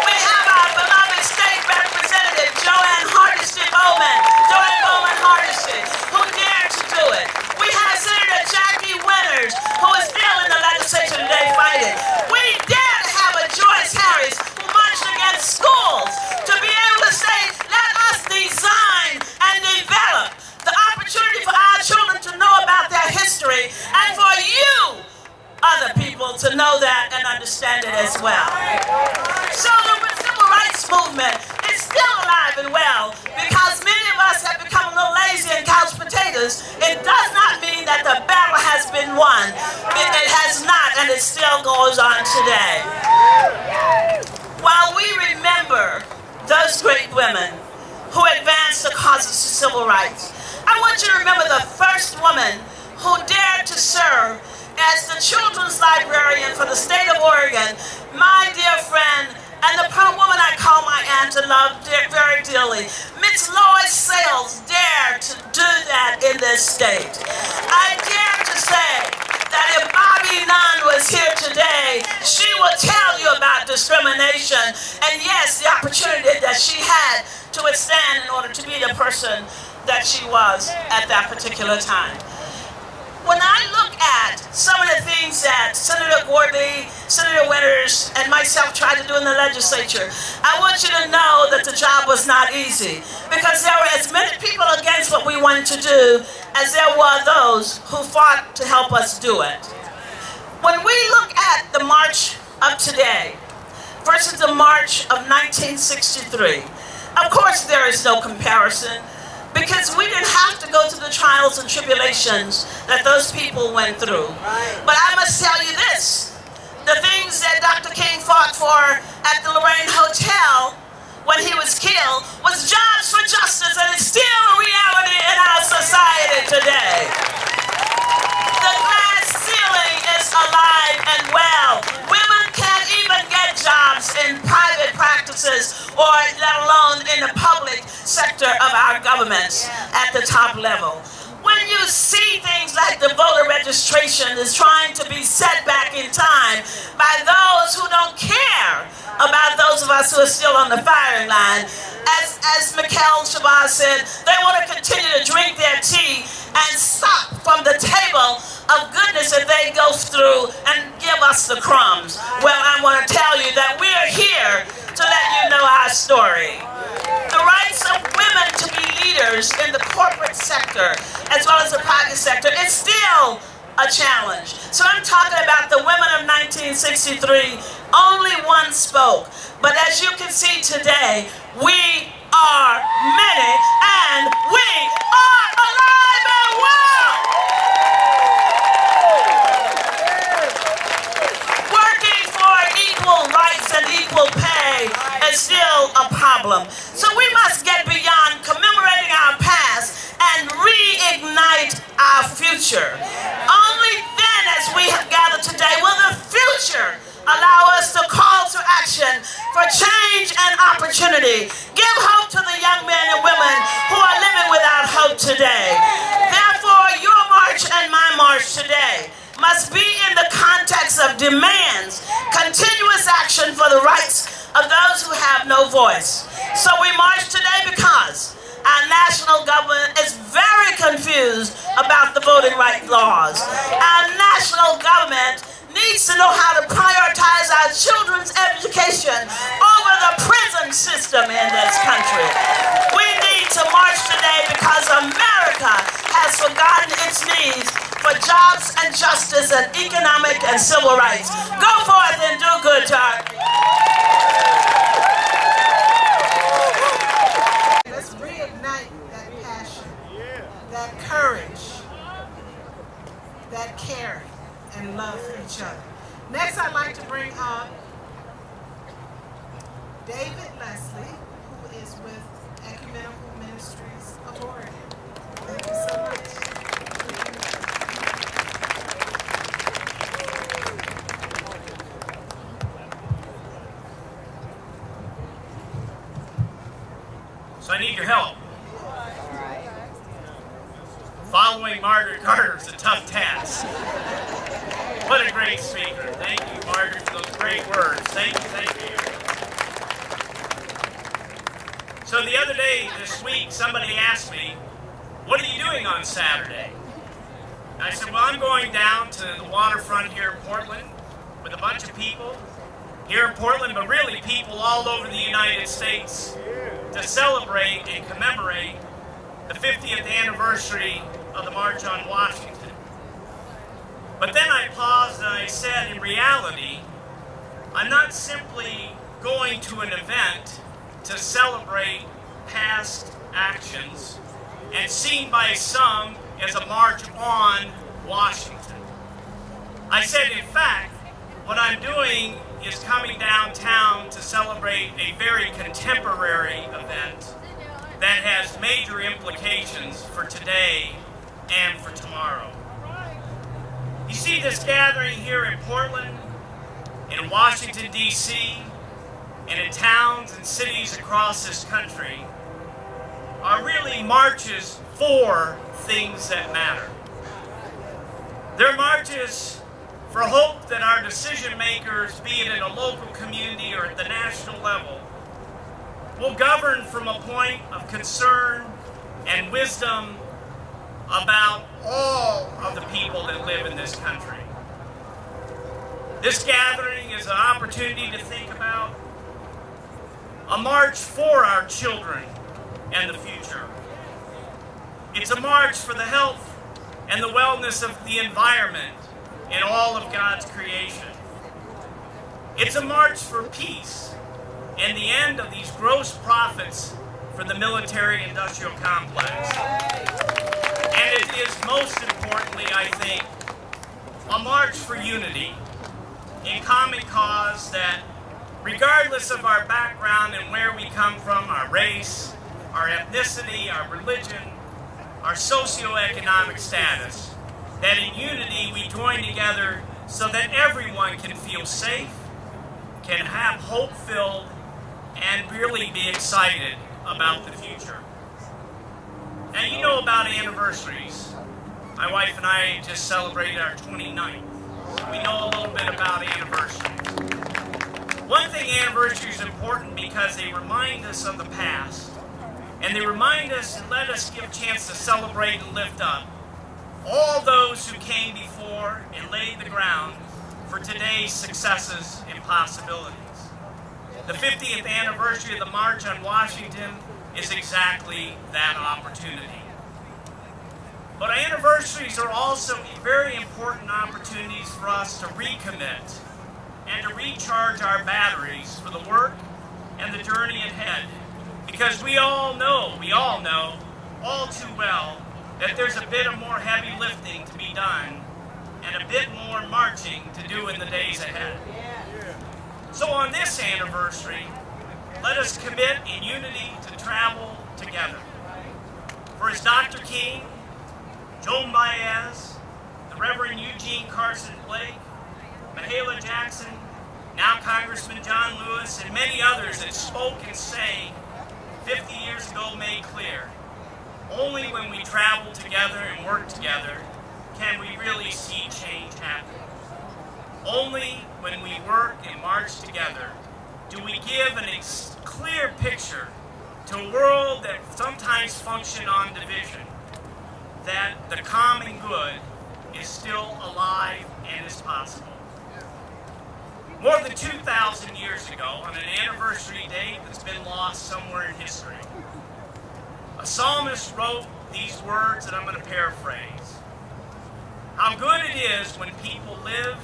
We have our beloved State Representative Joanne Hardesty Bowman, who dared to do it. We have Senator Jackie Winters, who is still in the legislature today fighting. We dare to have a Joyce Harris who marched against schools to be able to say, let us design and develop the opportunity for our children to know about their history and for you, other people, to know that and understand it as well. So the civil rights movement is still alive and well because many of us have become a little lazy and couch potatoes. It does not mean that the battle has been won. It has not, and it still goes on today. While we remember those great women who advanced the causes of civil rights, I want you to remember the first woman who dared to serve as the children's librarian for the state of Oregon, my dear friend, and the woman I call my aunt and love very dearly, Miss Lois Sales, dared to do that in this state. I dare to say that if Bobby Nunn was here today, she will tell you about discrimination and yes, the opportunity that she had to withstand in order to be the person that she was at that particular time. When I look at some of the things that Senator Gordy, Senator Winters, and myself tried to do in the legislature, I want you to know that the job was not easy because there were as many people against what we wanted to do as there were those who fought to help us do it. When we look at the march of today versus the march of 1963, of course there is no comparison, because we didn't have to go through the trials and tribulations that those people went through. But I must tell you this, the things that Dr. King fought for at the Lorraine Hotel when he was killed was jobs for justice, and it's still a reality in our society today. The glass ceiling is alive and well. Women can't even get jobs in private practices or let alone in the public sector of our governments at the top level. When you see things like the voter registration is trying to be set back in time by those who don't care about those those of us who are still on the firing line. As Mikhail Shabazz said, they want to continue to drink their tea and suck from the table of goodness that they go through and give us the crumbs. Well, I want to tell you that we are here to let you know our story. The rights of women to be leaders in the corporate sector as well as the private sector is still a challenge. So I'm talking about the women of 1963. Only one spoke. But as you can see today, we are many and we are alive and well. Working for equal rights and equal pay is still a problem. So we must get beyond commemorating our past and reignite our future. Only then, as we have gathered today, will the future allow us to call to action for change and opportunity. Give hope to the young men and women who are living without hope today. Therefore, your march and my march today must be in the context of demands, continuous action for the rights of those who have no voice. So we march today because our national government is very confused about the voting rights laws. Our national government needs to know how to prioritize our children's education over the prison system in this country. We need to march today because America has forgotten its needs for jobs and justice and economic and civil rights. Go forth and do good, Tart. Let's reignite that passion, that courage, that caring, and love for each other. Next, I'd like to bring up David Leslie, who is with Ecumenical Ministries of Oregon. Thank you so much. So I need your help. Following Margaret Carter is a tough task. What a great speaker. Thank you, Margaret, for those great words. Thank you, thank you. So the other day, this week, somebody asked me, what are you doing on Saturday? And I said, well, I'm going down to the waterfront here in Portland with a bunch of people here in Portland, but really people all over the United States to celebrate and commemorate the 50th anniversary of the March on Washington. But then I paused and I said, in reality, I'm not simply going to an event to celebrate past actions and seen by some as a march on Washington. I said, in fact, what I'm doing is coming downtown to celebrate a very contemporary event that has major implications for today and for tomorrow. You see, this gathering here in Portland, in Washington, D.C., and in towns and cities across this country are really marches for things that matter. They're marches for hope that our decision makers, be it in a local community or at the national level, will govern from a point of concern and wisdom about all of the people that live in this country. This gathering is an opportunity to think about a march for our children and the future. It's a march for the health and the wellness of the environment and all of God's creation. It's a march for peace and the end of these gross profits for the military-industrial complex. And it is most importantly, I think, a march for unity in common cause that regardless of our background and where we come from, our race, our ethnicity, our religion, our socioeconomic status, that in unity we join together so that everyone can feel safe, can have hope-filled, and really be excited about the future. Now, you know about anniversaries. My wife and I just celebrated our 29th. So we know a little bit about anniversaries. One thing, anniversaries are important because they remind us of the past, and they remind us and let us give a chance to celebrate and lift up all those who came before and laid the ground for today's successes and possibilities. The 50th anniversary of the March on Washington is exactly that opportunity. But anniversaries are also very important opportunities for us to recommit and to recharge our batteries for the work and the journey ahead. Because we all know all too well that there's a bit of more heavy lifting to be done and a bit more marching to do in the days ahead. So on this anniversary, let us commit in unity to travel together. For as Dr. King, Joan Baez, the Reverend Eugene Carson Blake, Mahalia Jackson, now Congressman John Lewis, and many others that spoke and sang 50 years ago made clear, only when we travel together and work together can we really see change happen. Only when we work and march together do we give a clear picture to a world that sometimes functions on division, that the common good is still alive and is possible. More than 2,000 years ago, on an anniversary date that's been lost somewhere in history, a psalmist wrote these words that I'm going to paraphrase. How good it is when people live,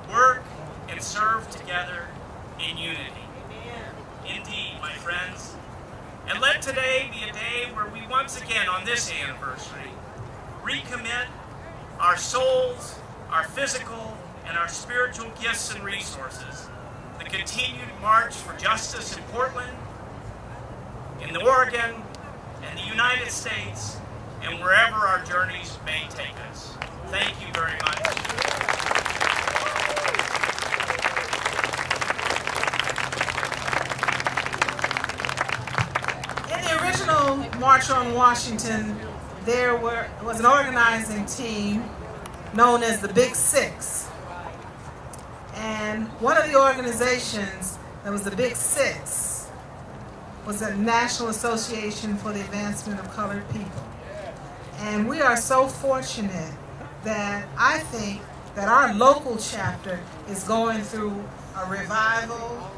work, and serve together in unity. Indeed, my friends. And let today be a day where we once again, on this anniversary, recommit our souls, our physical, and our spiritual gifts and resources. The continued march for justice in Portland, in Oregon, and the United States, and wherever our journeys may take us. Thank you very much. In the original March on Washington, there was an organizing team known as the Big Six. And one of the organizations that was the Big Six was the National Association for the Advancement of Colored People. And we are so fortunate that I think that our local chapter is going through a revival.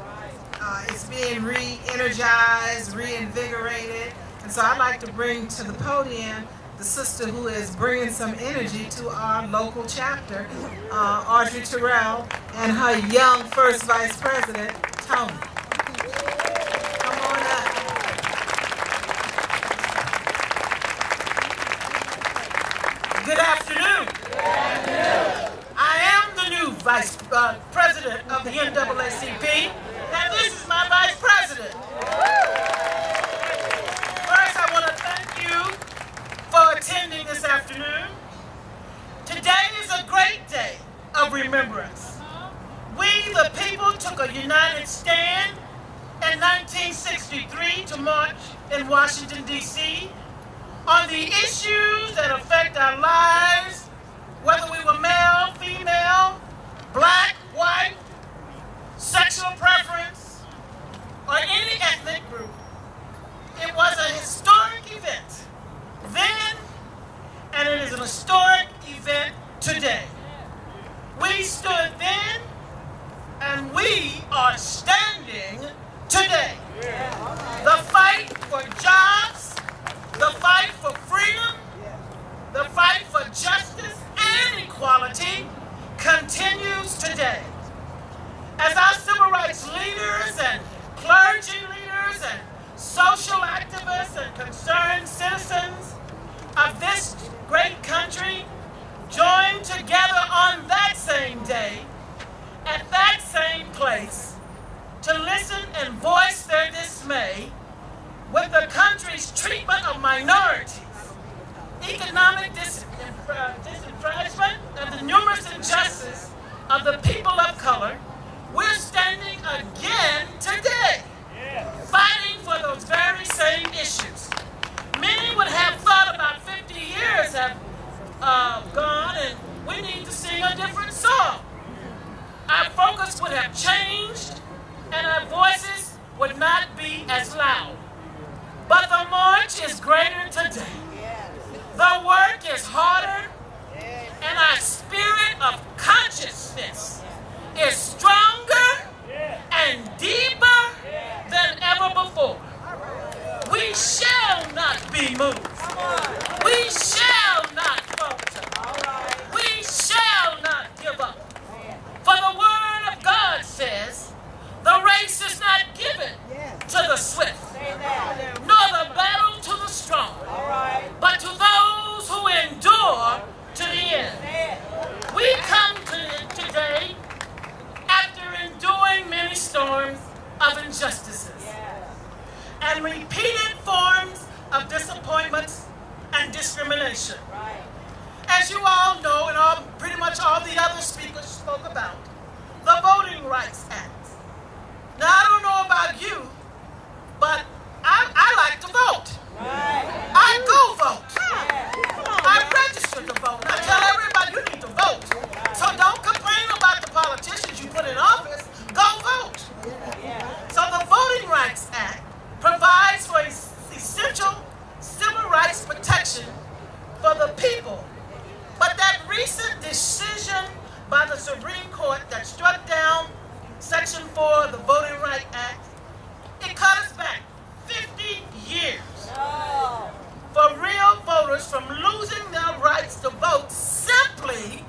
It's being re-energized, reinvigorated. And so I'd like to bring to the podium the sister who is bringing some energy to our local chapter, Audrey Terrell, and her young first vice president, Tony. Come on up. Good afternoon. I am the new vice president of the NAACP, and this is my vice president. First, I want to thank you for attending this afternoon. Today is a great day of remembrance. We, the people, took a united stand in 1963 to march in Washington, D.C. on the issues that affect our lives, whether we were male, female, black, white, sexual preference, or any ethnic group. It was a historic event then, and it is an historic event today. We stood then, and we are standing today. The fight for jobs, the fight for freedom, the fight for justice and equality continues today. As our civil rights leaders and clergy leaders and social activists and concerned citizens of this great country join together on that same day, at that same place, to listen and voice their dismay with the country's treatment of minorities, economic disenfranchisement, and the numerous injustices of the people of color, we're standing again today, fighting for those very same issues. Many would have thought about 50 years have gone and we need to sing a different song. Our focus would have changed and our voices would not be as loud. But the march is greater today. The work is harder, and our spirit of consciousness is stronger and deeper than ever before. We shall not be moved. We shall not falter. We shall not give up. For the word of God says, the race is not given to the swift, nor the battle to the strong, but to those who endure to the end. We come today after enduring many storms of injustices and repeated forms of disappointments and discrimination. As you all know, and pretty much all the other speakers spoke about, the Voting Rights Act. Now, I don't know about you, but I like to vote. I go vote. I register to vote. I tell everybody you need to vote. So don't complain about the politicians you put in office. Go vote. So the Voting Rights Act provides for essential civil rights protection for the people. But that recent decision by the Supreme Court that struck down Section 4 of the Voting Rights Act, it cut us back 50 years for real voters from losing their rights to vote simply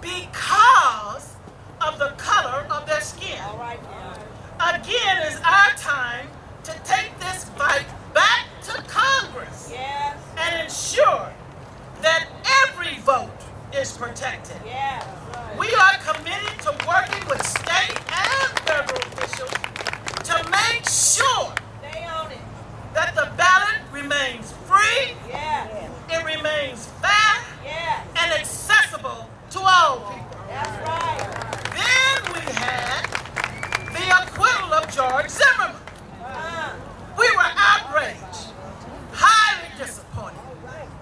because of the color of their skin. Again, it's our time to take this fight back to Congress and ensure that every vote is protected. We are committed to working with state and federal officials to make sure that the ballot remains free, it remains fair, and accessible to all people. Then we had the acquittal of George Zimmerman. We were outraged, highly disappointed,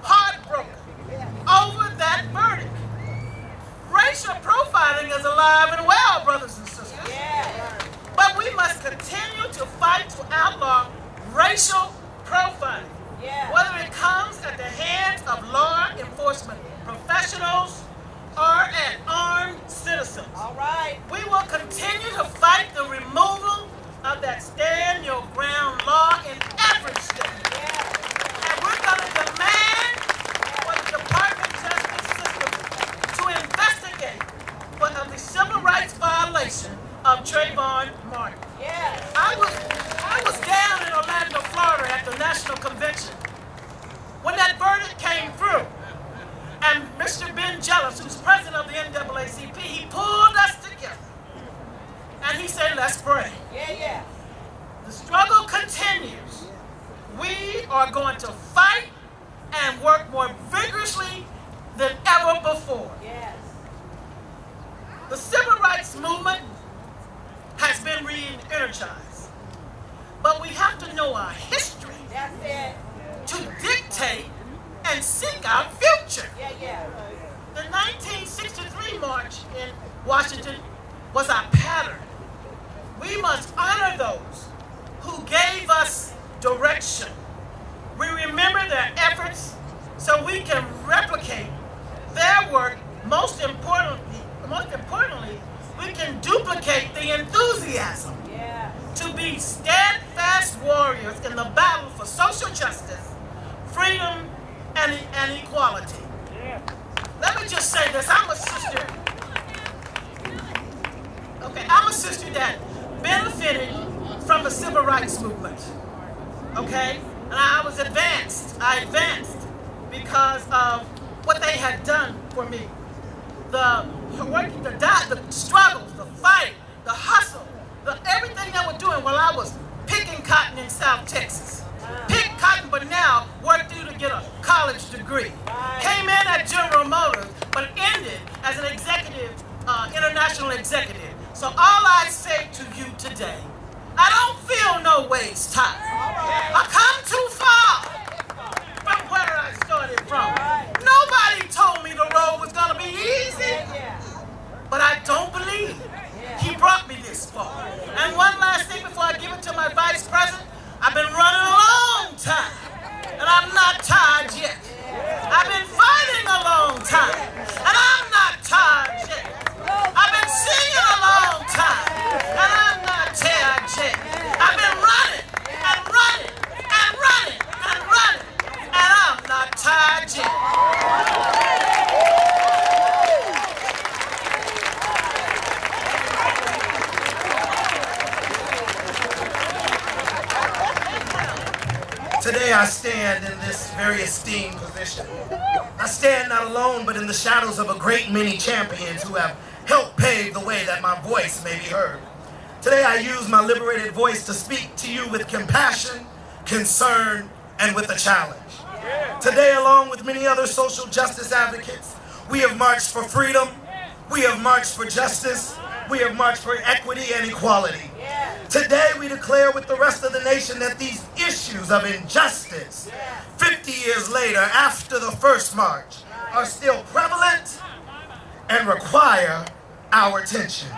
heartbroken over that verdict. Racial profiling is alive and well, brothers and sisters. But we must continue to fight to outlaw racial profiling, whether it comes at the hands of law enforcement professionals or at armed citizens. We will continue to fight the removal of that stand your ground law in every state. And we're going to demand for the Department of Justice system to investigate for the civil rights violation of Trayvon Martin. I was down in Orlando, Florida at the National Convention when that verdict came through. And Mr. Ben Jealous, who's president of the NAACP, he pulled us together. And he said, let's pray. The struggle continues. We are going to fight and work more vigorously than ever before. The civil rights movement has been re-energized. But we have to know our history to dictate and seek our future. The 1963 march in Washington was our pattern. We must honor those who gave us direction. We remember their efforts so we can replicate their work. Most importantly, we can duplicate the enthusiasm to be steadfast warriors in the battle for social justice, freedom, and equality. Let me just say this. I'm a sister. I'm a sister that benefited from the civil rights movement. And I advanced because of what they had done for me. The struggles, the fight, the hustle, everything they were doing while I was picking cotton in South Texas. Picked cotton, but now worked through to get a college degree. Came in at General Motors, but ended as an executive, international executive. So all I say to you today, I don't feel no ways tired. I come too far from where I started from. Nobody told me the road was going to be easy, but I don't believe he brought me this far. And one I stand in this very esteemed position. I stand not alone, but in the shadows of a great many champions who have helped pave the way that my voice may be heard. Today I use my liberated voice to speak to you with compassion, concern, and with a challenge. Today, along with many other social justice advocates, we have marched for freedom, we have marched for justice, we have marched for equity and equality. Today we declare with the rest of the nation that these issues of injustice, 50 years later after the first march, are still prevalent and require our attention.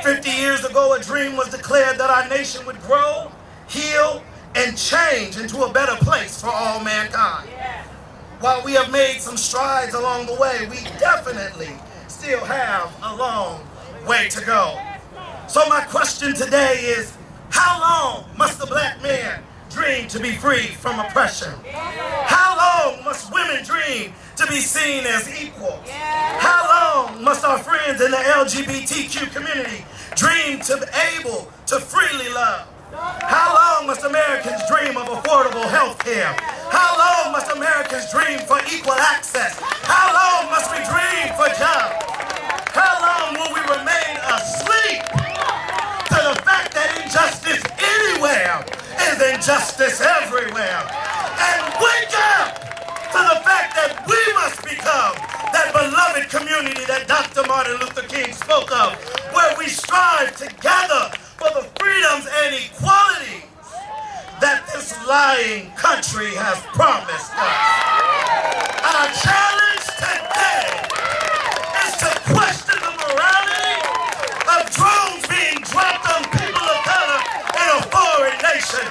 50 years ago, a dream was declared that our nation would grow, heal, and change into a better place for all mankind. While we have made some strides along the way, we definitely still have a long way to go. So my question today is, how long must the black man dream to be free from oppression? How long must women dream to be seen as equals? How long must our friends in the LGBTQ community dream to be able to freely love? How long must Americans dream of affordable health care? How long must Americans dream for equal access? How long must we dream for jobs? How long will we remain asleep to the fact that injustice anywhere is injustice everywhere? And wake up to the fact that we must become that beloved community that Dr. Martin Luther King spoke of, where we strive together for the freedoms and equalities that this lying country has promised us. Our challenge today is to question the morality of drones being dropped on people of color in a foreign nation.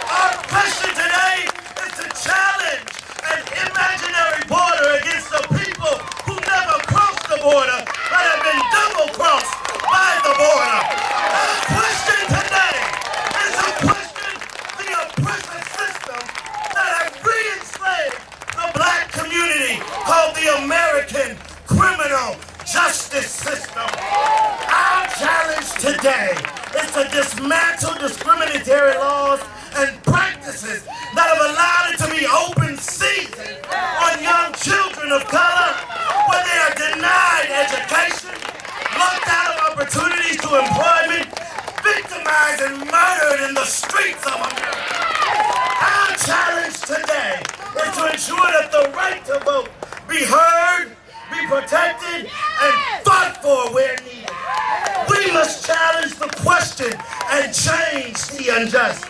Our question today is to challenge an imaginary border against the people who never crossed the border but have been double-crossed by the border. Our question today is to question the oppressive system that has re-enslaved the black community called the American criminal justice system. Our challenge today is to dismantle discriminatory laws and practices that have allowed it to be open season on young children of color, where they are denied education, locked out of opportunities to employment, victimized and murdered in the streets of America. Our challenge today is to ensure that the right to vote be heard, be protected, and fought for where needed. We must challenge the question and change the unjust.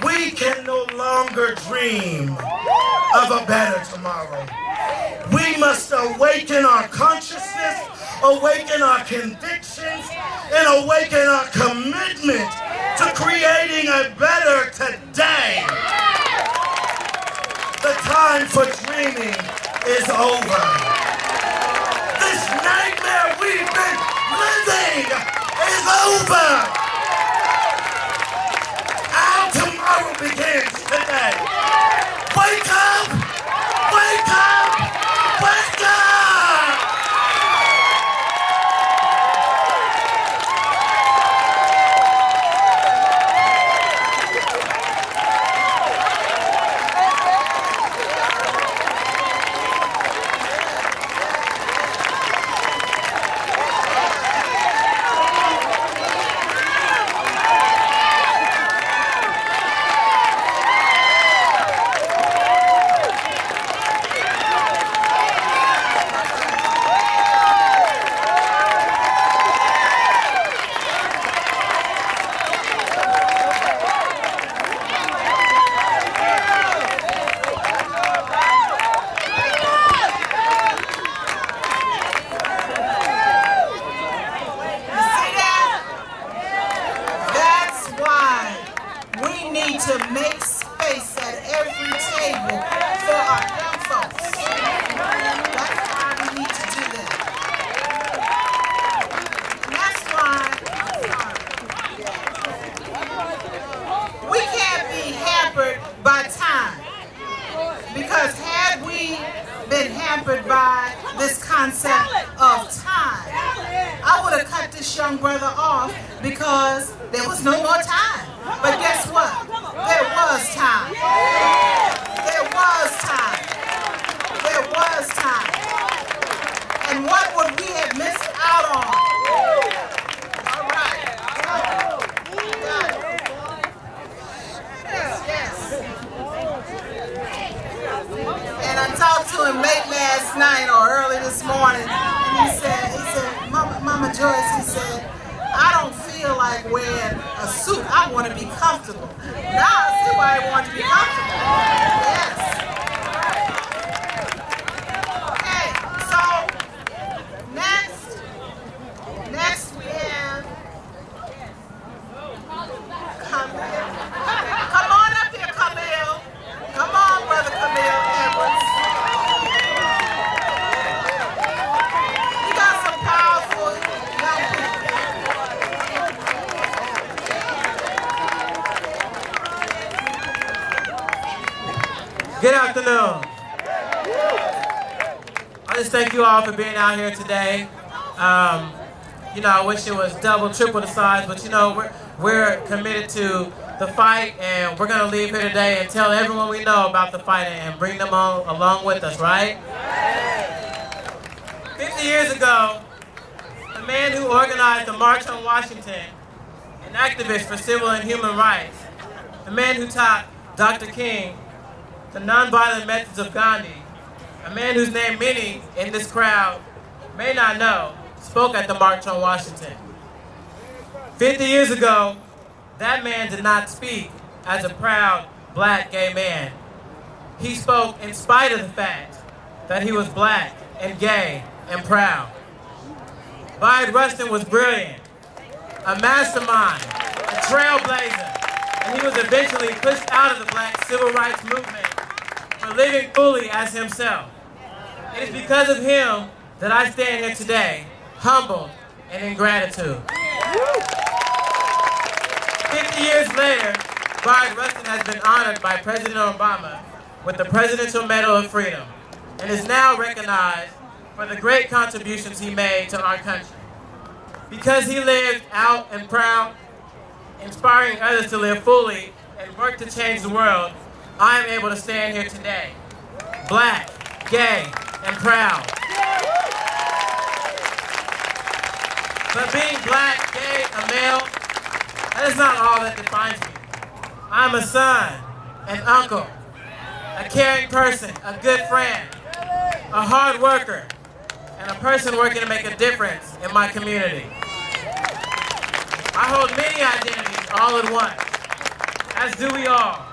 We can no longer dream of a better tomorrow. We must awaken our consciousness, awaken our convictions, and awaken our commitment to creating a better today. The time for dreaming is over. This nightmare we've been living is over. Our tomorrow begins today. Wake up! Wake up! Wake up! To make space at every table for our young folks. That's why we need to do that. And that's why we can't be hampered by time. Because had we been hampered by this concept of time, I would have cut this young brother off because there was no more time. But guess what? There was time. like wearing a suit. I want to be comfortable. Now I see why I want to be comfortable. Yes. Okay, so next we have Camille. Come on up here, Camille. Come on, Brother Camille Edwards. You got some powerful young people. Good afternoon. I just thank you all for being out here today. You know, I wish it was double, triple the size, but you know, we're committed to the fight, and we're gonna leave here today and tell everyone we know about the fight and bring them on along with us, right? 50 years ago, the man who organized the March on Washington, an activist for civil and human rights, the man who taught Dr. King the nonviolent methods of Gandhi, a man whose name many in this crowd may not know, spoke at the March on Washington. 50 years ago, that man did not speak as a proud black gay man. He spoke in spite of the fact that he was black and gay and proud. Bayard Rustin was brilliant, a mastermind, a trailblazer, and he was eventually pushed out of the black civil rights movement for living fully as himself. It is because of him that I stand here today, humbled and in gratitude. 50 years later, Bayard Rustin has been honored by President Obama with the Presidential Medal of Freedom and is now recognized for the great contributions he made to our country. Because he lived out and proud, inspiring others to live fully and work to change the world, I am able to stand here today, black, gay, and proud. But being black, gay, a male, that is not all that defines me. I'm a son, an uncle, a caring person, a good friend, a hard worker, and a person working to make a difference in my community. I hold many identities all at once, as do we all.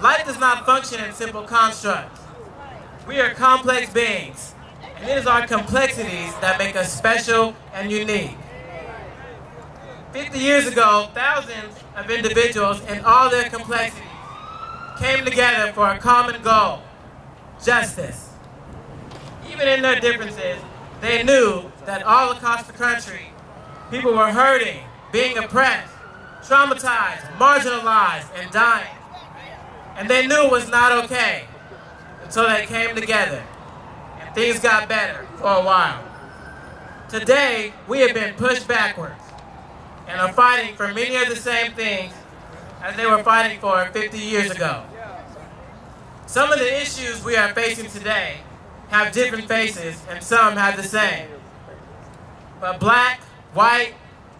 Life does not function in simple constructs. We are complex beings, and it is our complexities that make us special and unique. 50 years ago, thousands of individuals in all their complexities came together for a common goal, justice. Even in their differences, they knew that all across the country, people were hurting, being oppressed, traumatized, marginalized, and dying. And they knew it was not okay until they came together and things got better for a while. Today, we have been pushed backwards and are fighting for many of the same things as they were fighting for 50 years ago. Some of the issues we are facing today have different faces and some have the same. But black, white,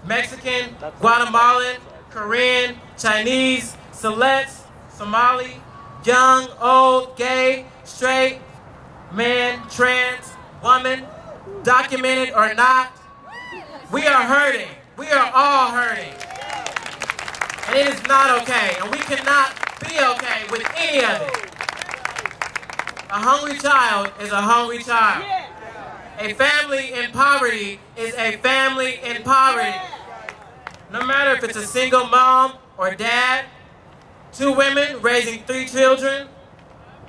Mexican, Guatemalan, Korean, Chinese, Celeste, Somali, young, old, gay, straight, man, trans, woman, documented or not, we are hurting. We are all hurting. And it is not okay, and we cannot be okay with any of it. A hungry child is a hungry child. A family in poverty is a family in poverty. No matter if it's a single mom or dad, 2 women raising 3 children,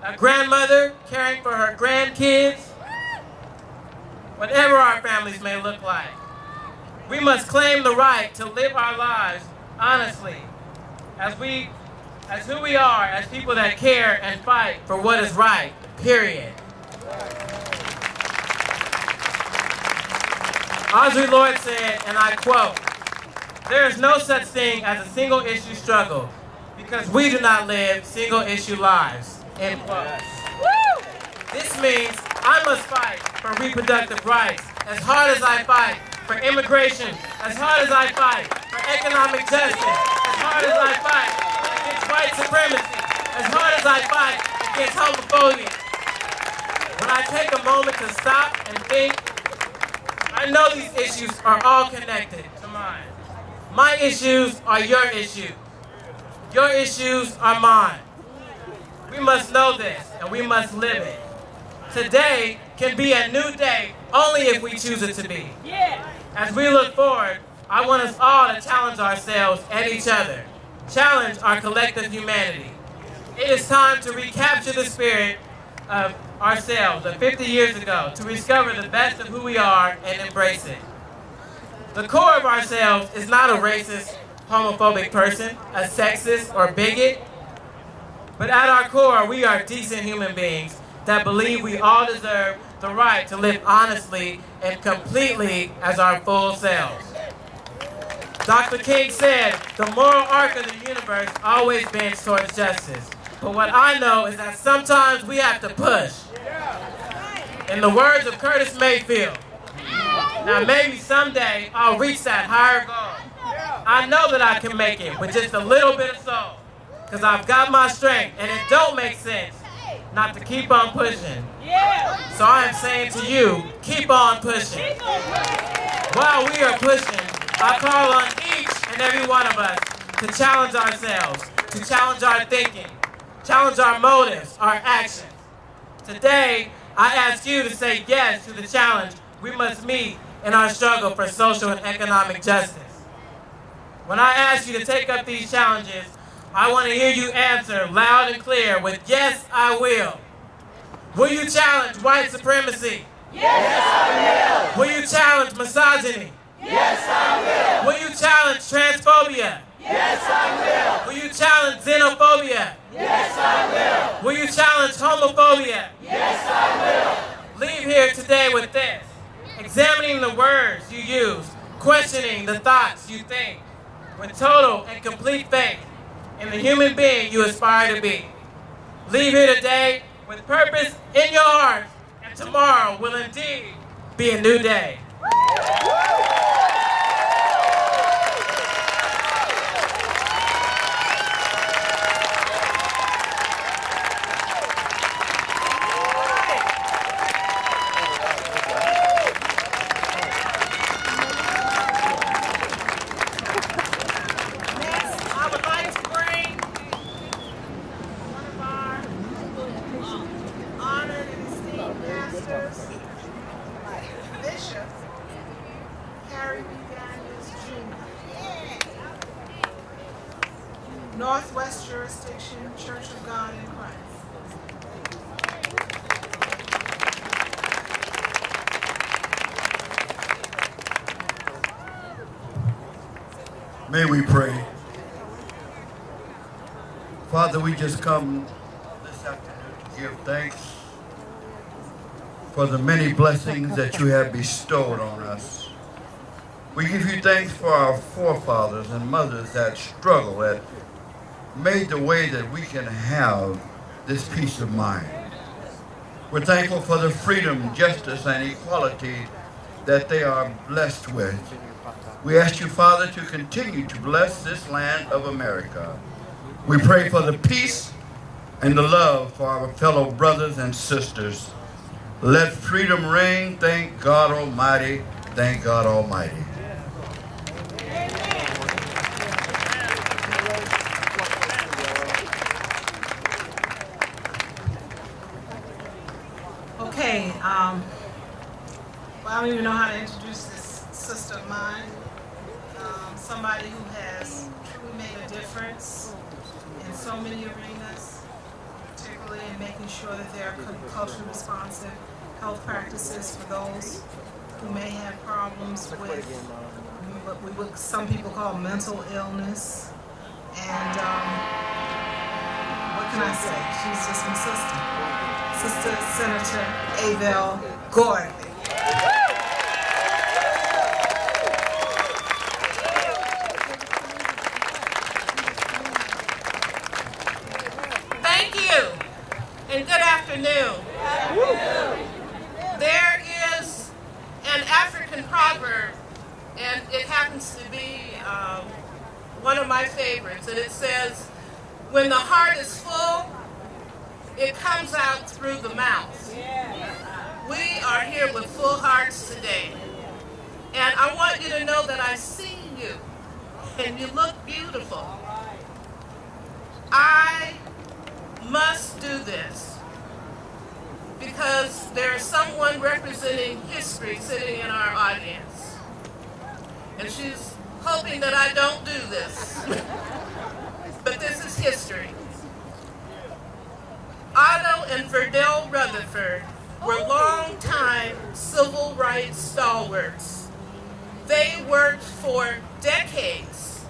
a grandmother caring for her grandkids, whatever our families may look like. We must claim the right to live our lives honestly, as who we are, as people that care and fight for what is right, period. Audre Lorde said, and I quote, "There is no such thing as a single-issue struggle because we do not live single-issue lives," end quote. This means I must fight for reproductive rights as hard as I fight for immigration, as hard as I fight for economic justice, as hard as I fight against white supremacy, as hard as I fight against homophobia. When I take a moment to stop and think, I know these issues are all connected to mine. My issues are your issues. Your issues are mine. We must know this, and we must live it. Today can be a new day only if we choose it to be. As we look forward, I want us all to challenge ourselves and each other. Challenge our collective humanity. It is time to recapture the spirit of ourselves of 50 years ago, to discover the best of who we are and embrace it. The core of ourselves is not a racist, homophobic person, a sexist, or bigot, but at our core, we are decent human beings that believe we all deserve the right to live honestly and completely as our full selves. Dr. King said, the moral arc of the universe always bends towards justice. But what I know is that sometimes we have to push. In the words of Curtis Mayfield, now maybe someday I'll reach that higher goal. I know that I can make it with just a little bit of soul, because I've got my strength, and it don't make sense not to keep on pushing. So I am saying to you, keep on pushing. While we are pushing, I call on each and every one of us to challenge ourselves, to challenge our thinking, challenge our motives, our actions. Today, I ask you to say yes to the challenge we must meet in our struggle for social and economic justice. When I ask you to take up these challenges, I want to hear you answer loud and clear with, yes, I will. Will you challenge white supremacy? Yes, I will. Will you challenge misogyny? Yes, I will. Will you challenge transphobia? Yes, I will. Will you challenge xenophobia? Yes, I will. Will you challenge homophobia? Yes, I will. Leave here today with this. Examining the words you use, questioning the thoughts you think, with total and complete faith in the human being you aspire to be. Leave here today with purpose in your heart, and tomorrow will indeed be a new day. I would like to bring one of our honored and esteemed pastors, Bishop Harry B. Daniels, Jr., Northwest Jurisdiction, Church of God in Christ. May we pray. Father, we just come this afternoon to give thanks for the many blessings that you have bestowed on us. We give you thanks for our forefathers and mothers that struggled, that made the way that we can have this peace of mind. We're thankful for the freedom, justice, and equality that they are blessed with. We ask you, Father, to continue to bless this land of America. We pray for the peace and the love for our fellow brothers and sisters. Let freedom reign. Thank God Almighty. Thank God Almighty. Okay, well, I don't even know how to introduce this sister of mine. Somebody who has truly made a difference in so many arenas, particularly in making sure that there are culturally responsive health practices for those who may have problems with what we would, some people call mental illness. And what can I say? She's just my sister. Sister Senator Avell Gordon. Thank you, and good afternoon. There is an African proverb, and it happens to be one of my favorites, and it says, when the heart is full, it comes out through the mouth. We are here with full hearts today, and I want you to know that I see you and you look beautiful. I must do this because there is someone representing history sitting in our audience. And she's hoping that I don't do this. But this is history. Otto and Verdell Rutherford were longtime civil rights stalwarts. They worked for decades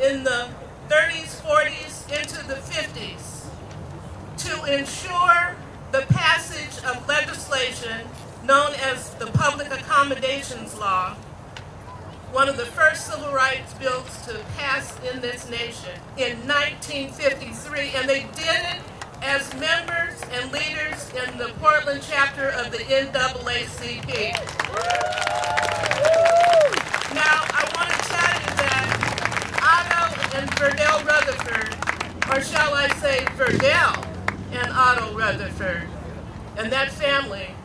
in the 30s, 40s, into the 50s to ensure the passage of legislation known as the Public Accommodations Law, one of the first civil rights bills to pass in this nation in 1953, and they did it as members and leaders in the Portland chapter of the NAACP. Now, I want to tell you that Otto and Verdell Rutherford, or shall I say Verdell and Otto Rutherford, and that family,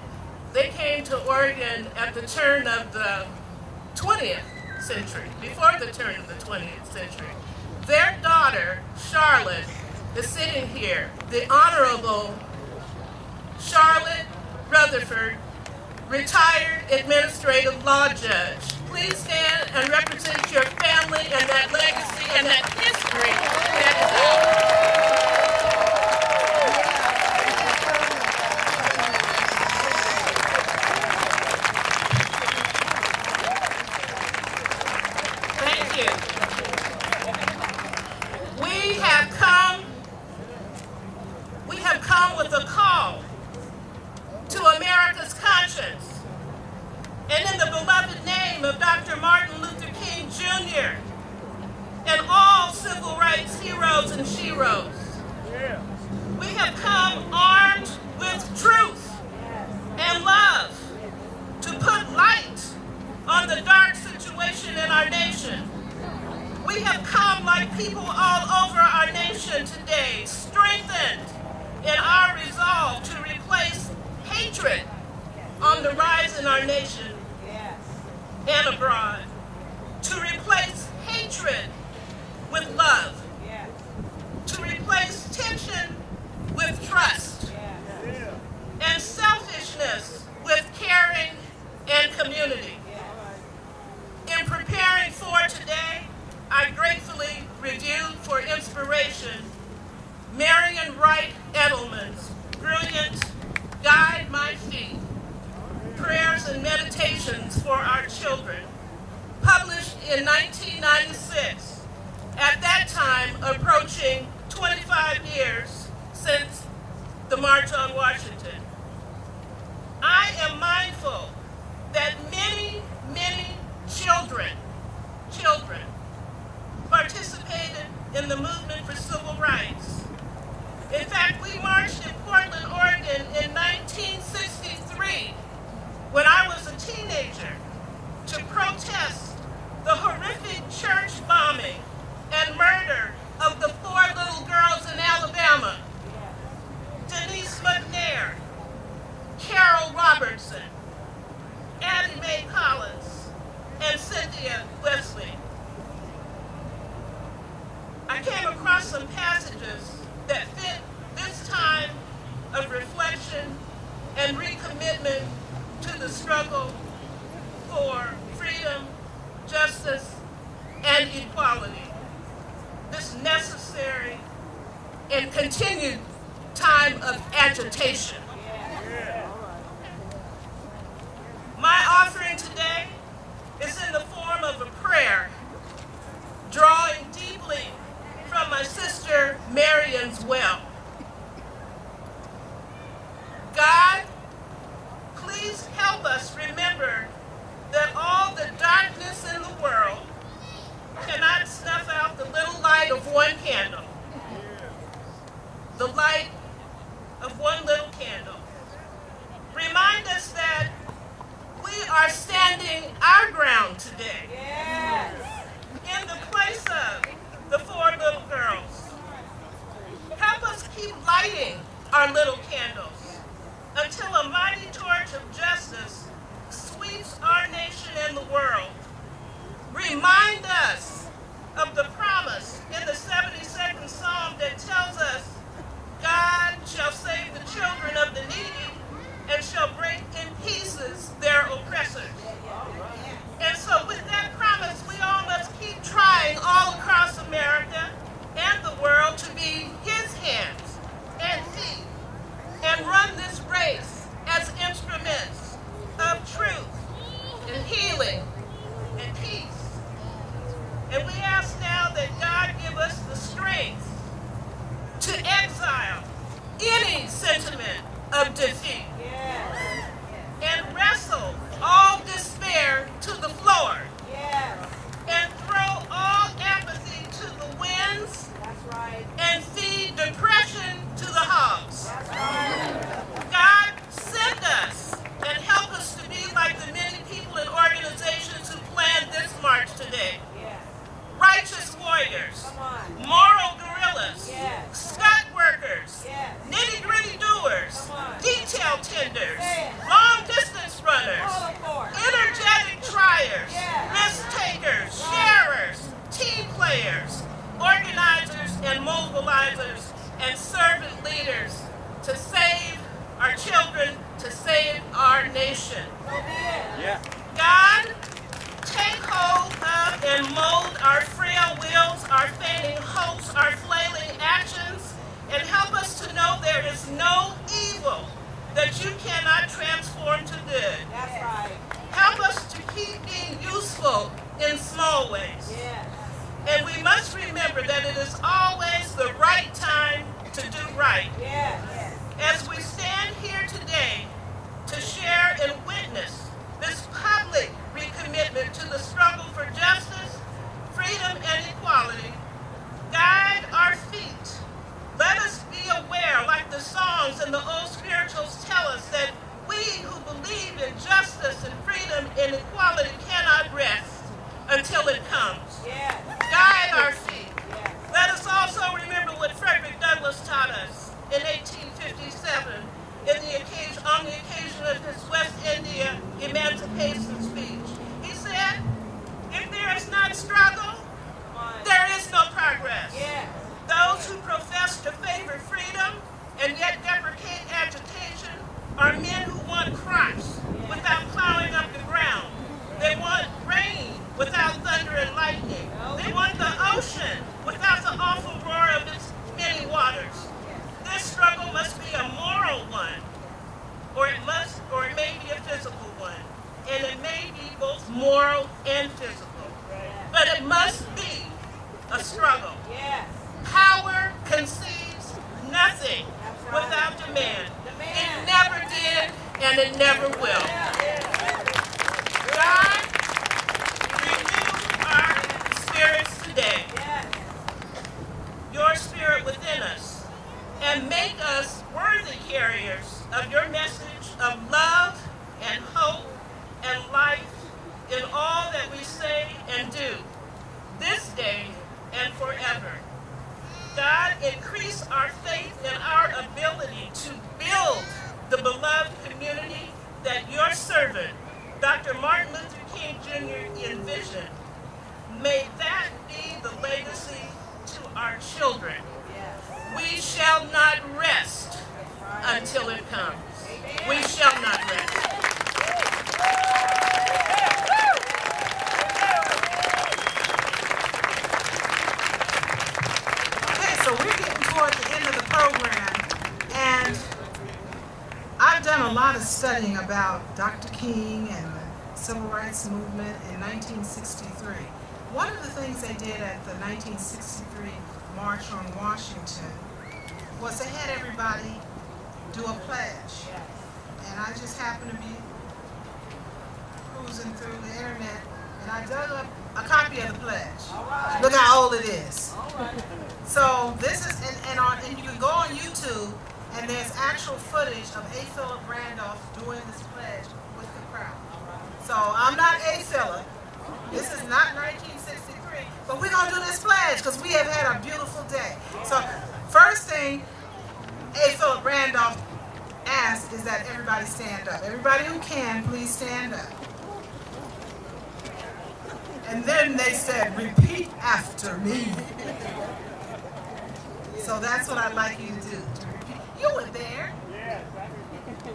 they came to Oregon at the turn of the 20th century, before the turn of the 20th century. Their daughter, Charlotte, is sitting here, the Honorable Charlotte Rutherford, retired administrative law judge. Please stand and represent your family and that legacy and that history that is ours. With a call to America's conscience, and in the beloved name of Dr. Martin Luther King Jr. and all civil rights heroes and sheroes, we have come armed with truth and love to put light on the dark situation in our nation. We have come like people all over our nation today, strengthened in our resolve to replace hatred on the rise in our nation and abroad, to replace hatred with love, to replace tension with trust, and selfishness with caring and community. In preparing for today, I gratefully reviewed for inspiration Marian Wright Edelman's brilliant Guide My Feet, Prayers and Meditations for Our Children, published in 1996, at that time approaching 25 years since the March on Washington. I am mindful that many, many children participated in the movement for civil rights. In fact, we marched in Portland, Oregon in 1963 when I was a teenager to protest the horrific church bombing and murder of the 4 little girls in Alabama: Denise McNair, Carol Robertson, Annie Mae Collins, and Cynthia Wesley. I came across some passages that fit this time of reflection and recommitment to the struggle for freedom, justice, and equality. This necessary and continued time of agitation. My offering today is in the form of a prayer, drawing deeply from my sister Marian's well. God, please help us remember that all the darkness in the world cannot snuff out the little light of one candle. The light of one little candle. And we ask now that God give us the strength to exile any sentiment of defeat and wrestle all despair to the floor and throw all apathy to the winds and feed depression to the hogs. God, send us and help us to be like the many people and organizations who planned this march today. Righteous warriors, moral guerrillas, scut workers, nitty-gritty doers, detail tenders, long-distance runners, energetic triers, risk takers, sharers, team players, organizers and mobilizers, and servant leaders to save our children, to save our nation. God, take hold of and mold our frail wills, our fainting hopes, our flailing actions, and help us to know there is no evil that you cannot transform to good. Help us to keep being useful in small ways. And we must remember that it is always the right time to do right. As we stand here today to share and witness this public recommitment to the struggle for justice, freedom, and equality, guide our feet. Let us be aware, like the songs and the old spirituals tell us, that we who believe in justice and freedom and equality cannot rest until it comes. Guide our feet. Let us also remember what Frederick Douglass taught us in 1857 on the occasion of his West India Emancipation speech. He said, if there is not struggle, there is no progress. Those who profess to favor freedom and yet deprecate agitation are men who want crops without plowing up the ground. They want rain without thunder and lightning. They want the ocean without the awful roar of its many waters. This struggle must be a moral one, or it may be a physical one, and it may be both moral and physical. But it must be a struggle. Power concedes nothing without demand. It never did, and it never will. God, renew our spirits today, your spirit within us, and make us worthy carriers of your message of love and hope and life in all that we say and do, this day and forever. God, increase our faith in our ability to build the beloved community that your servant, Dr. Martin Luther King Jr. envisioned. May that be the legacy to our children. We shall not rest until it comes. We shall not rest. Okay, so we're getting toward the end of the program, and I've done a lot of studying about Dr. King and the Civil Rights Movement in 1963. One of the things they did at the 1963 March on Washington was they had everybody do a pledge. And I just happened to be cruising through the internet, and I dug up a copy of the pledge. Look how old it is. So this is, and you can go on YouTube, and there's actual footage of A. Philip Randolph doing this pledge with the crowd. So I'm not A. Philip. This is not 1963, but we're gonna do this pledge because we have had a beautiful day. So first thing A. Philip Randolph asked is that everybody stand up. Everybody who can, please stand up. And then they said, repeat after me. So that's what I'd like you to do. To repeat. You were there.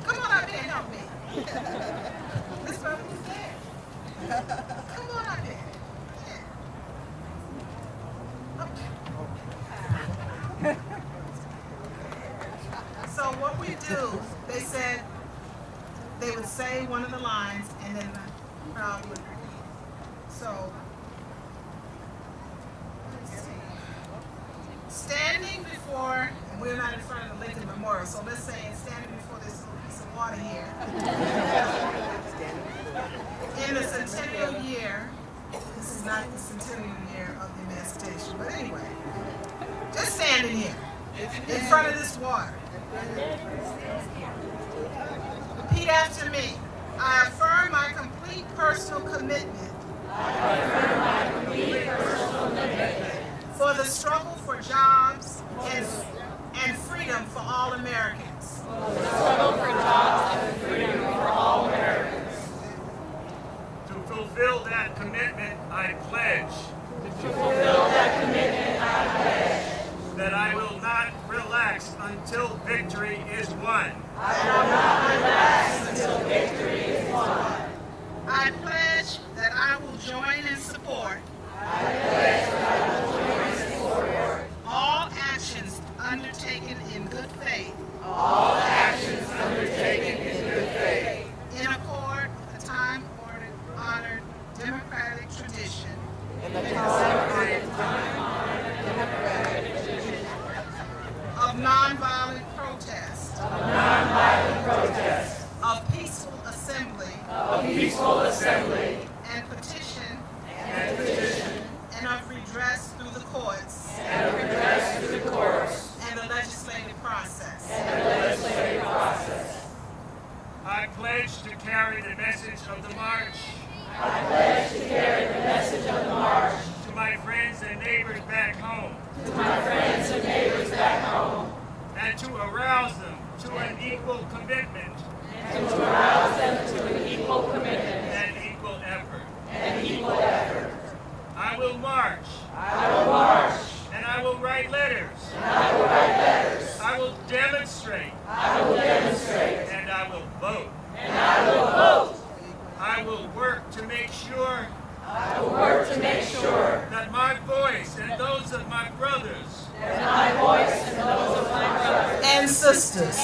Come on up here and help me. This brother was there. Come on up here. Okay. So what we do, they said they would say one of the lines and then the crowd would repeat. So before, and we're not in front of the Lincoln Memorial, so let's say it's standing before this little piece of water here. In the centennial year, this is not the centennial year of the emancipation, but anyway, just standing here in front of this water. Repeat after me. I affirm my complete personal commitment for the struggle for jobs and freedom for all Americans. To fulfill that commitment, I pledge. That I will not relax until victory is won. I pledge that I will join and support all actions undertaken in good faith. In accord with the time-honored democratic tradition. Of nonviolent protest. Of peaceful assembly. And petition. And of redress through the courts. And the legislative process. I pledge to carry the message of the march. To my friends and neighbors back home. And to arouse them to an equal commitment. And equal effort. I will march. And I will write letters. I will demonstrate. And I will vote. I will work to make sure that my voice and those of my brothers And sisters.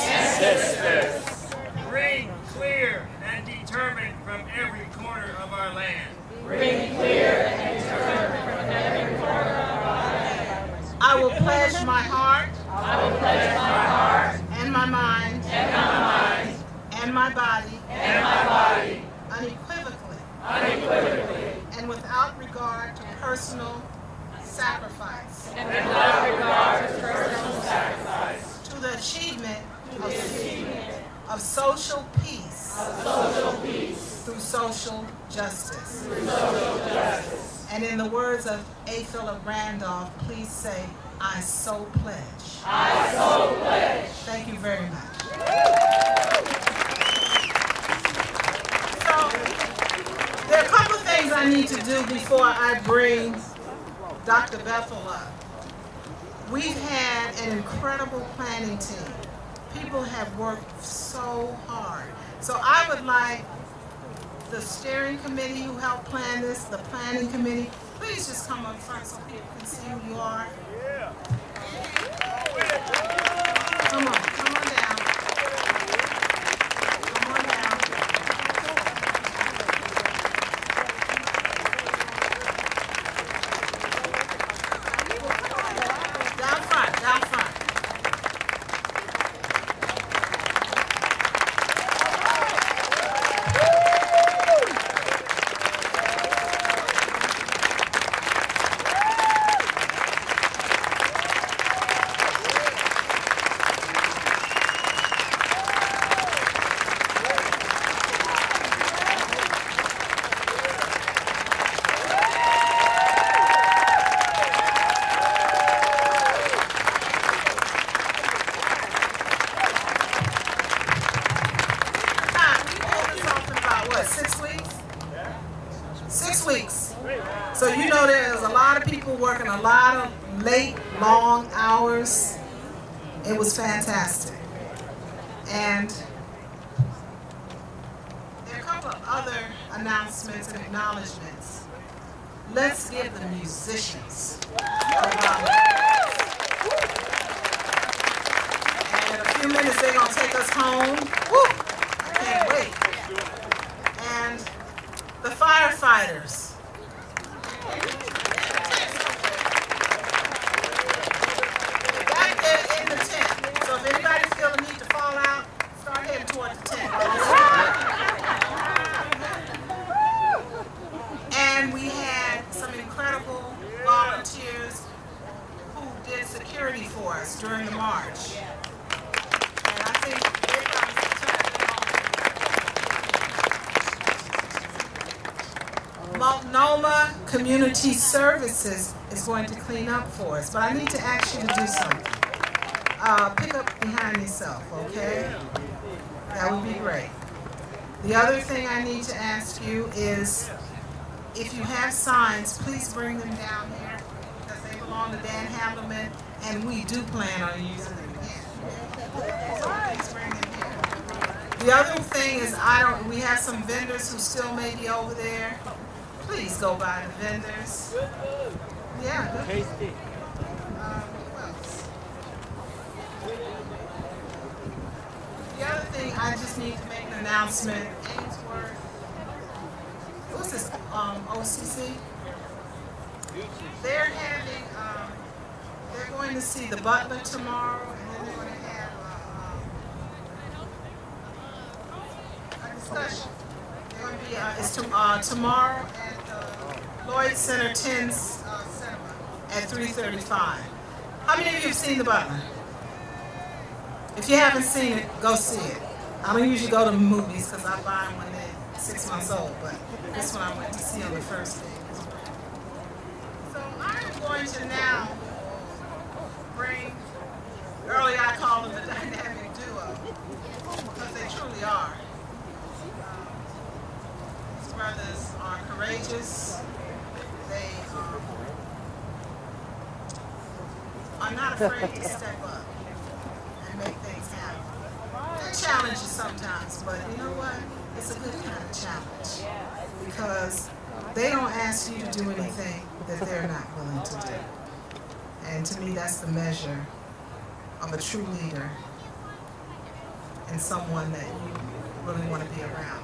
ring clear and determined from every corner of our land. I will pledge my heart. And my mind. And my body. Unequivocally. And without regard to personal sacrifice. To the achievement of social peace. Through social justice. And in the words of A. Philip Randolph, please say, I so pledge. Thank you very much. So, there are a couple of things I need to do before I bring Dr. Bethel up. We've had an incredible planning team. People have worked so hard. So I would like the steering committee who helped plan this, the planning committee, please just come up front so people can see who you are. Come on down. Down front. So you know there's a lot of people working a lot of late, long hours. It was fantastic. And there are a couple of other announcements and acknowledgments. Let's give the musicians a round of applause. And in a few minutes they're going to take us home. Woo! I can't wait. And the firefighters. Back there And we had some incredible volunteers who did security for us during the march. And I think here comes the turning point. Multnomah Community Services is going to clean up for us, but I need to ask you to do something. Pick up behind yourself, okay? That would be great. The other thing I need to ask you is, if you have signs, please bring them down here because they belong to Dan Handelman, and we do plan on using them again. So please bring them here. The other thing is, we have some vendors who still may be over there. Please go by the vendors. Yeah, good. Tasty. Who else? The other thing, I just need to make an announcement. Ainsworth. Who's this? OCC? They're having, they're going to see the Butler tomorrow, and then they're going to have a discussion. They're going to be, it's tomorrow at the Lloyd Center 10 Cinema at 3:35. How many of you have seen the Butler? If you haven't seen it, go see it. I don't usually go to movies because I buy them when they're 6 months old, but this one I went to see on the first day. So I'm going to now bring, earlier I called them the dynamic duo, because they truly are. These brothers are courageous. They are not afraid to step up and make things happen. They're challenges sometimes, but you know what? It's a good kind of challenge because they don't ask you to do anything that they're not willing to do. And to me, that's the measure of a true leader and someone that you really want to be around.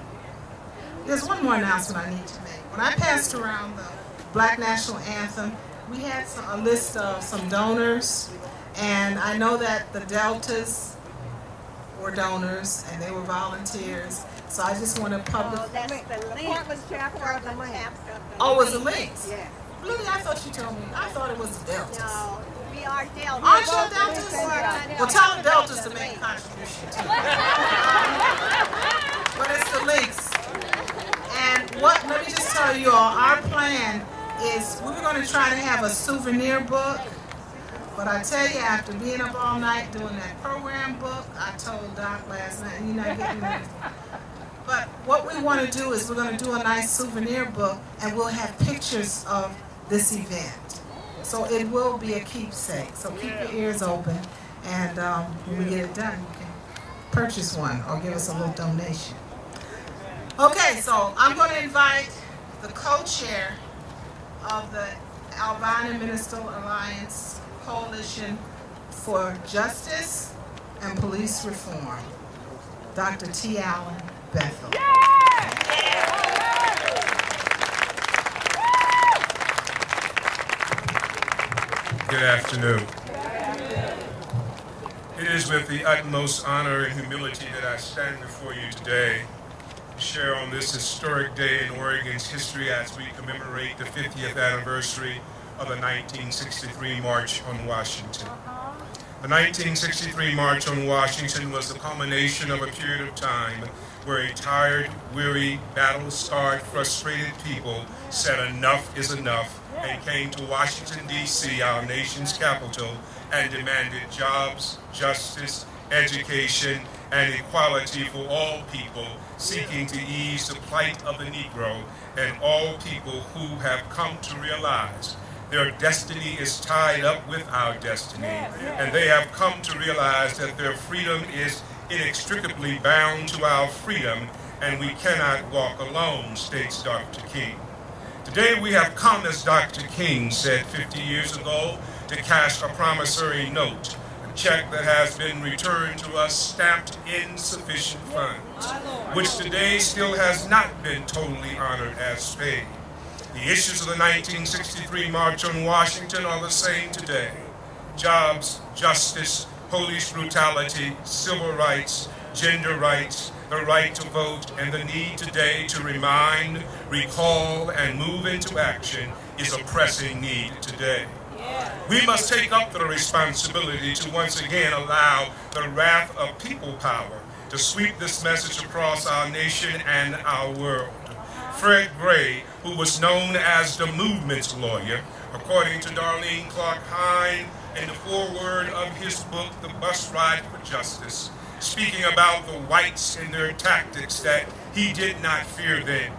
There's one more announcement I need to make. When I passed around the Black National Anthem, we had a list of some donors, and I know that the Deltas were donors and they were volunteers. So I just want to publicly. Oh, that's the Portland chapter of the Lynx. Oh, it was the Lynx? Yeah. Really? I thought you told me. I thought it was the Deltas. No, we are Deltas. Aren't you Deltas? Well, tell the Deltas to make a contribution too. But it's the Lynx. And let me just tell you all, our plan is we were going to try to have a souvenir book. But I tell you, after being up all night doing that program book, I told Doc last night, you're not getting it. But what we want to do is we're going to do a nice souvenir book, and we'll have pictures of this event. So it will be a keepsake. So keep your ears open, and when we get it done, you can purchase one or give us a little donation. Okay, so I'm going to invite the co-chair of the Albina Ministerial Alliance Coalition for Justice and Police Reform, Dr. T. Allen Bethel. Good afternoon. It is with the utmost honor and humility that I stand before you today to share on this historic day in Oregon's history as we commemorate the 50th anniversary of the 1963 March on Washington. The 1963 March on Washington was the culmination of a period of time where a tired, weary, battle-scarred, frustrated people said enough is enough and came to Washington, D.C., our nation's capital, and demanded jobs, justice, education, and equality for all people, seeking to ease the plight of the Negro and all people who have come to realize their destiny is tied up with our destiny, and they have come to realize that their freedom is inextricably bound to our freedom, and we cannot walk alone, states Dr. King. Today we have come, as Dr. King said 50 years ago, to cash a promissory note, a check that has been returned to us stamped insufficient funds, which today still has not been totally honored as paid. The issues of the 1963 March on Washington are the same today. Jobs, justice, police brutality, civil rights, gender rights, the right to vote, and the need today to remind, recall, and move into action is a pressing need today. We must take up the responsibility to once again allow the wrath of people power to sweep this message across our nation and our world. Fred Gray, who was known as the movement's lawyer, according to Darlene Clark Hine in the foreword of his book, The Bus Ride for Justice, speaking about the whites and their tactics, that he did not fear them.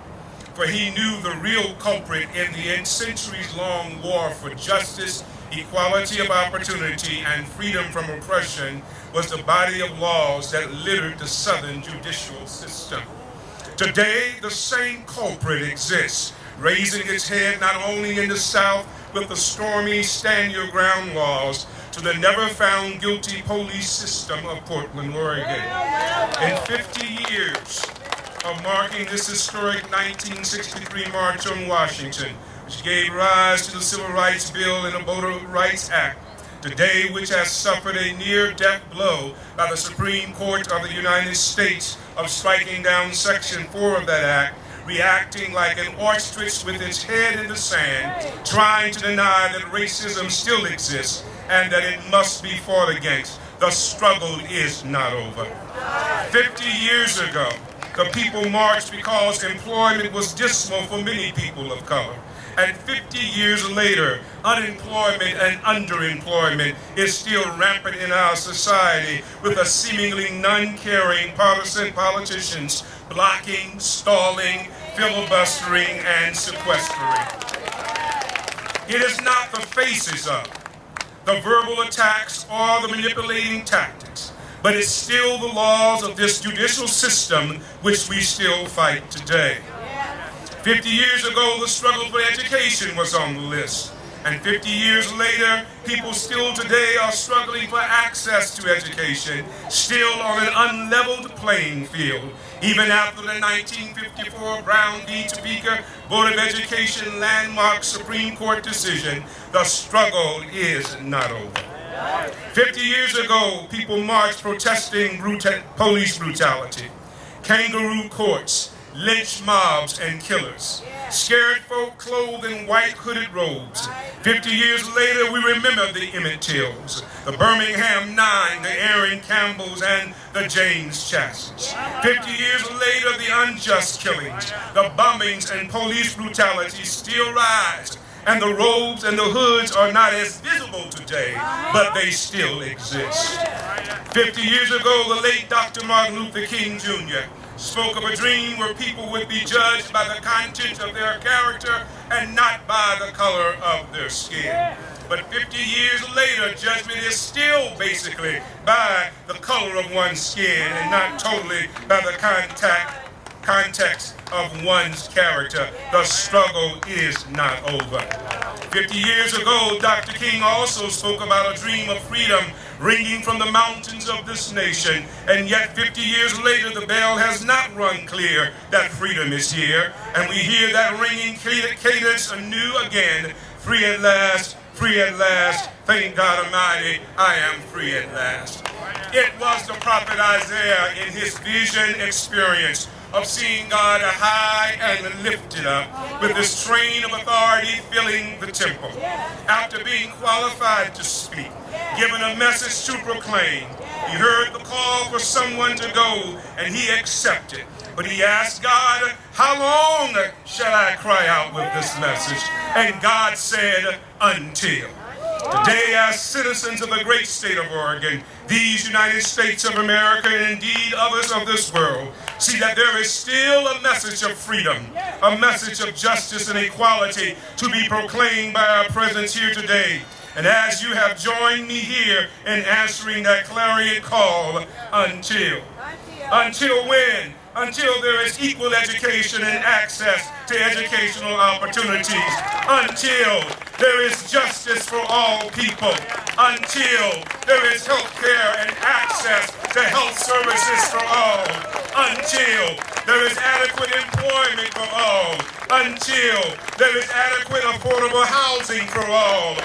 For he knew the real culprit in the centuries-long war for justice, equality of opportunity, and freedom from oppression was the body of laws that littered the Southern judicial system. Today, the same culprit exists, raising its head not only in the South with the stormy stand-your-ground laws to the never-found guilty police system of Portland, Oregon. In 50 years of marking this historic 1963 March on Washington, which gave rise to the Civil Rights Bill and the Voter Rights Act, today which has suffered a near-death blow by the Supreme Court of the United States of striking down Section 4 of that act, reacting like an ostrich with its head in the sand, trying to deny that racism still exists and that it must be fought against. The struggle is not over. 50 years ago, the people marched because employment was dismal for many people of color. And 50 years later, unemployment and underemployment is still rampant in our society, with a seemingly none-caring partisan politicians blocking, stalling, filibustering, and sequestering. It is not the faces of, the verbal attacks, or the manipulating tactics, but it's still the laws of this judicial system which we still fight today. 50 years ago, the struggle for education was on the list. And 50 years later, people still today are struggling for access to education, still on an unleveled playing field. Even after the 1954 Brown v. Topeka Board of Education landmark Supreme Court decision, the struggle is not over. 50 years ago, people marched protesting police brutality, kangaroo courts, lynch mobs, and killers. Scared folk clothed in white hooded robes. 50 years later, we remember the Emmett Tills, the Birmingham Nine, the Aaron Campbells, and the James Chases. 50 years later, the unjust killings, the bombings, and police brutality still rise. And the robes and the hoods are not as visible today, but they still exist. 50 years ago, the late Dr. Martin Luther King Jr. spoke of a dream where people would be judged by the content of their character and not by the color of their skin. But 50 years later, judgment is still basically by the color of one's skin and not totally by the context of one's character. The struggle is not over. 50 years ago, Dr. King also spoke about a dream of freedom ringing from the mountains of this nation, and yet 50 years later, the bell has not rung clear that freedom is here, and we hear that ringing cadence anew again, free at last, thank God Almighty, I am free at last. It was the prophet Isaiah in his vision experience of seeing God high and lifted up, with this train of authority filling the temple. After being qualified to speak, given a message to proclaim, he heard the call for someone to go, and he accepted. But he asked God, how long shall I cry out with this message? And God said, until. Today, as citizens of the great state of Oregon, these United States of America, and indeed others of this world, see that there is still a message of freedom, a message of justice and equality to be proclaimed by our presence here today. And as you have joined me here in answering that clarion call, until. Until when? Until there is equal education and access to educational opportunities. Until there is justice for all people. Until there is health care and access to health services for all. Until there is adequate employment for all, until there is adequate affordable housing for all,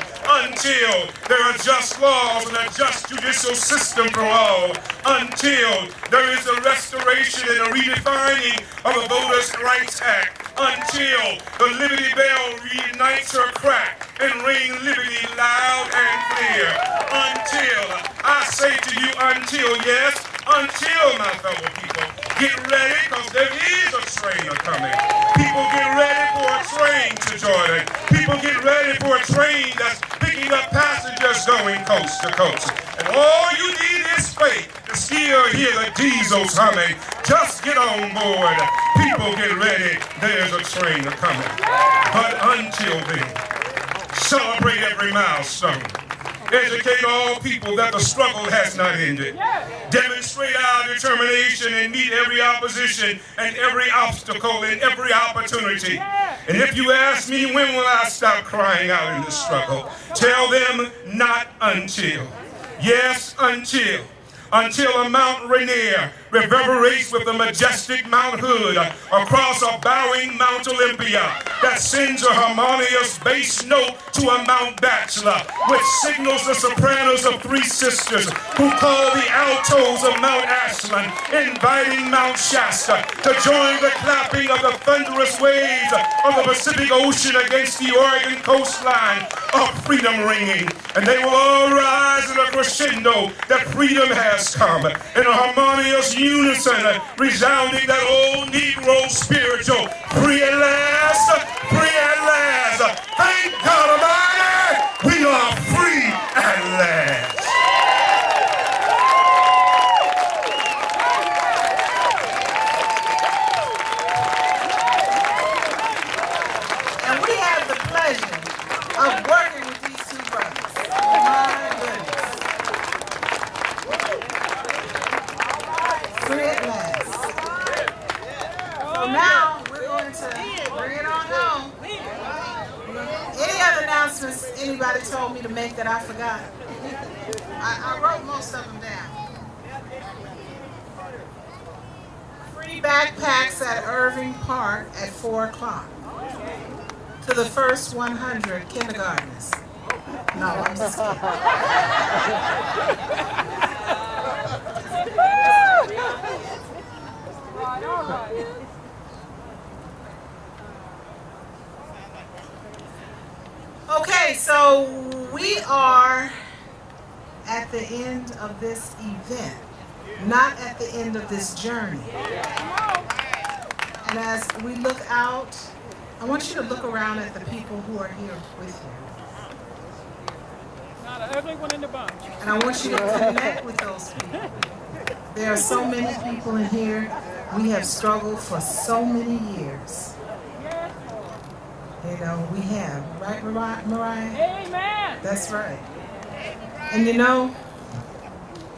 until there are just laws and a just judicial system for all, until there is a restoration and a redefining of the Voters' Rights Act, until the Liberty Bell reunites her crack and ring liberty loud and clear, until, I say to you, until, yes, until, my fellow people, get ready, because there is a train a-coming. People get ready for a train to Jordan. People get ready for a train that's picking up passengers going coast to coast. And all you need is faith to still hear the diesels humming. Just get on board. People get ready. There's a train a-coming. But until then, celebrate every milestone. Educate all people that the struggle has not ended. Demonstrate our determination and meet every opposition and every obstacle and every opportunity. And if you ask me, when will I stop crying out in this struggle? Tell them, not until. Yes, until. Until a Mount Rainier reverberates with the majestic Mount Hood across a bowing Mount Olympia that sends a harmonious bass note to a Mount Bachelor, which signals the sopranos of Three Sisters who call the altos of Mount Ashland, inviting Mount Shasta to join the clapping of the thunderous waves of the Pacific Ocean against the Oregon coastline of freedom ringing. And they will all rise in a crescendo that freedom has come in a harmonious unison, resounding that old Negro spiritual, free at last, free at last. Thank God Almighty, we are free at last. And we have the pleasure of working with these two brothers. My goodness. Free at last. So now we're going to bring it on home. Any other announcements anybody told me to make that I forgot? I wrote most of them down. Free backpacks at Irving Park at 4 o'clock to the first 100 kindergartners. No, I'm just kidding. Okay, so we are at the end of this event, not at the end of this journey. And as we look out, I want you to look around at the people who are here with you. Not an ugly one in the bunch. And I want you to connect with those people. There are so many people in here. We have struggled for so many years. You know, we have. Right, Mariah? Amen. That's right. And you know,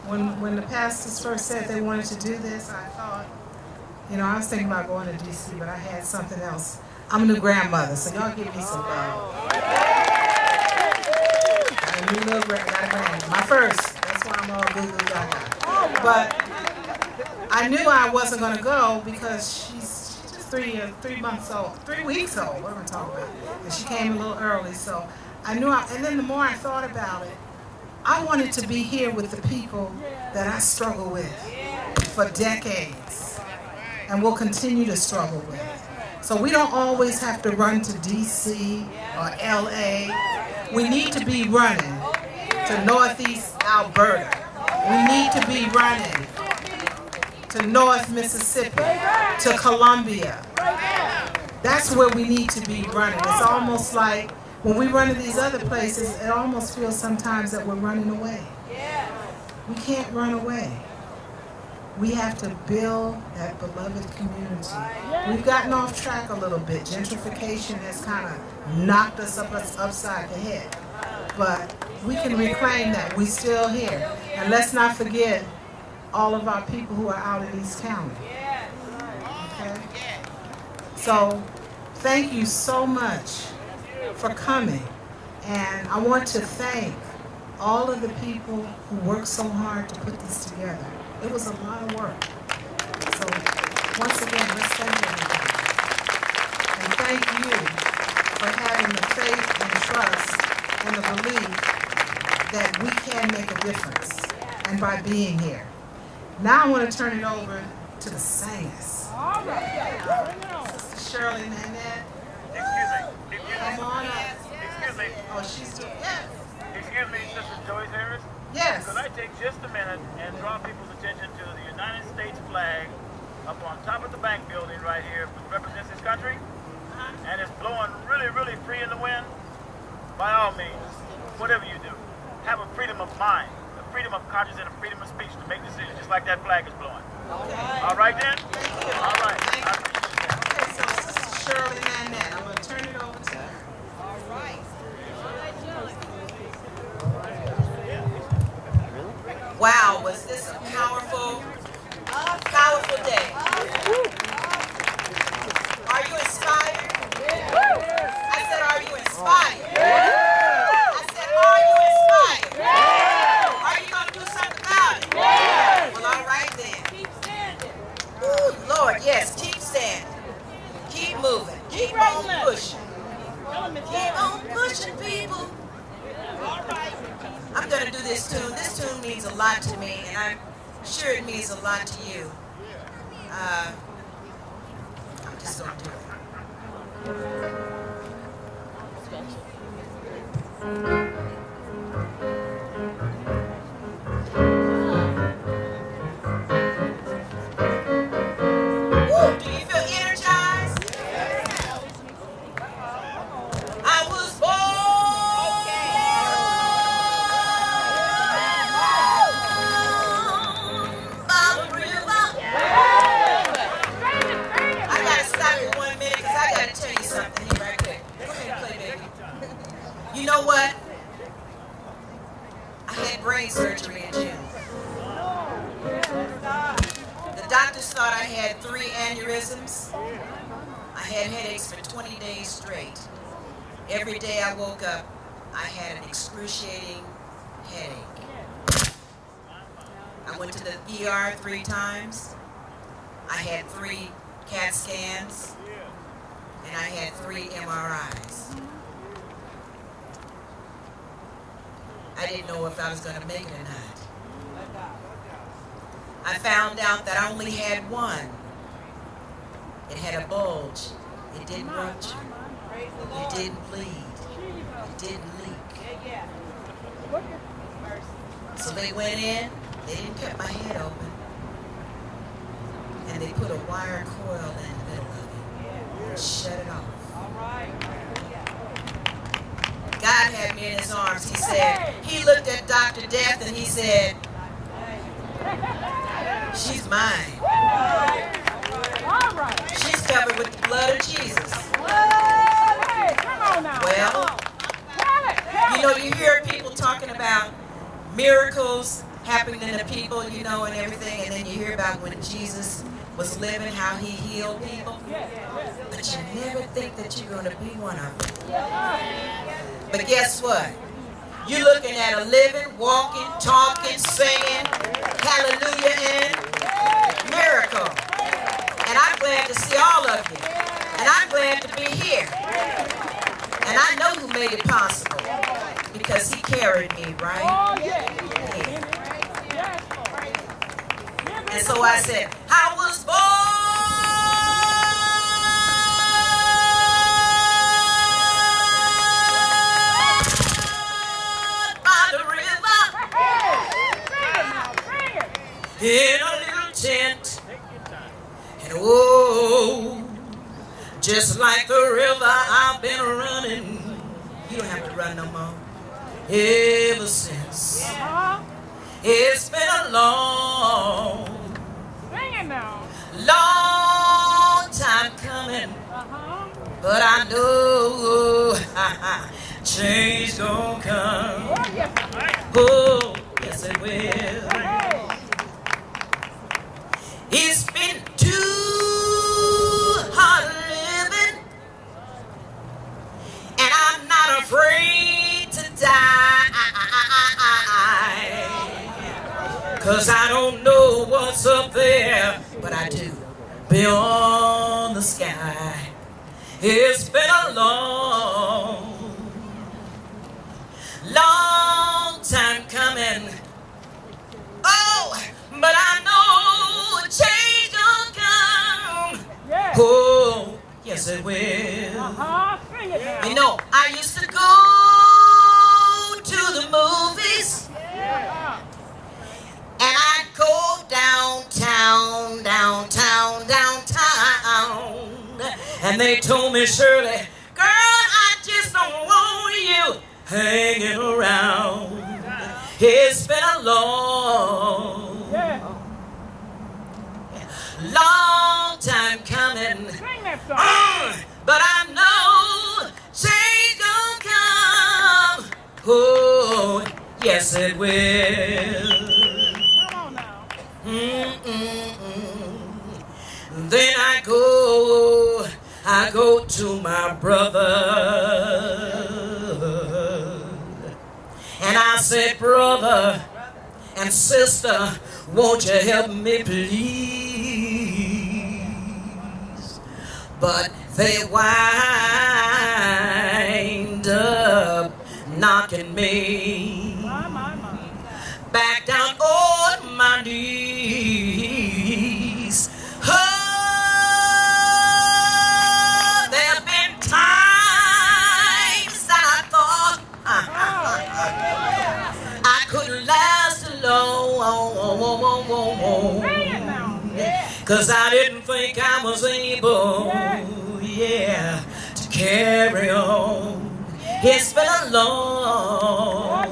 when the pastors first said they wanted to do this, I thought, you know, I was thinking about going to D.C., but I had something else. I'm a new grandmother, so y'all give me some love. I'm a new little grandmother. My first. That's why I'm all goo gaga. But I knew I wasn't going to go because she's just 3 months old, 3 weeks old. What am I talking about? And she came a little early, so I knew. And then the more I thought about it, I wanted to be here with the people that I struggle with for decades and will continue to struggle with. So we don't always have to run to D.C. or L.A. We need to be running to Northeast Alberta. We need to be running to North Mississippi, to Columbia. That's where we need to be running. It's almost like when we run to these other places, it almost feels sometimes that we're running away. We can't run away. We have to build that beloved community. We've gotten off track a little bit. Gentrification has kind of knocked us upside the head. But we can reclaim that. We're still here. And let's not forget all of our people who are out in East County. Okay? So, thank you so much for coming. And I want to thank all of the people who worked so hard to put this together. It was a lot of work. So Once again, let's thank everybody. And thank you for having the faith and trust and the belief that we can make a difference, and by being here. Now I want to turn it over to the singers. Sister Shirley Nanette. Come on up. Excuse me. Oh, she's doing, yes. Excuse me, Sister Joyce Harris? Yes. Could I take just a minute and draw people's attention to the United States flag up on top of the bank building right here, which represents this country? And it's blowing really, really free in the wind. By all means, whatever you do, have a freedom of mind, a freedom of conscience, and a freedom of speech to make decisions, just like that flag is blowing. Okay. All right then? All right. Thank you. Okay, so Sister Shirley Nanette, I'm going to turn it over to her. All right. Wow, was this a powerful, powerful day? Are you inspired? I said, are you inspired? I said, are you inspired? Are you going to do something about it? Well, all right then. Keep standing. Ooh, Lord, yes, keep standing. Keep moving. Keep on pushing. Keep on pushing, people. All right. I'm going to do this tune. This tune means a lot to me, and I'm sure it means a lot to you. I'm just going to do it. Woo, do you feel energized? I was You know what? I had brain surgery in June. The doctors thought I had 3 aneurysms. I had headaches for 20 days straight. Every day I woke up, I had an excruciating headache. I went to the ER 3 times. I had 3 CAT scans. And I had 3 MRIs. I didn't know if I was going to make it or not. I found out that I only had 1. It had a bulge. It didn't rupture. It didn't bleed. It didn't leak. So they went in. They didn't cut my head open. And they put a wire coil in the middle of it and shut it off. God had me in his arms. He said, he looked at Dr. Death and he said, she's mine. She's covered with the blood of Jesus. Well, you know, you hear people talking about miracles happening to people, you know, and everything, and then you hear about when Jesus was living, how he healed people. But you never think that you're going to be one of them. But guess what? You're looking at a living, walking, talking, singing, hallelujah, and miracle. And I'm glad to see all of you. And I'm glad to be here. And I know who made it possible. Because he carried me, right? Yeah. And so I said, I was born by the river in a little tent. And oh, just like the river I've been running. You don't have to run no more. Ever since. It's been a long time coming. But I know change gonna come. Oh, yes it will. It's been too hard living, and I'm not afraid to die. 'Cause I don't know what's up there, but I do beyond the sky. It's been a long time coming. Oh, but I know a change gonna come. Oh, yes it will. You know, I used to go to the movies, and I'd go downtown, and they told me, Shirley, girl, I just don't want you hanging around. It's been a long time coming. But I know change gonna come. Oh, yes it will. Then I go to my brother, and I said, brother and sister, won't you help me please? But they wind up knocking me back down on my knees. Oh, there have been times that I thought I couldn't last alone, 'cause I didn't think I was able, to carry on. It's been a long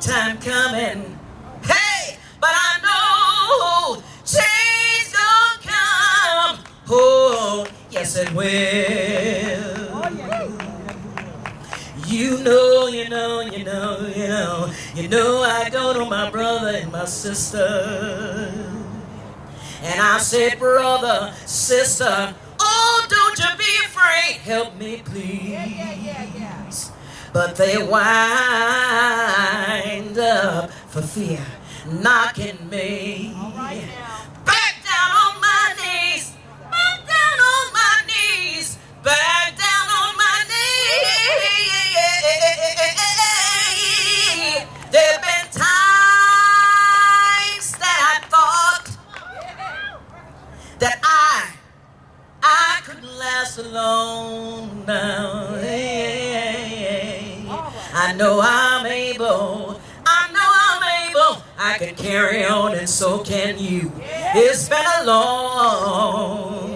time coming. Hey, but I know change gonna come. Oh, yes it will. You know I go to my brother and my sister, and I said, brother, sister, oh, don't you be afraid, help me please. But they wind up for fear knocking me back down on my knees, back down on my knees, back down on my knees. There've been times that I thought that I couldn't last alone now. I know I'm able, I can carry on, and so can you. It's been a long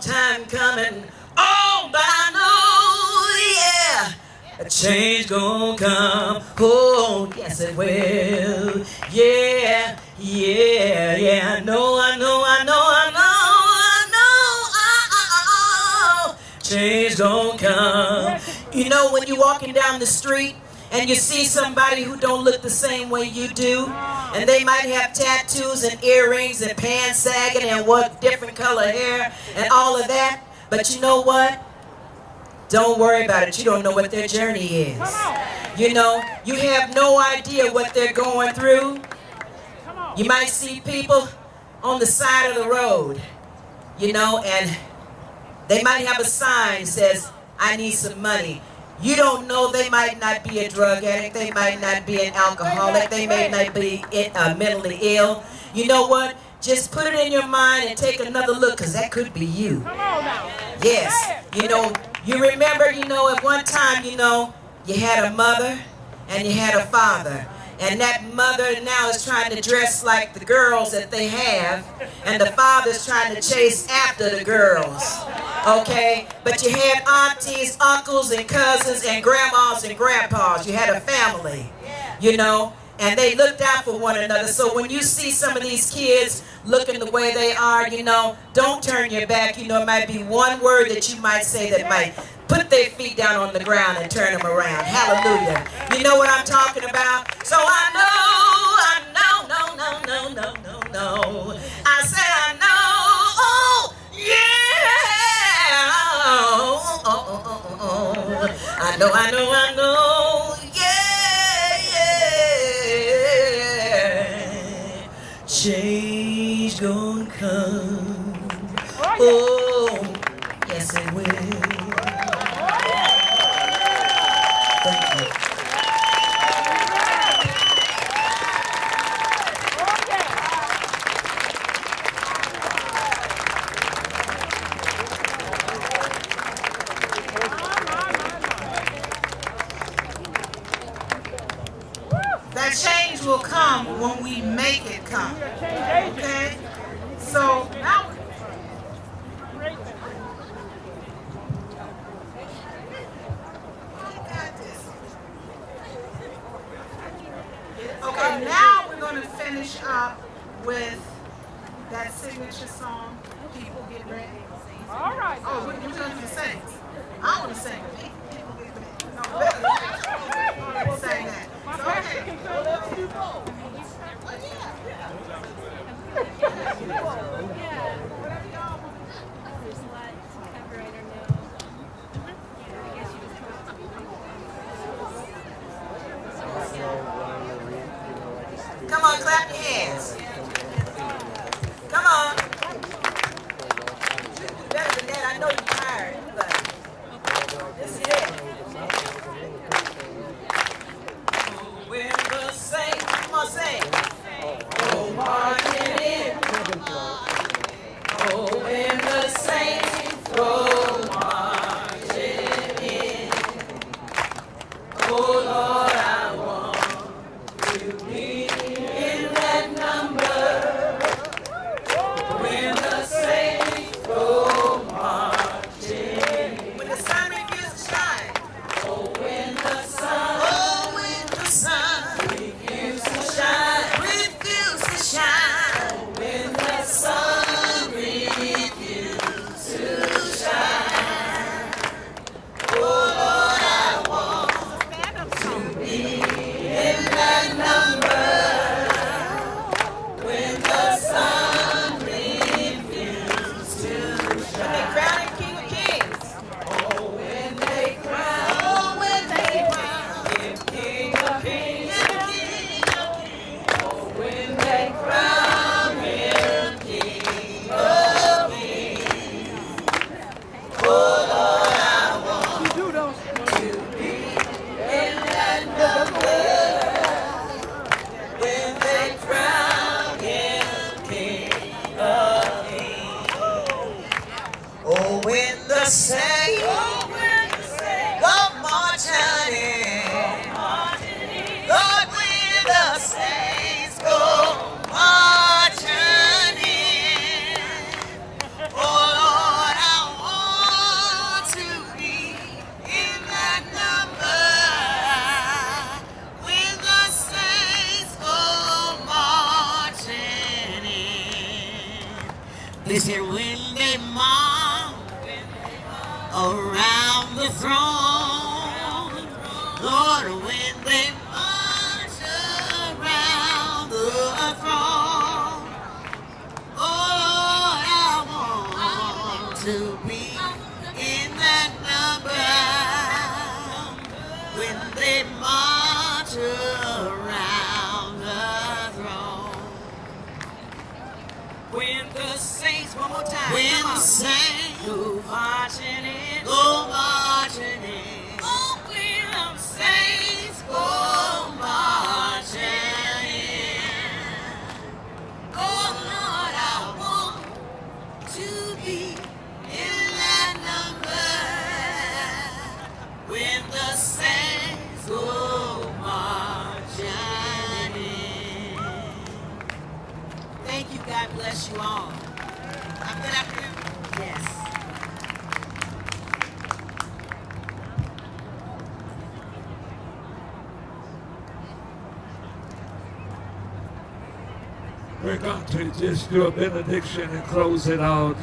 time coming. Oh, but I know, a change gonna come. Oh, yes it will. I know. Change gonna come. You know, when you're walking down the street and you see somebody who don't look the same way you do, and they might have tattoos and earrings and pants sagging and what different color hair and all of that, but you know what? Don't worry about it. You don't know what their journey is. You know, you have no idea what they're going through. You might see people on the side of the road, and they might have a sign that says, I need some money. You don't know, they might not be a drug addict, they might not be an alcoholic, they may not be mentally ill. You know what? Just put it in your mind and take another look, because that could be you. Yes. You remember, at one time, you had a mother and you had a father. And that mother now is trying to dress like the girls that they have, and the father's trying to chase after the girls. Okay? But you had aunties, uncles, and cousins, and grandmas and grandpas. You had a family, and they looked out for one another. So when you see some of these kids looking the way they are, don't turn your back. It might be one word that you might say that might put their feet down on the ground and turn them around. Hallelujah. You know what I'm talking about? So I know. I said I know. Oh, yeah. I know. change gonna come. Oh, yes it will. Thank you. That change will come when we make it come. Okay? So now okay, now we're going to finish up with that signature song. People get ready. All right. Oh, we're going to sing. I want to sing. People get ready. No, we'll sing that. So, okay. Come on, clap your hands. Come on. You do better than that. I know you're tired, but this is it. When the saints, come on, sing. Oh, marching in. Oh, when the saints go marching in. Oh, Lord, I want to be in that number. When the saints go marching in. When the sun begins to shine. Oh, when the sun. Oh, when the sun refuse to shine. Refuse to shine. Oh, when the sun refuse to shine. Oh, Lord, I want to be in that number. When the sun refuse to shine. When they crown him King of Kings. Oh, when they crown. Oh, when they crown him King of Kings. Oh, when they crown him King of Kings. Oh, Lord, I want to be in that number. When they crown him King of Kings. Oh, when the saints go marching in. Lord, when the saints go marching in. Oh, Lord, I want to be in that number. When the saints go marching in. This here when they march around the throne. Lord, when they march around the throne. Oh, Lord, I want to be in that number. When they march around the throne. When the saints, one more time. When the saints go marching in. Go marching in. Oh, when the saints go marching in. Oh, Lord, I want to be in that number. When the saints go marching in. Thank you. God bless you all. I'm good up here? Yes. We're going to just do a benediction and close it out.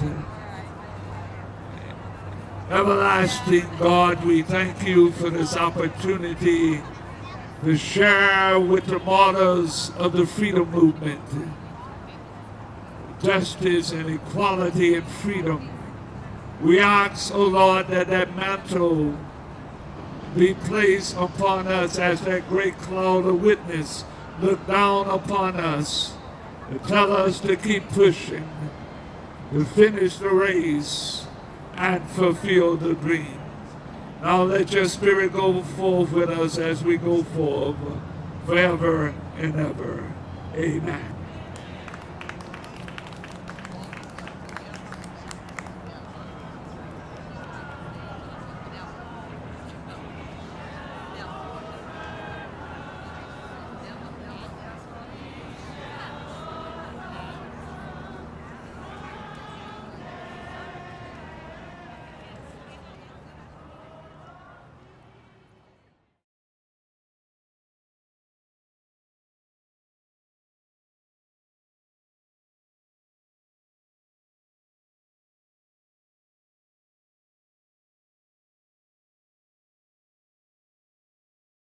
Everlasting God, we thank you for this opportunity to share with the martyrs of the freedom movement justice and equality and freedom. We ask, O Lord, that that mantle be placed upon us as that great cloud of witness look down upon us. Tell us to keep pushing, to finish the race, and fulfill the dream. Now let your spirit go forth with us as we go forth forever and ever. Amen.